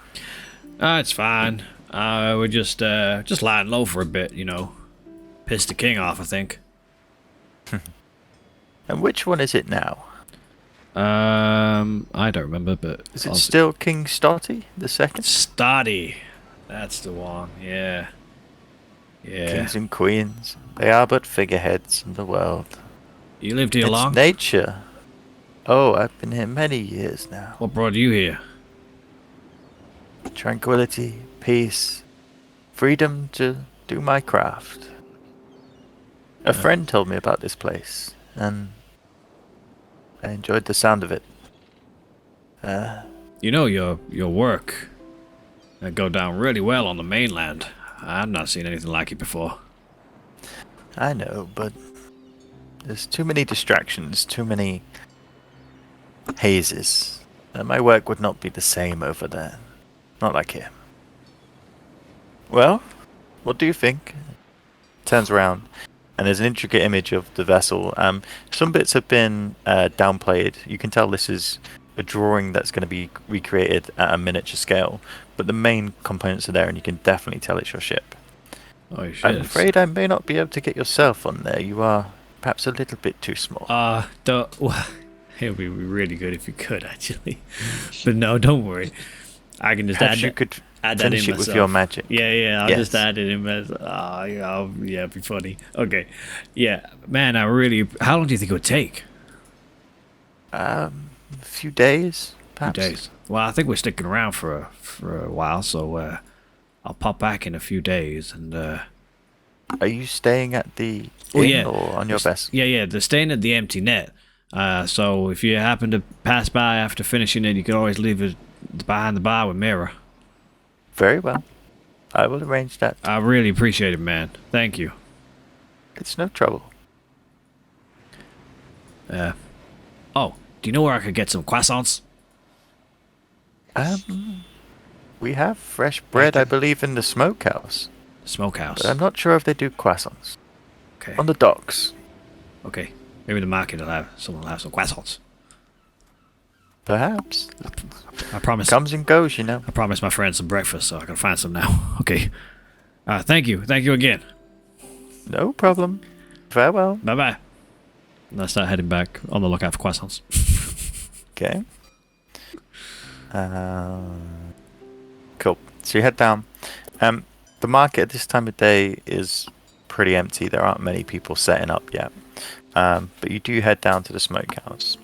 Speaker 1: It's fine. We're just lying low for a bit, Piss the king off, I think.
Speaker 2: And which one is it now?
Speaker 1: I don't remember, but...
Speaker 2: Is it still King Stotty the second?
Speaker 1: Stoddy. That's the one, yeah. Yeah.
Speaker 2: Kings and queens, they are but figureheads in the world.
Speaker 1: You lived here
Speaker 2: It's
Speaker 1: long?
Speaker 2: nature. Oh, I've been here many years now.
Speaker 1: What brought you here?
Speaker 2: Tranquility, peace, freedom to do my craft. A friend told me about this place, and I enjoyed the sound of it.
Speaker 1: Your work go down really well on the mainland. I've not seen anything like it before.
Speaker 2: I know, but there's too many distractions, too many hazes. My work would not be the same over there. Not like here. Well, what do you think? Turns around, and there's an intricate image of the vessel. Some bits have been downplayed. You can tell this is a drawing that's going to be recreated at a miniature scale, but the main components are there, and you can definitely tell it's your ship.
Speaker 1: Oh, shit.
Speaker 2: I'm afraid I may not be able to get yourself on there. You are perhaps a little bit too small.
Speaker 1: It would be really good if you could, actually. But no, don't worry. I can just
Speaker 2: Perhaps
Speaker 1: add
Speaker 2: you could
Speaker 1: that
Speaker 2: finish
Speaker 1: in
Speaker 2: it
Speaker 1: myself.
Speaker 2: with your magic.
Speaker 1: Yeah, I'll
Speaker 2: Yes.
Speaker 1: just add it in. It'd be funny. Okay. Yeah, man, how long do you think it would take?
Speaker 2: A few days, perhaps.
Speaker 1: 2 days. Well, I think we're sticking around for a while, so I'll pop back in a few days and.
Speaker 2: Are you staying at the
Speaker 1: Oh,
Speaker 2: inn
Speaker 1: yeah.
Speaker 2: or on your vessel?
Speaker 1: Yeah, they're staying at the Empty Net. So if you happen to pass by after finishing it, you can always leave it behind the bar with Mira.
Speaker 2: Very well. I will arrange that.
Speaker 1: I really appreciate it, man. Thank you.
Speaker 2: It's no trouble.
Speaker 1: Oh, do you know where I could get some croissants?
Speaker 2: We have fresh bread, I believe, in the smokehouse.
Speaker 1: Smokehouse.
Speaker 2: But I'm not sure if they do croissants.
Speaker 1: Okay.
Speaker 2: On the docks,
Speaker 1: Okay. Maybe the market someone will have some croissants.
Speaker 2: perhaps.
Speaker 1: I promise.
Speaker 2: Comes and goes, you know.
Speaker 1: I promised my friend some breakfast, so I gotta find some now. Okay. Thank you again.
Speaker 2: No problem. Farewell.
Speaker 1: Bye bye. And I start heading back on the lookout for croissants.
Speaker 2: Okay. Cool. So you head down. The market at this time of day is pretty empty. There aren't many people setting up yet. But you do head down to the smokehouse.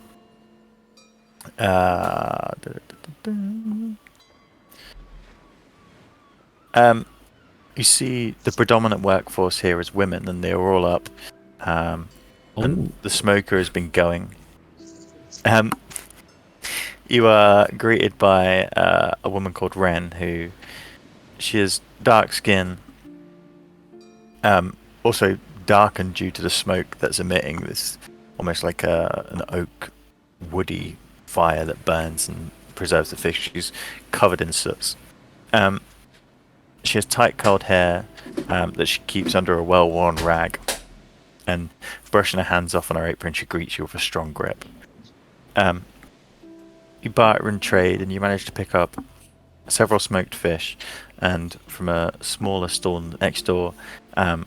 Speaker 2: You see the predominant workforce here is women, and they're all up. And the smoker has been going. You are greeted by a woman called Ren, who she has dark skin, also darkened due to the smoke that's emitting this almost like an oak woody fire that burns and preserves the fish. She's covered in soot. She has tight curled hair that she keeps under a well-worn rag, and brushing her hands off on her apron, she greets you with a strong grip. You barter and trade, and you manage to pick up several smoked fish, and from a smaller stall next door, a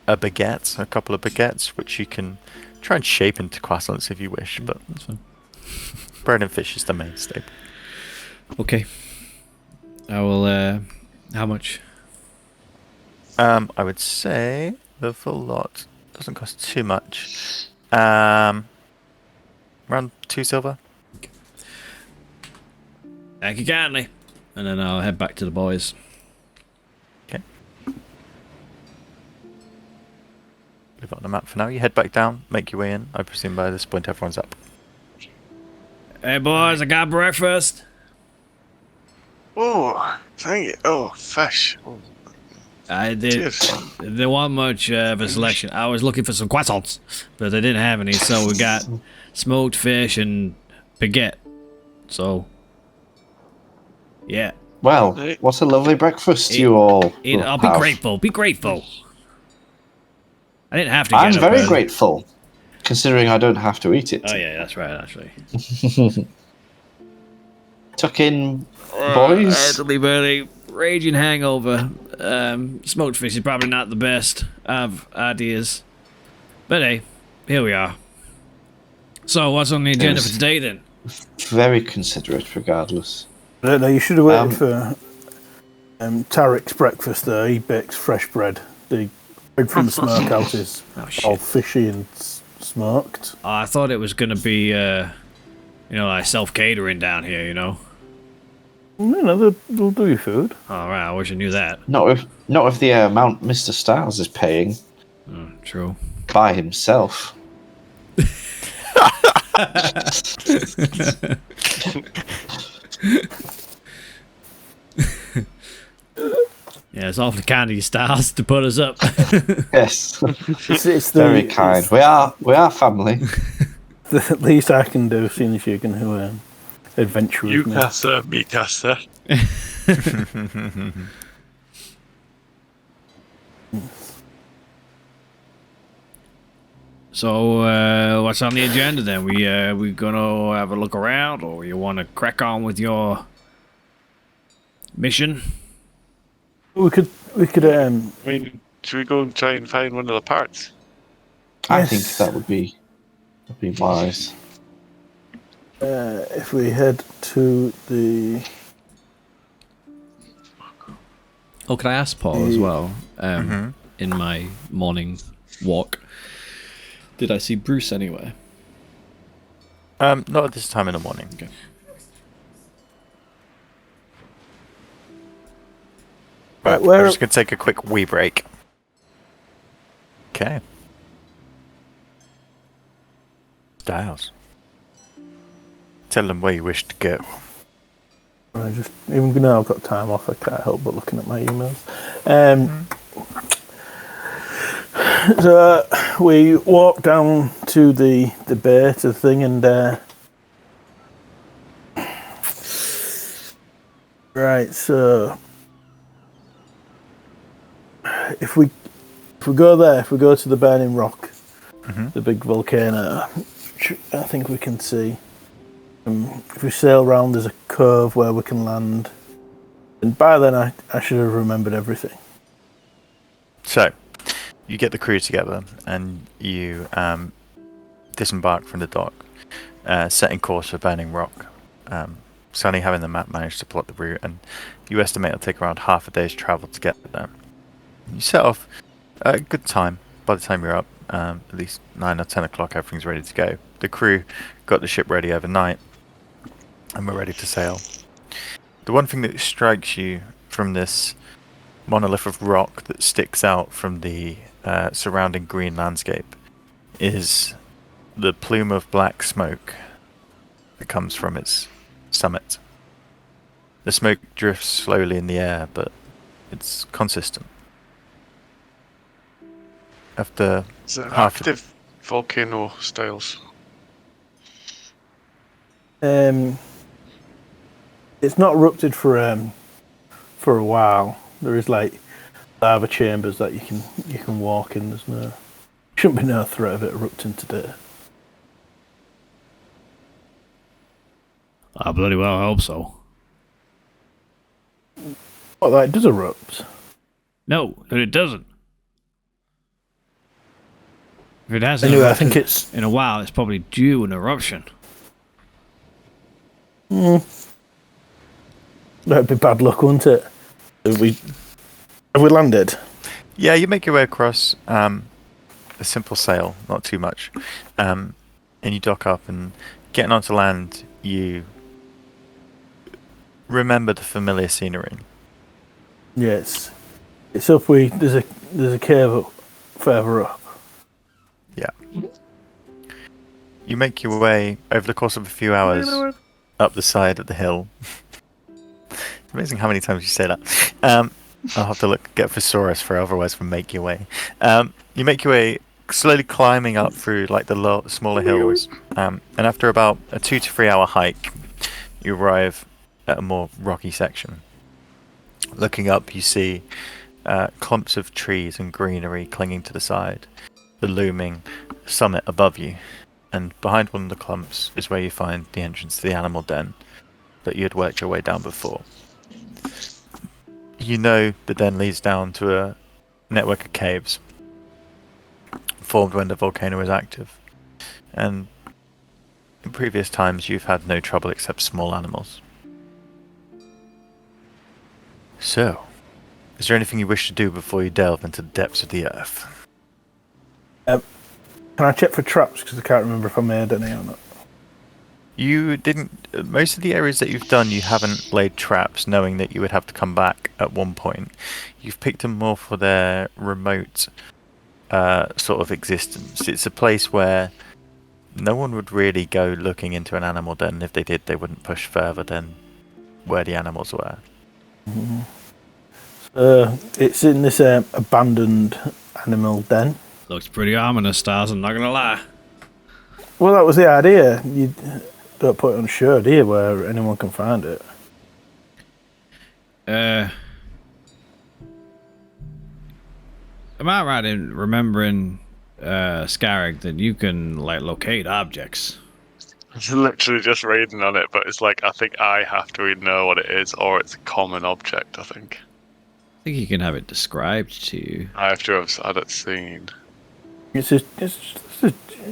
Speaker 2: couple of baguettes, which you can try and shape into croissants if you wish, but
Speaker 1: That's fine.
Speaker 2: bread and fish is the main staple.
Speaker 1: Okay. I will, how much?
Speaker 2: I would say the full lot doesn't cost too much. Around 2 silver.
Speaker 1: Thank you kindly. And then I'll head back to the boys.
Speaker 2: Okay. Leave it on the map for now. You head back down, make your way in. I presume by this point everyone's up.
Speaker 1: Hey boys, I got breakfast.
Speaker 6: Oh, thank you. Oh, fish. Oh,
Speaker 1: I did.
Speaker 6: cheers.
Speaker 1: There wasn't much of a selection. I was looking for some croissants, but they didn't have any, so we got smoked fish and baguette. So, yeah.
Speaker 3: Well,
Speaker 6: Right.
Speaker 3: what a lovely breakfast you all will
Speaker 1: I'll be
Speaker 3: have.
Speaker 1: grateful. Be grateful. I didn't have to
Speaker 3: I'm
Speaker 1: get up
Speaker 3: very
Speaker 1: early.
Speaker 3: grateful, considering I don't have to eat it.
Speaker 1: Oh yeah, that's right, actually.
Speaker 3: Tuck in,
Speaker 1: I had
Speaker 3: boys.
Speaker 1: to leave early. Raging hangover. Smoked fish is probably not the best of ideas. But hey, here we are. So, what's on the agenda for
Speaker 3: Yes.
Speaker 1: today then?
Speaker 3: Very considerate, regardless.
Speaker 5: I don't know, you should have waited for Tarek's breakfast there. He bakes fresh bread. The bread from the smokehouse is
Speaker 1: Oh
Speaker 5: all
Speaker 1: shit.
Speaker 5: fishy and smoked.
Speaker 1: I thought it was gonna be, like self-catering down here, you know?
Speaker 5: You know, they'll do your food.
Speaker 1: Alright, I wish I knew that.
Speaker 3: Not if the amount Mr. Styles is paying
Speaker 1: True.
Speaker 3: by himself.
Speaker 1: Yeah, it's awfully kind of you, Stars, to put us up.
Speaker 3: Yes,
Speaker 5: It's the,
Speaker 3: very kind. We are family.
Speaker 5: the least I can do, seeing as you can adventure with
Speaker 4: You
Speaker 5: me.
Speaker 4: caster, me caster.
Speaker 1: So, what's on the agenda then? We gonna have a look around, or you want to crack on with your mission?
Speaker 5: We could
Speaker 4: I mean, should we go and try and find one of the parts?
Speaker 3: I
Speaker 5: Yes.
Speaker 3: think that would be wise.
Speaker 5: if we head to the
Speaker 1: Oh, could I ask Paul as well? In my morning walk, did I see Bruce anywhere?
Speaker 2: Not at this time in the morning.
Speaker 1: Okay.
Speaker 2: Right,
Speaker 5: where-
Speaker 2: we're just going to take a quick wee break. Okay. Styles. Tell them where you wish to go.
Speaker 5: I just even now I've got time off. I can't help but looking at my emails. So we walk down to the bay to the thing, and right. So if we go there, if we go to the burning rock, the big volcano, I think we can see. If we sail round, there's a cove where we can land. And by then, I should have remembered everything.
Speaker 2: So, you get the crew together and you disembark from the dock, setting course for Burning Rock. Sunny, having the map, managed to plot the route, and you estimate it'll take around half a day's travel to get there. You set off at a good time. By the time you're up, at least 9 or 10 o'clock, everything's ready to go. The crew got the ship ready overnight, and we're ready to sail. The one thing that strikes you from this monolith of rock that sticks out from the surrounding green landscape is the plume of black smoke that comes from its summit. The smoke drifts slowly in the air, but it's consistent. After
Speaker 4: Is it
Speaker 2: half
Speaker 4: active volcano styles?
Speaker 5: It's not erupted for a while. There is like lava chambers that you can walk in. Shouldn't be no threat of it erupting today.
Speaker 1: I bloody well hope so.
Speaker 5: What, like, it does erupt?
Speaker 1: No, it doesn't. If it hasn't
Speaker 5: Anyway, I
Speaker 1: erupted
Speaker 5: think it's
Speaker 1: in a while, it's probably due an eruption.
Speaker 5: that'd be bad luck, wouldn't it? Have we landed?
Speaker 2: Yeah, you make your way across a simple sail, not too much, and you dock up. And getting onto land, you remember the familiar scenery.
Speaker 5: Yeah, it's up. There's a cave up, further up.
Speaker 2: Yeah. You make your way over the course of a few hours up the side of the hill. It's amazing how many times you say that. I'll have to get thesaurus for otherwise from make your way. You make your way slowly climbing up through like the smaller hills, and after about a 2 to 3 hour hike, you arrive at a more rocky section. Looking up, you see clumps of trees and greenery clinging to the side, the looming summit above you, and behind one of the clumps is where you find the entrance to the animal den that you had worked your way down before. You know the den leads down to a network of caves formed when the volcano was active, and in previous times you've had no trouble except small animals. So, is there anything you wish to do before you delve into the depths of the earth?
Speaker 5: Can I check for traps? Because I can't remember if I made any or not.
Speaker 2: You didn't. Most of the areas that you've done, you haven't laid traps, knowing that you would have to come back at one point. You've picked them more for their remote sort of existence. It's a place where no one would really go looking into an animal den. If they did, they wouldn't push further than where the animals were.
Speaker 5: Mm-hmm. It's in this abandoned animal den.
Speaker 1: Looks pretty ominous, Stars, I'm not gonna lie.
Speaker 5: Well, that was the idea. You don't put it on a show, do you, where anyone can find it?
Speaker 1: Am I right in remembering, Scarrick, that you can, like, locate objects?
Speaker 4: I'm literally just reading on it, but it's like, I think I have to either know what it is or it's a common object, I think.
Speaker 1: I think you can have it described to you.
Speaker 4: I have to have had it seen.
Speaker 5: It's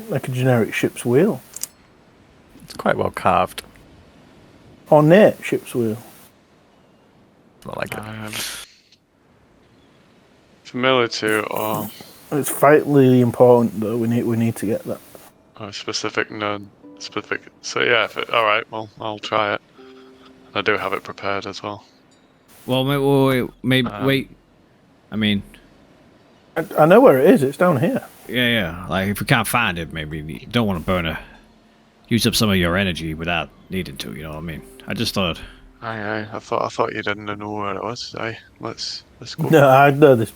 Speaker 5: like a generic ship's wheel.
Speaker 2: It's quite well carved.
Speaker 5: Ornate ship's wheel.
Speaker 2: Not like it.
Speaker 4: Familiar to or
Speaker 5: It's vitally important, though. We need to get that.
Speaker 4: specific, non-specific. So yeah, all right, well, I'll try it. I do have it prepared as well.
Speaker 1: Well, wait. I mean,
Speaker 5: I know where it is. It's down here.
Speaker 1: yeah. Like, if we can't find it, maybe you don't want to use up some of your energy without needing to. You know what I mean? I just thought.
Speaker 4: Aye. I thought you didn't know where it was. Aye, let's go.
Speaker 5: No, I know this.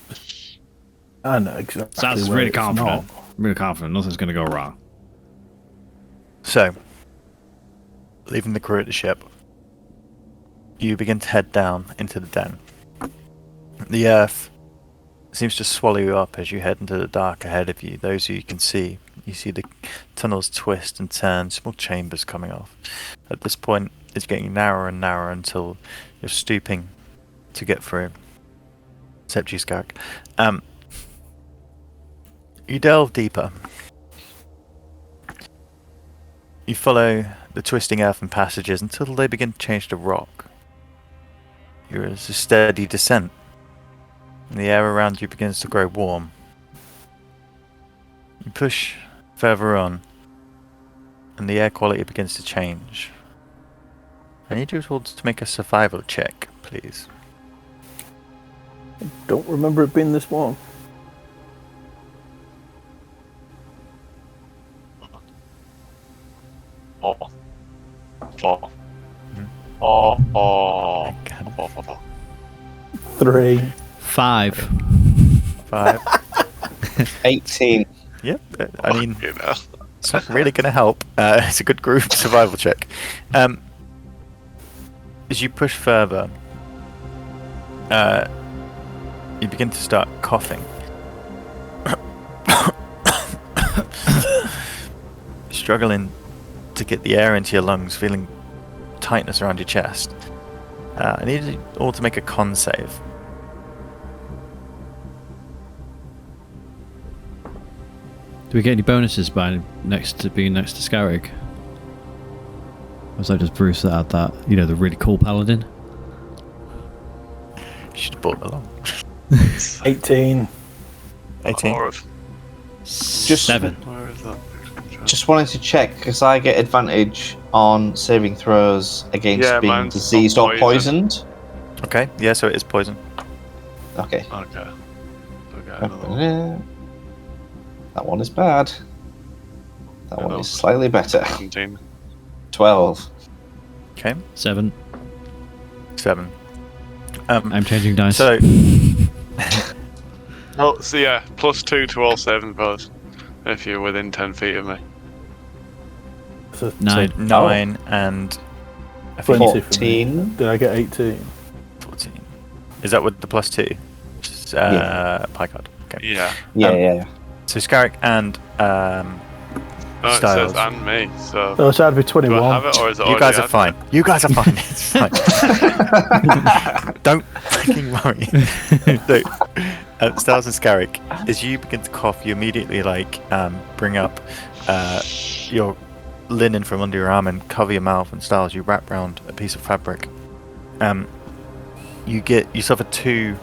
Speaker 5: I know exactly.
Speaker 1: Sounds
Speaker 5: where
Speaker 1: really
Speaker 5: it's
Speaker 1: confident.
Speaker 5: not.
Speaker 1: Really confident. Nothing's gonna go wrong.
Speaker 2: So, leaving the crew at the ship, you begin to head down into the den. The earth seems to swallow you up as you head into the dark ahead of you. Those who you can see, you see the tunnels twist and turn, small chambers coming off. At this point, it's getting narrower and narrower until you're stooping to get through. Except you, Scarrick. You delve deeper. You follow the twisting earthen passages until they begin to change to rock. There is a steady descent, and the air around you begins to grow warm. You push further on, and the air quality begins to change. I need you all to make a survival check, please.
Speaker 5: Don't remember it being this warm.
Speaker 4: Oh. Oh.
Speaker 2: Mhm.
Speaker 4: Oh. Oh.
Speaker 2: God.
Speaker 4: Oh.
Speaker 5: 3.
Speaker 1: 5.
Speaker 2: 5.
Speaker 3: 18.
Speaker 2: Yep. I mean,
Speaker 4: You know.
Speaker 2: it's not really going to help. It's a good group survival check. As you push further, you begin to start coughing. Struggling to get the air into your lungs, feeling tightness around your chest. I need you all to make a con save.
Speaker 1: Do we get any bonuses by being next to Scarrig? Or was that just Bruce that had that, the really cool paladin?
Speaker 2: You should have brought it along.
Speaker 5: 18.
Speaker 2: 18.
Speaker 3: Just
Speaker 1: 7.
Speaker 4: Where is that?
Speaker 3: Just wanted to check because I get advantage on saving throws against
Speaker 4: Yeah,
Speaker 3: being
Speaker 4: mine's
Speaker 3: diseased
Speaker 4: not
Speaker 3: or poisoned.
Speaker 2: Okay, yeah, so it is poison.
Speaker 3: Okay.
Speaker 4: Okay. Okay.
Speaker 3: That one is bad. That
Speaker 4: I
Speaker 3: one
Speaker 4: know.
Speaker 3: is slightly better.
Speaker 4: 17.
Speaker 3: 12.
Speaker 2: Okay,
Speaker 1: 7.
Speaker 2: 7.
Speaker 1: I'm changing dice.
Speaker 2: So,
Speaker 4: Oh, so yeah, +2 to all 7 throws. If you're within 10 feet of me.
Speaker 5: So
Speaker 1: 9.
Speaker 2: so 9 and I think
Speaker 5: 20 for me.
Speaker 3: 14.
Speaker 5: Did I get 18?
Speaker 2: 14. Is that with the +2? Which is pie card. Okay.
Speaker 4: Yeah.
Speaker 3: Yeah.
Speaker 2: So Scarrick and
Speaker 4: No, it
Speaker 2: Styles.
Speaker 4: says and me, so.
Speaker 5: Oh, so I'd be
Speaker 4: Do
Speaker 5: 21.
Speaker 4: I have it or is it
Speaker 2: You guys are
Speaker 4: already
Speaker 2: fine. You guys are fine. It's fine. Don't fucking worry. So, Styles and Scarrick, as you begin to cough, you immediately bring up your linen from under your arm and cover your mouth. And Styles, you wrap around a piece of fabric. You suffer 2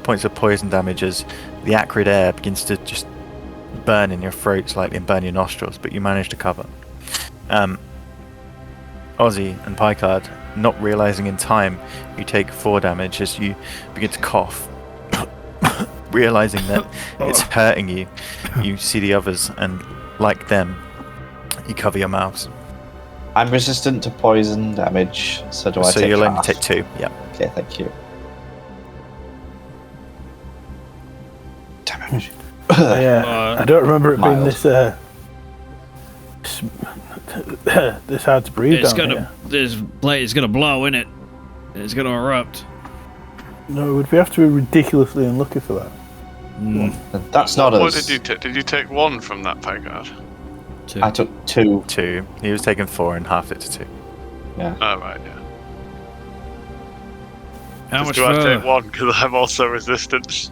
Speaker 2: points of poison damage as the acrid air begins to just burn in your throat slightly and burn your nostrils, but you manage to cover. Ozzy and Picard, not realizing in time, you take 4 damage as you begin to cough. Realizing that it's hurting you, you see the others, and like them, you cover your mouths.
Speaker 3: I'm resistant to poison damage, so do I
Speaker 2: So
Speaker 3: take
Speaker 2: you'll only
Speaker 3: half?
Speaker 2: take 2. Yeah.
Speaker 3: Okay, thank you. Damage.
Speaker 5: Yeah, I don't remember it being
Speaker 3: Mild.
Speaker 5: this hard to breathe down here.
Speaker 1: This plate is gonna blow, innit? It's gonna erupt.
Speaker 5: No, would we have to be ridiculously unlucky for that?
Speaker 3: That's not
Speaker 4: What
Speaker 3: us.
Speaker 4: did you take? Did you take 1 from that pie card?
Speaker 1: 2.
Speaker 3: I took 2.
Speaker 2: 2. He was taking 4 and half it to 2.
Speaker 3: Yeah.
Speaker 4: Oh, right, yeah.
Speaker 1: How much
Speaker 4: Do I
Speaker 1: further?
Speaker 4: take 1 because I'm also resistant?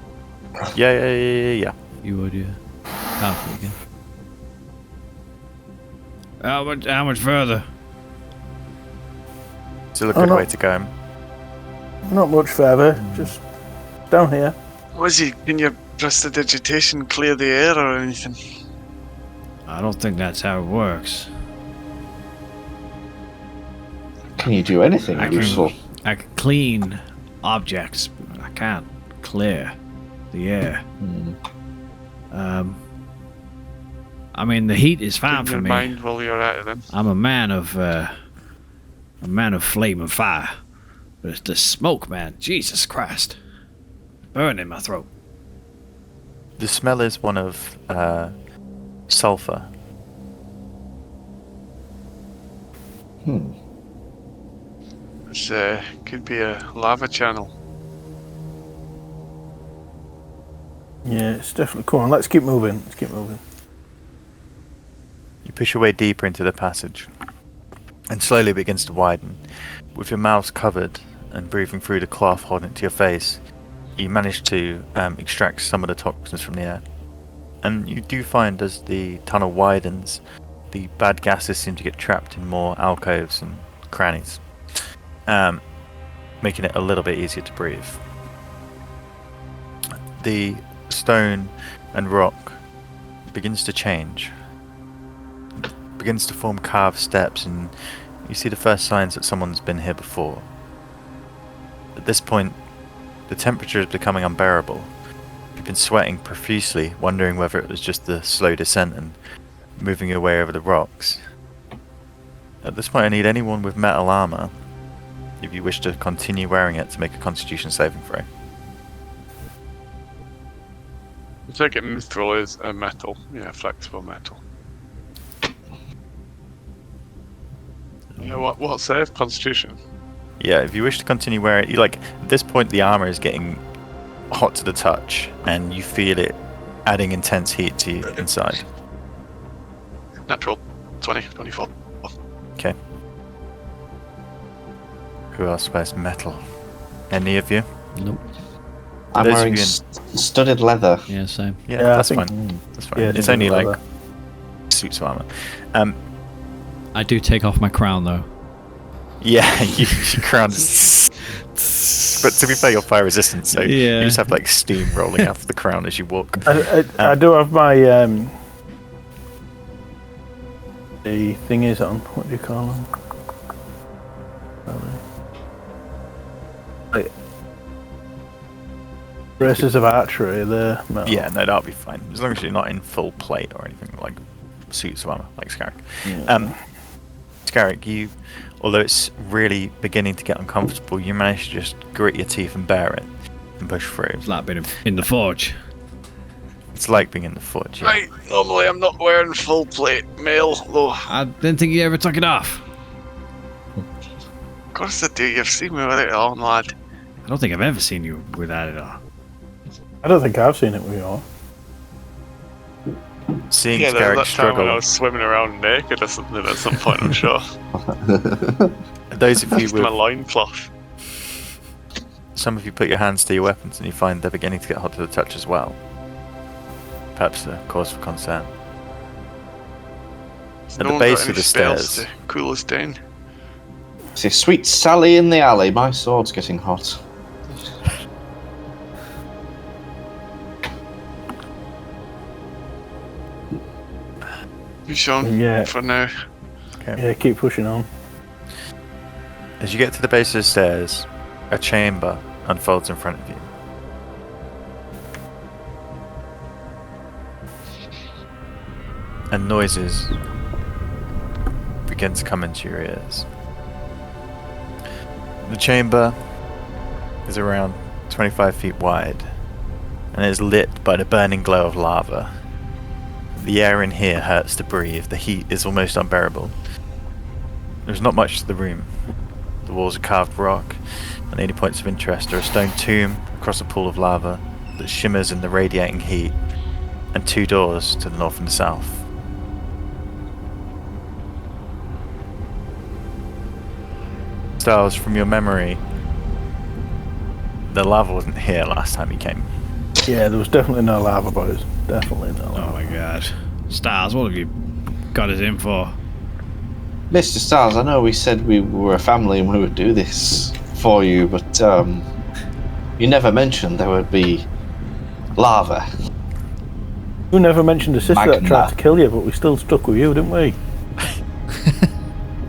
Speaker 2: Yeah.
Speaker 1: You would, yeah. Half it again. How much further?
Speaker 2: Still a
Speaker 5: Oh,
Speaker 2: good
Speaker 5: no.
Speaker 2: way to go.
Speaker 5: Not much further, just down here.
Speaker 4: Can your prestidigitation clear the air or anything?
Speaker 1: I don't think that's how it works.
Speaker 3: Can you do anything
Speaker 1: I
Speaker 3: useful?
Speaker 1: can clean objects, but I can't clear the air. I mean, the heat is fine
Speaker 4: In
Speaker 1: for
Speaker 4: your
Speaker 1: me.
Speaker 4: mind while you're at it then.
Speaker 1: I'm a man of flame and fire, but it's the smoke, man. Jesus Christ, burning my throat.
Speaker 2: The smell is one of sulfur.
Speaker 4: It's could be a lava channel.
Speaker 5: Yeah, it's definitely. Come on, let's keep moving.
Speaker 2: You push your way deeper into the passage, and slowly begins to widen. With your mouth covered and breathing through the cloth holding it to your face, you manage to extract some of the toxins from the air. And you do find as the tunnel widens, the bad gases seem to get trapped in more alcoves and crannies, making it a little bit easier to breathe. The stone and rock begins to change, begins to form carved steps, and you see the first signs that someone's been here before. At this point, the temperature is becoming unbearable. You've been sweating profusely, wondering whether it was just the slow descent and moving your way over the rocks. At this point, I need anyone with metal armor, if you wish to continue wearing it, to make a Constitution saving throw.
Speaker 4: I think it mithril is a metal. Yeah, flexible metal. What save? Constitution.
Speaker 2: Yeah, if you wish to continue wearing it, at this point the armor is getting hot to the touch, and you feel it adding intense heat to you inside.
Speaker 4: Natural 20, 24.
Speaker 2: Okay. Who else wears metal? Any of you?
Speaker 1: Nope.
Speaker 3: I'm
Speaker 2: Those of
Speaker 3: wearing
Speaker 2: you
Speaker 3: studded leather.
Speaker 1: Yeah, same.
Speaker 2: Yeah,
Speaker 5: Yeah, I
Speaker 2: that's
Speaker 5: think-
Speaker 2: fine. That's fine.
Speaker 5: Yeah,
Speaker 2: It's
Speaker 5: studded
Speaker 2: only
Speaker 5: leather.
Speaker 2: like suits of armor.
Speaker 1: I do take off my crown though.
Speaker 2: Yeah, your crown. But to be fair, you're fire resistant, so
Speaker 1: Yeah.
Speaker 2: you just have like steam rolling out of the crown as you walk.
Speaker 5: I do have my the thing is on. What do you call them? Like braces of archery. They're metal.
Speaker 2: Yeah, no, that'll be fine as long as you're not in full plate or anything like suits of armor, like Scarrick.
Speaker 5: Yeah.
Speaker 2: Scarrick, you, although it's really beginning to get uncomfortable, you manage to just grit your teeth and bear it and push through.
Speaker 1: It's like being in the forge.
Speaker 2: It's like being in the forge. Yeah.
Speaker 4: Right, normally I'm not wearing full plate mail, though.
Speaker 1: I didn't think you ever took it off.
Speaker 4: Of course I do, you've seen me with it on, lad.
Speaker 1: I don't think I've ever seen you without it on.
Speaker 5: I don't think I've seen it with you.
Speaker 2: Seeing
Speaker 4: Yeah,
Speaker 2: Scarrick
Speaker 4: that time when I
Speaker 2: struggle,
Speaker 4: was swimming around naked or something at some point, I'm sure.
Speaker 2: those of you
Speaker 4: Just my
Speaker 2: with,
Speaker 4: loincloth.
Speaker 2: some of you put your hands to your weapons and you find they're beginning to get hot to the touch as well. Perhaps a cause for concern. At the base of the stairs,
Speaker 4: To cool us down.
Speaker 3: See, sweet Sally in the alley. My sword's getting hot.
Speaker 4: You Sean,
Speaker 5: Yeah.
Speaker 4: for now.
Speaker 5: Yeah, keep pushing on.
Speaker 2: as you get to the base of the stairs, a chamber unfolds in front of you. And noises begin to come into your ears. The chamber is around 25 feet wide and is lit by the burning glow of lava. The air in here hurts to breathe. The heat is almost unbearable. There's not much to the room. The walls are carved rock, and the only points of interest are a stone tomb across a pool of lava that shimmers in the radiating heat, and two doors to the north and the south. Styles, from your memory, the lava wasn't here last time you came.
Speaker 5: Yeah, there was definitely no lava, boys. Definitely no lava.
Speaker 1: Oh my god. Stars, what have you got us in for?
Speaker 3: Mr. Styles, I know we said we were a family and we would do this for you, but you never mentioned there would be lava.
Speaker 5: You never mentioned a sister that
Speaker 3: Magna.
Speaker 5: tried to kill you, but we still stuck with you, didn't we?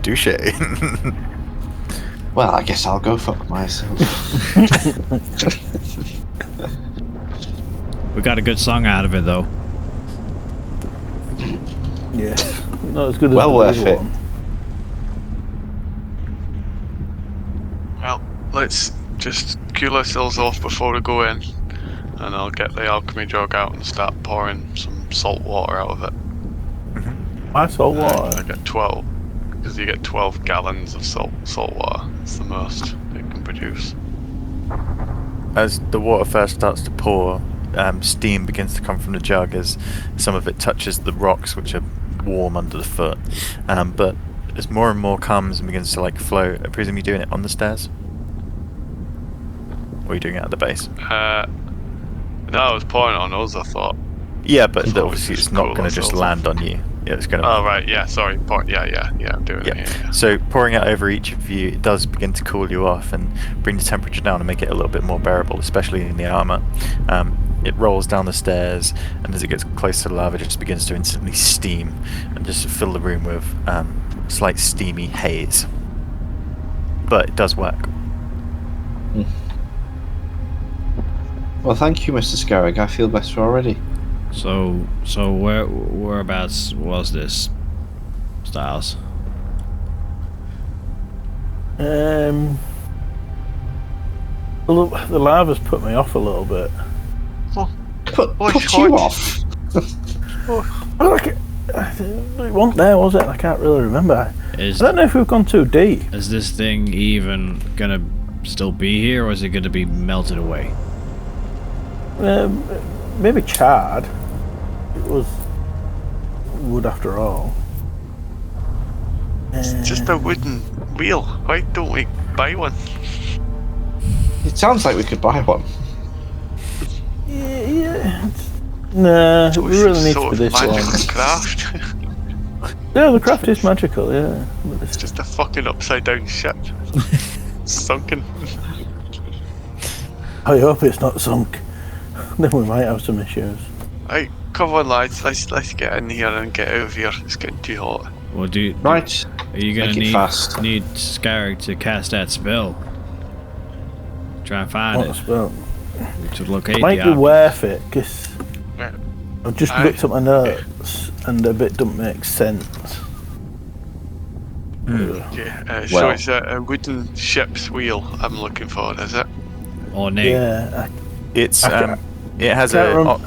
Speaker 2: Douche.
Speaker 3: Well, I guess I'll go fuck myself.
Speaker 1: We got a good song out of it though.
Speaker 5: Yeah. Not as good as
Speaker 3: Well
Speaker 5: the
Speaker 3: worth
Speaker 5: other
Speaker 3: it.
Speaker 5: one.
Speaker 4: Well, let's just cool ourselves off before we go in. And I'll get the alchemy jug out and start pouring some salt water out of it.
Speaker 5: My salt water.
Speaker 4: I get 12. Because you get 12 gallons of salt water. It's the most it can produce.
Speaker 2: As the water first starts to pour, steam begins to come from the jug as some of it touches the rocks, which are warm under the foot. But as more and more comes and begins to flow, I presume you're doing it on the stairs? Or are you doing it at the base?
Speaker 4: No, I was pouring it on us, I thought.
Speaker 2: Yeah, but
Speaker 4: So
Speaker 2: obviously
Speaker 4: just
Speaker 2: it's not
Speaker 4: cool
Speaker 2: going to just
Speaker 4: ourselves
Speaker 2: land on you. Yeah, it's going to.
Speaker 4: Oh right, yeah, sorry. Yeah, I'm doing it. Yeah.
Speaker 2: So pouring it over each of you, it does begin to cool you off and bring the temperature down and make it a little bit more bearable, especially in the armor. It rolls down the stairs, and as it gets close to the lava, it just begins to instantly steam and just fill the room with slight steamy haze. But it does work.
Speaker 3: Well, thank you, Mr. Scarrick. I feel better already.
Speaker 1: So whereabouts was this, Styles?
Speaker 5: The lava's put me off a little bit.
Speaker 3: Put you off.
Speaker 5: It wasn't there, was it? I can't really remember. I don't know if we've gone too deep.
Speaker 1: Is this thing even gonna still be here, or is it gonna be melted away?
Speaker 5: Maybe charred. It was wood after all.
Speaker 6: It's just a wooden wheel. Why don't we buy one?
Speaker 3: It sounds like we could buy one.
Speaker 5: Yeah. Nah,
Speaker 6: So
Speaker 5: we really need to
Speaker 6: sort
Speaker 5: be
Speaker 6: of
Speaker 5: this long.
Speaker 6: magical craft.
Speaker 5: Yeah, the craft is magical, yeah. But
Speaker 6: It's just a fucking upside down ship. Sunken.
Speaker 5: I hope it's not sunk. Then we might have some issues.
Speaker 6: Right, come on lads, let's get in here and get out of here. It's getting too hot.
Speaker 1: Well,
Speaker 3: Right.
Speaker 1: are you gonna
Speaker 3: Make it fast.
Speaker 1: need Scarrick to cast that spell? Try and find
Speaker 5: What a
Speaker 1: it
Speaker 5: spell.
Speaker 1: to locate
Speaker 5: Might
Speaker 1: the
Speaker 5: be
Speaker 1: object.
Speaker 5: worth it, because
Speaker 6: Yeah.
Speaker 5: I've just
Speaker 6: Aye.
Speaker 5: looked at my notes and a bit don't make sense.
Speaker 6: Yeah, so
Speaker 3: Well.
Speaker 6: it's a wooden ship's wheel I'm looking for, is it?
Speaker 1: Ornate.
Speaker 5: Yeah,
Speaker 2: It's
Speaker 5: Okay.
Speaker 2: it has
Speaker 5: Can't
Speaker 2: a
Speaker 5: rem-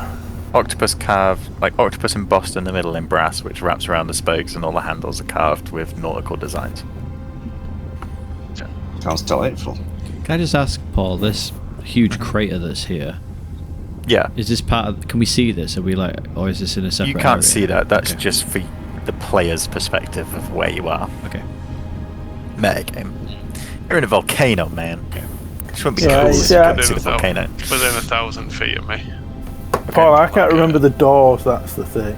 Speaker 2: octopus carved, like octopus embossed in the middle in brass, which wraps around the spokes, and all the handles are carved with nautical designs.
Speaker 3: Sounds delightful.
Speaker 1: Can I just ask, Paul, this huge crater that's here,
Speaker 2: Yeah,
Speaker 1: is this part of, can we see this? Are we like, or is this in a separate
Speaker 2: you can't
Speaker 1: area?
Speaker 2: see that. That's
Speaker 1: Okay.
Speaker 2: just for the player's perspective of where you are.
Speaker 1: Okay.
Speaker 2: Metagame. You're in a volcano, man. It wouldn't be
Speaker 5: Yeah,
Speaker 2: cool
Speaker 5: it's,
Speaker 2: if you
Speaker 5: yeah.
Speaker 2: couldn't see the volcano.
Speaker 6: Within 1,000 feet of me.
Speaker 5: Paul, I can't remember the doors, that's the thing.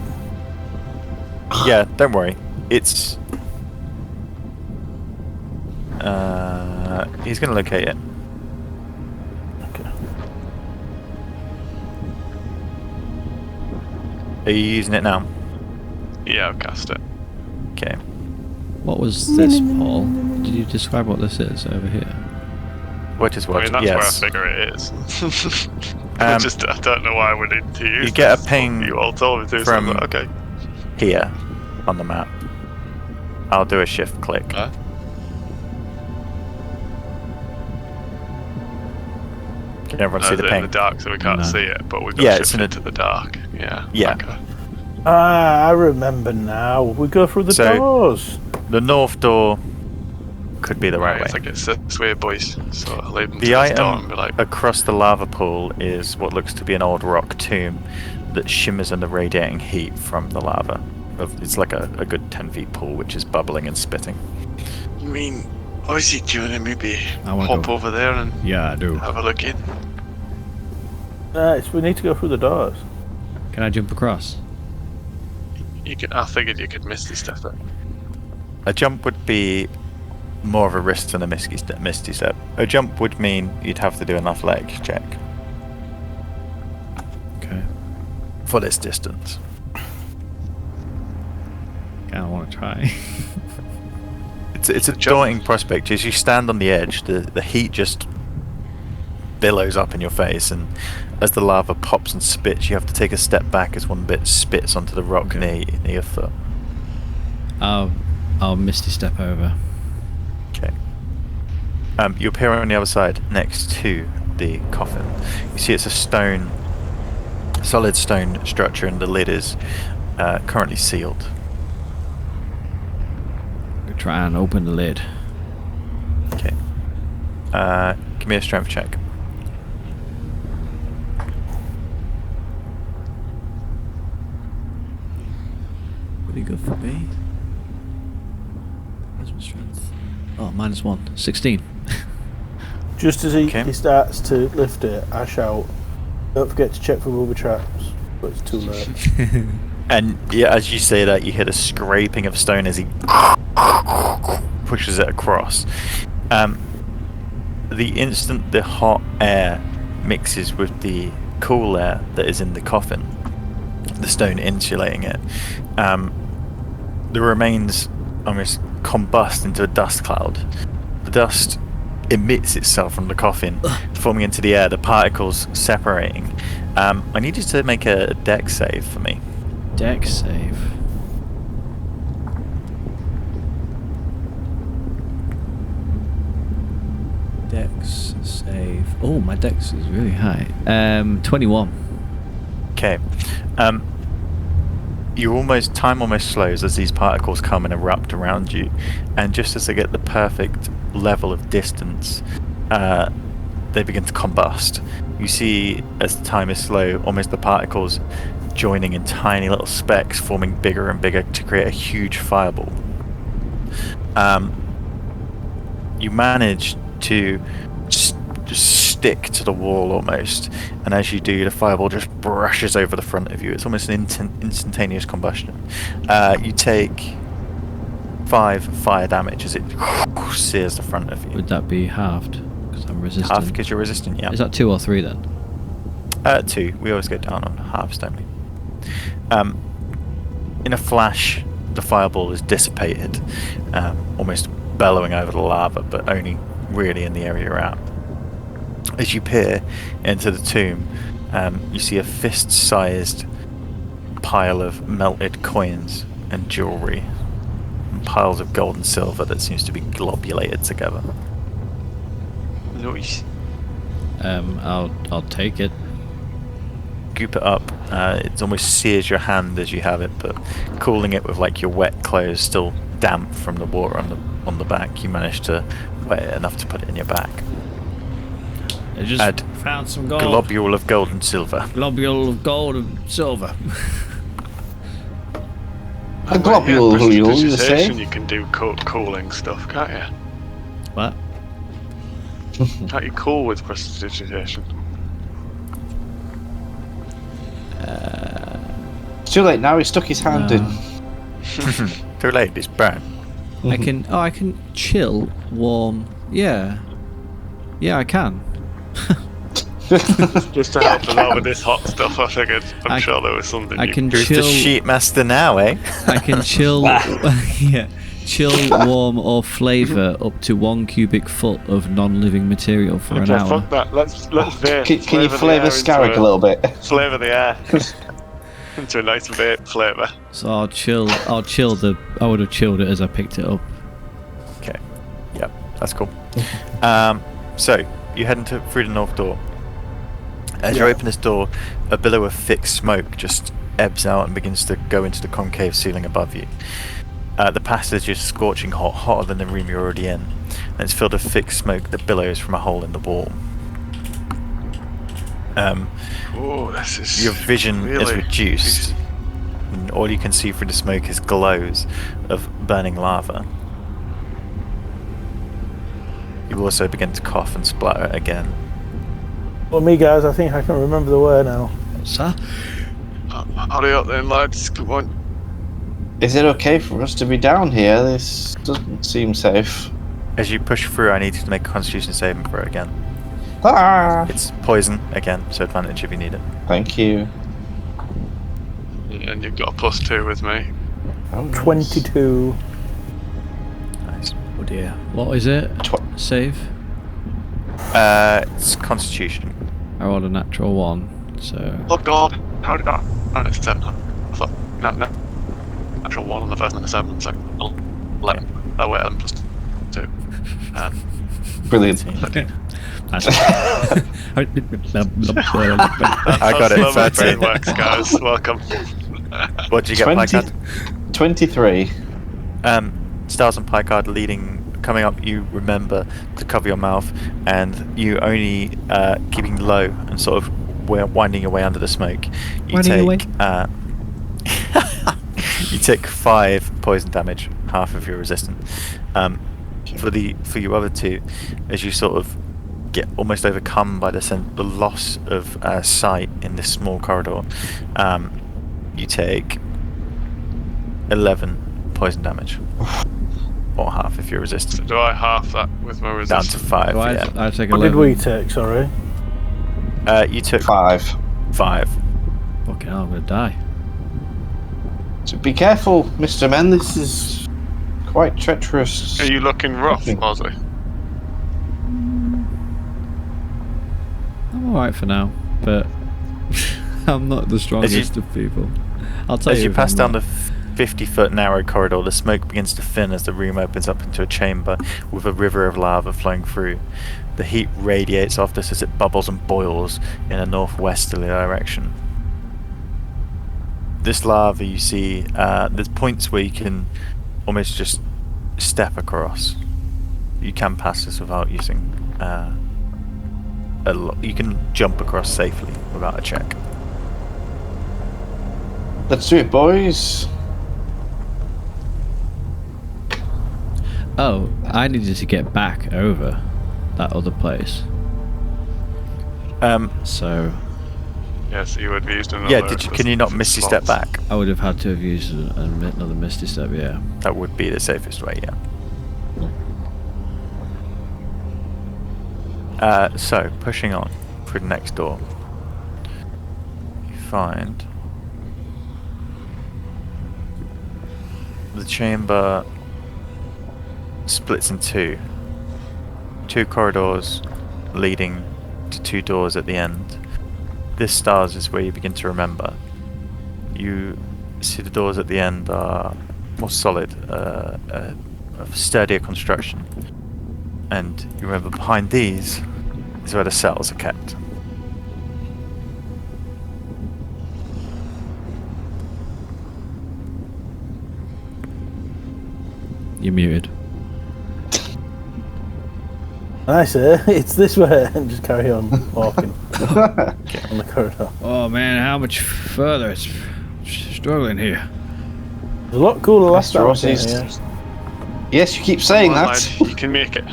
Speaker 2: Yeah, don't worry. It's. He's gonna locate it.
Speaker 5: Okay.
Speaker 2: Are you using it now?
Speaker 6: Yeah, I've cast it.
Speaker 2: Okay.
Speaker 1: What was this, Paul? Did you describe what this is over here?
Speaker 2: What is what?
Speaker 6: I mean, that's
Speaker 2: Yes.
Speaker 6: where I figure it is.
Speaker 2: Um,
Speaker 6: I don't know why we need to use
Speaker 2: you get a
Speaker 6: this.
Speaker 2: ping
Speaker 6: You all told me to, so I'm
Speaker 2: from-
Speaker 6: like, okay.
Speaker 2: Here, on the map. I'll do a shift click.
Speaker 4: Huh?
Speaker 2: Can everyone see
Speaker 6: Is
Speaker 2: the
Speaker 6: it in the
Speaker 2: ping?
Speaker 6: dark, so we can't
Speaker 1: No.
Speaker 6: see it, but we got
Speaker 2: Yeah, it's
Speaker 6: shifted
Speaker 2: in a-
Speaker 6: into the dark. Yeah.
Speaker 2: Yeah.
Speaker 6: Okay.
Speaker 5: Ah, I remember now. We go through the
Speaker 2: So-
Speaker 5: doors.
Speaker 2: The north door could be the right
Speaker 6: Right, I
Speaker 2: way.
Speaker 6: think it's this way, boys. So I'll lead them to
Speaker 2: The
Speaker 6: this door and
Speaker 2: item
Speaker 6: be like,
Speaker 2: across the lava pool is what looks to be an old rock tomb that shimmers in the radiating heat from the lava. It's like a good 10 feet pool which is bubbling and spitting.
Speaker 6: you mean, Ozzy, do you want to maybe
Speaker 1: I wanna
Speaker 6: hop
Speaker 1: go.
Speaker 6: over there and
Speaker 1: Yeah, I do.
Speaker 6: have a look in?
Speaker 5: We need to go through the doors.
Speaker 1: Can I jump across?
Speaker 6: I figured you could misty step it.
Speaker 2: A jump would be more of a risk than a misty step. A jump would mean you'd have to do an athletics check
Speaker 1: Okay.
Speaker 2: for this distance.
Speaker 1: I don't want to try.
Speaker 2: It's a daunting prospect. As you stand on the edge, the heat just billows up in your face, and as the lava pops and spits, you have to take a step back as one bit spits onto the rock near your foot.
Speaker 1: I'll misty step over.
Speaker 2: Okay. You appear on the other side, next to the coffin. You see it's a solid stone structure, and the lid is currently sealed.
Speaker 1: I'll try and open the lid.
Speaker 2: Okay. Give me a strength check.
Speaker 1: Pretty good for me. Where's my strength? Oh, -1. 16.
Speaker 5: Just as he
Speaker 2: Okay.
Speaker 5: starts to lift it, I shout, "Don't forget to check for booby traps." But it's too late.
Speaker 2: And yeah, as you say that, you hear the scraping of stone as he pushes it across. The instant the hot air mixes with the cool air that is in the coffin, the stone insulating it, the remains almost combust into a dust cloud. The dust emits itself from the coffin, forming into the air, the particles separating. I need you to make a dex save for me.
Speaker 1: Dex save. Dex save. Oh, my dex is really high. 21.
Speaker 2: Okay. Time almost slows as these particles come and erupt around you, and just as they get the perfect level of distance, they begin to combust. You see, as the time is slow, almost the particles joining in tiny little specks, forming bigger and bigger to create a huge fireball. You manage to just stick to the wall almost, and as you do, the fireball just brushes over the front of you. It's almost an instantaneous combustion. You take 5 fire damage as it sears the front of you.
Speaker 1: Would that be halved? Because I'm resistant.
Speaker 2: Half because you're resistant, yeah.
Speaker 1: Is that 2 or 3 then?
Speaker 2: 2. We always go down on halves, don't we? In a flash, the fireball is dissipated, almost bellowing over the lava, but only really in the area you're at. As you peer into the tomb, you see a fist-sized pile of melted coins and jewellery, and piles of gold and silver that seems to be globulated together.
Speaker 4: Nice.
Speaker 1: I'll take it.
Speaker 2: Goop it up. It almost sears your hand as you have it, but cooling it with like your wet clothes still damp from the water on the back, you manage to wet it enough to put it in your back.
Speaker 1: I just
Speaker 2: Add
Speaker 1: found some gold.
Speaker 2: globule of gold and silver.
Speaker 1: Globule of gold and silver.
Speaker 3: A globule, who you say?
Speaker 4: You can do cooling stuff, can't you?
Speaker 1: What?
Speaker 4: Can't you cool with prestidigitation?
Speaker 3: It's too late now, he stuck his hand in.
Speaker 2: Too late, it's brown.
Speaker 1: I can chill, warm. Yeah, I can.
Speaker 4: Just to help them out with this hot stuff, I figured. I'm sure there was something
Speaker 1: I
Speaker 4: you
Speaker 1: can
Speaker 2: Who's
Speaker 1: chill.
Speaker 2: the sheet master now, eh?
Speaker 1: I can chill. Yeah, chill, warm, or flavour up to 1 cubic foot of non-living material for an hour.
Speaker 4: Fuck that. Let's vape.
Speaker 3: Can you flavour Scarrick a little bit?
Speaker 4: Flavour the air into a nice vape flavour.
Speaker 1: So I'll chill. I would have chilled it as I picked it up.
Speaker 2: Okay. Yep, that's cool. So you head through the north door. As you open this door, a billow of thick smoke just ebbs out and begins to go into the concave ceiling above you. The passage is scorching hot, hotter than the room you're already in, and it's filled with thick smoke that billows from a hole in the wall.
Speaker 4: Oh, this is
Speaker 2: Your vision is
Speaker 4: really
Speaker 2: reduced, and all you can see through the smoke is glows of burning lava. You also begin to cough and splatter again.
Speaker 5: Well, me guys, I think I can remember the way now.
Speaker 1: Sir?
Speaker 4: Hurry up then, lads. Come on.
Speaker 3: Is it okay for us to be down here? This doesn't seem safe.
Speaker 2: As you push through, I need you to make a Constitution saving throw again.
Speaker 3: Ah!
Speaker 2: It's poison again, so advantage if you need it.
Speaker 3: Thank you.
Speaker 4: And you've got a +2 with me.
Speaker 3: Oh, nice.
Speaker 5: 22.
Speaker 2: Nice.
Speaker 1: Oh dear. What is it? Save.
Speaker 2: It's Constitution.
Speaker 1: I rolled a natural 1, so.
Speaker 4: Oh god, how did that? And it's 7. I thought, no. Natural 1 on the first and the 7 on the second. 11. Oh wait, 11 +2.
Speaker 3: Brilliant.
Speaker 2: I got it.
Speaker 4: That's how my
Speaker 2: 13.
Speaker 4: brain works, guys. Welcome.
Speaker 2: What did you get, Picard?
Speaker 3: 23.
Speaker 2: Stars and Picard coming up, you remember to cover your mouth, and you only keeping low and sort of winding your way under the smoke. You take 5 poison damage, half of your resistance. For your other 2, as you sort of get almost overcome by the loss of sight in this small corridor. You take 11 poison damage, or half if you're resistant.
Speaker 4: Do I half that with my
Speaker 2: Down
Speaker 4: resistance?
Speaker 2: to 5.
Speaker 1: So
Speaker 2: Yeah.
Speaker 1: I take
Speaker 5: What
Speaker 1: 11.
Speaker 5: did we take? Sorry.
Speaker 2: You took
Speaker 3: 5.
Speaker 2: 5.
Speaker 1: Fucking hell, I'm gonna die.
Speaker 3: So be careful, Mr. Men. This is quite treacherous.
Speaker 4: Are you looking rough, Bosley?
Speaker 1: I'm alright for now, but I'm not the strongest of people. I'll tell
Speaker 2: As you
Speaker 1: if
Speaker 2: pass
Speaker 1: I'm
Speaker 2: down
Speaker 1: not.
Speaker 2: the 50-foot narrow corridor, the smoke begins to thin as the room opens up into a chamber with a river of lava flowing through. The heat radiates off this as it bubbles and boils in a northwesterly direction. This lava, you see, there's points where you can almost just step across. You can pass this without using you can jump across safely without a check.
Speaker 3: Let's do it, boys.
Speaker 1: Oh, I needed to get back over that other place. So
Speaker 4: Yes, you would be used another.
Speaker 2: Yeah, can you not misty step
Speaker 4: slots.
Speaker 2: back?
Speaker 1: I would have had to have used another misty step. Yeah.
Speaker 2: That would be the safest way, yeah. So, pushing on through the next door, you find the chamber splits in two. Two corridors leading to two doors at the end. This stars is where you begin to remember. You see the doors at the end are more solid, of sturdier construction. And you remember behind these is where the cells are kept.
Speaker 1: You're muted.
Speaker 5: I say it's this way, and just carry on walking on the corridor.
Speaker 1: Oh man, how much further? It's struggling here.
Speaker 5: It was a lot cooler last time.
Speaker 3: Rossy's-
Speaker 5: Yeah.
Speaker 3: Yes, you keep saying
Speaker 4: Come on,
Speaker 3: that.
Speaker 4: lad, you can make it.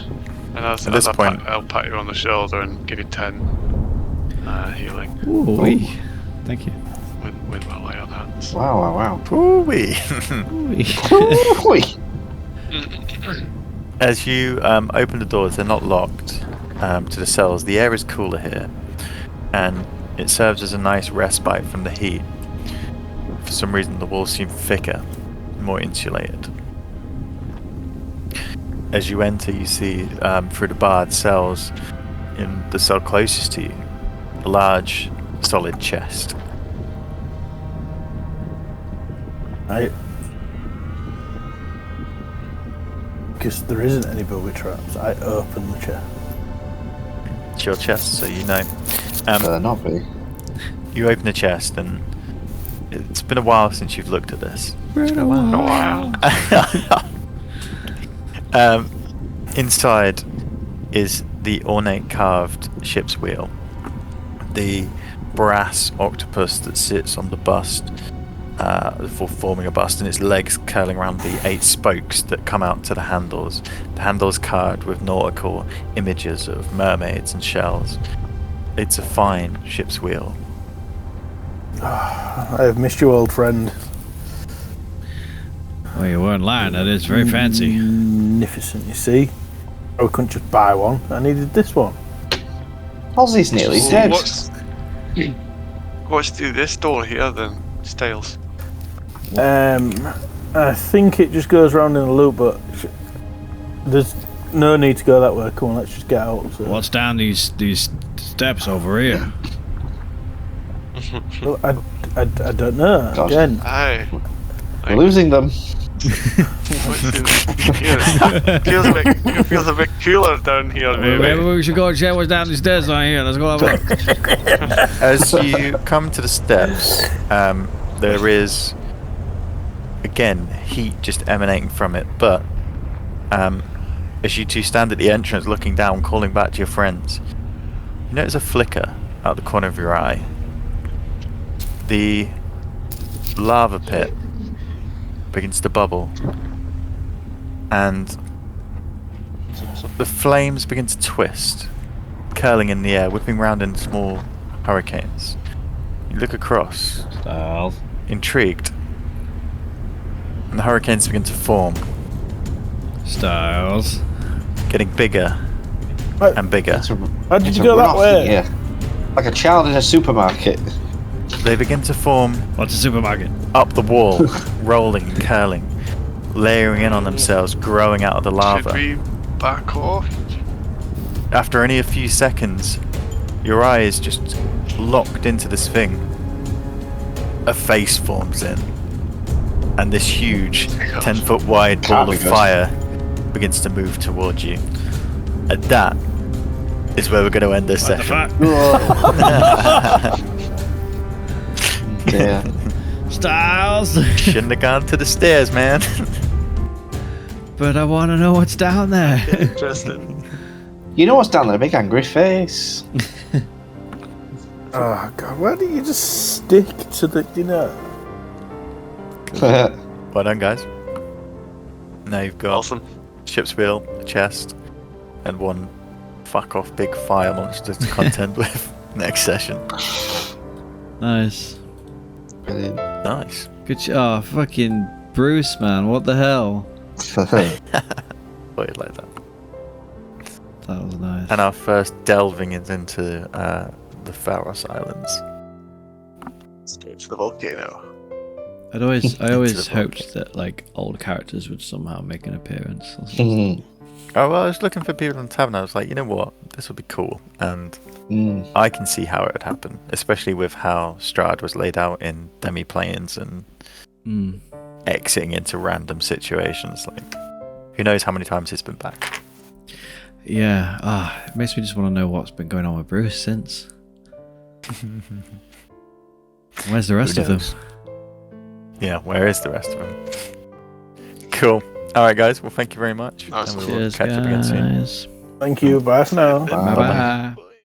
Speaker 4: And
Speaker 2: At this point-
Speaker 4: I'll pat you on the shoulder and give you 10 healing
Speaker 1: Ooh, thank you.
Speaker 4: with my lay on hands.
Speaker 3: Wow.
Speaker 2: Ooh-wee.
Speaker 3: Oi.
Speaker 2: As you open the doors, they're not locked to the cells. The air is cooler here, and it serves as a nice respite from the heat. For some reason, the walls seem thicker, more insulated. As you enter, you see through the barred cells, in the cell closest to you, a large, solid chest.
Speaker 5: Because there isn't any booby traps, I open the chest.
Speaker 2: It's your chest, so you know.
Speaker 3: Better not be.
Speaker 2: You open the chest, and it's been a while since you've looked at this.
Speaker 4: Wow.
Speaker 2: Inside is the ornate carved ship's wheel, the brass octopus that sits on the bust, for forming a bust, and its legs curling around the 8 spokes that come out to the handles. The handles carved with nautical images of mermaids and shells. It's a fine ship's wheel.
Speaker 5: I have missed you, old friend.
Speaker 1: Well, you weren't lying. That is very fancy.
Speaker 5: Magnificent, you see. I couldn't just buy one. I needed this one.
Speaker 3: Ozzy's nearly dead.
Speaker 4: What's through this door here then, Styles?
Speaker 5: I think it just goes around in a loop, but there's no need to go that way. Come on, let's just get out. So.
Speaker 1: What's down these steps over here?
Speaker 5: Well, I don't know.
Speaker 3: God.
Speaker 5: Again,
Speaker 4: Aye.
Speaker 3: We're losing them.
Speaker 4: It feels a bit cooler down here,
Speaker 1: Maybe
Speaker 4: maybe.
Speaker 1: we should go and check what's down these stairs down here. Let's go have a look.
Speaker 2: As you come to the steps, there is, again, heat just emanating from it, but as you two stand at the entrance looking down, calling back to your friends, you notice a flicker out the corner of your eye. The lava pit begins to bubble, and the flames begin to twist curling in the air, whipping round in small hurricanes. You look across,
Speaker 1: Styles.
Speaker 2: intrigued, and the hurricanes begin to form,
Speaker 1: Styles.
Speaker 2: getting bigger
Speaker 5: Right.
Speaker 2: and bigger.
Speaker 5: How did you go that way?
Speaker 3: Yeah. Like a child in a supermarket.
Speaker 2: They begin to form
Speaker 1: What's a supermarket?
Speaker 2: up the wall, rolling and curling, layering in on themselves, growing out of the
Speaker 6: Should
Speaker 2: lava.
Speaker 6: we back off?
Speaker 2: After only a few seconds, your eyes just locked into this thing. A face forms in, and this huge 10-foot wide ball
Speaker 3: Can't be
Speaker 2: of
Speaker 3: good.
Speaker 2: fire begins to move towards you. And that is where we're going to end this
Speaker 1: What the
Speaker 2: session.
Speaker 1: fuck?
Speaker 3: Yeah.
Speaker 1: Styles.
Speaker 2: Shouldn't have gone to the stairs, man.
Speaker 1: But I want to know what's down there.
Speaker 6: Interesting.
Speaker 3: You know what's down there? A big angry face.
Speaker 5: Oh god, why don't you just stick to the, you know?
Speaker 2: Well done, guys. Now you've got
Speaker 6: Awesome.
Speaker 2: ship's wheel, a chest, and one fuck off big fire monster to contend with next session.
Speaker 1: Nice.
Speaker 3: Brilliant.
Speaker 2: Nice.
Speaker 1: Good oh, fucking Bruce, man. What the hell?
Speaker 2: Thought you'd like that.
Speaker 1: That was nice.
Speaker 2: And our first delving into the Faros Islands.
Speaker 6: Escape to the volcano.
Speaker 1: I always
Speaker 2: the
Speaker 1: hoped that like old characters would somehow make an appearance.
Speaker 3: Mm.
Speaker 2: Oh, well, I was looking for people in the tavern. I was like, you know what? This would be cool. And
Speaker 3: Mm.
Speaker 2: I can see how it would happen, especially with how Strahd was laid out in demi-planes and
Speaker 1: Mm.
Speaker 2: exiting into random situations. Like, who knows how many times he's been back.
Speaker 1: Yeah. It makes me just want to know what's been going on with Bruce since. Where's the rest
Speaker 2: Who
Speaker 1: of them?
Speaker 2: knows? Yeah, where is the rest of them? Cool. All right, guys. Well, thank you very much.
Speaker 6: Nice.
Speaker 2: And we will
Speaker 1: Cheers,
Speaker 2: catch up again soon.
Speaker 1: guys.
Speaker 5: Thank you, bye for now.
Speaker 3: Bye.
Speaker 1: Bye bye.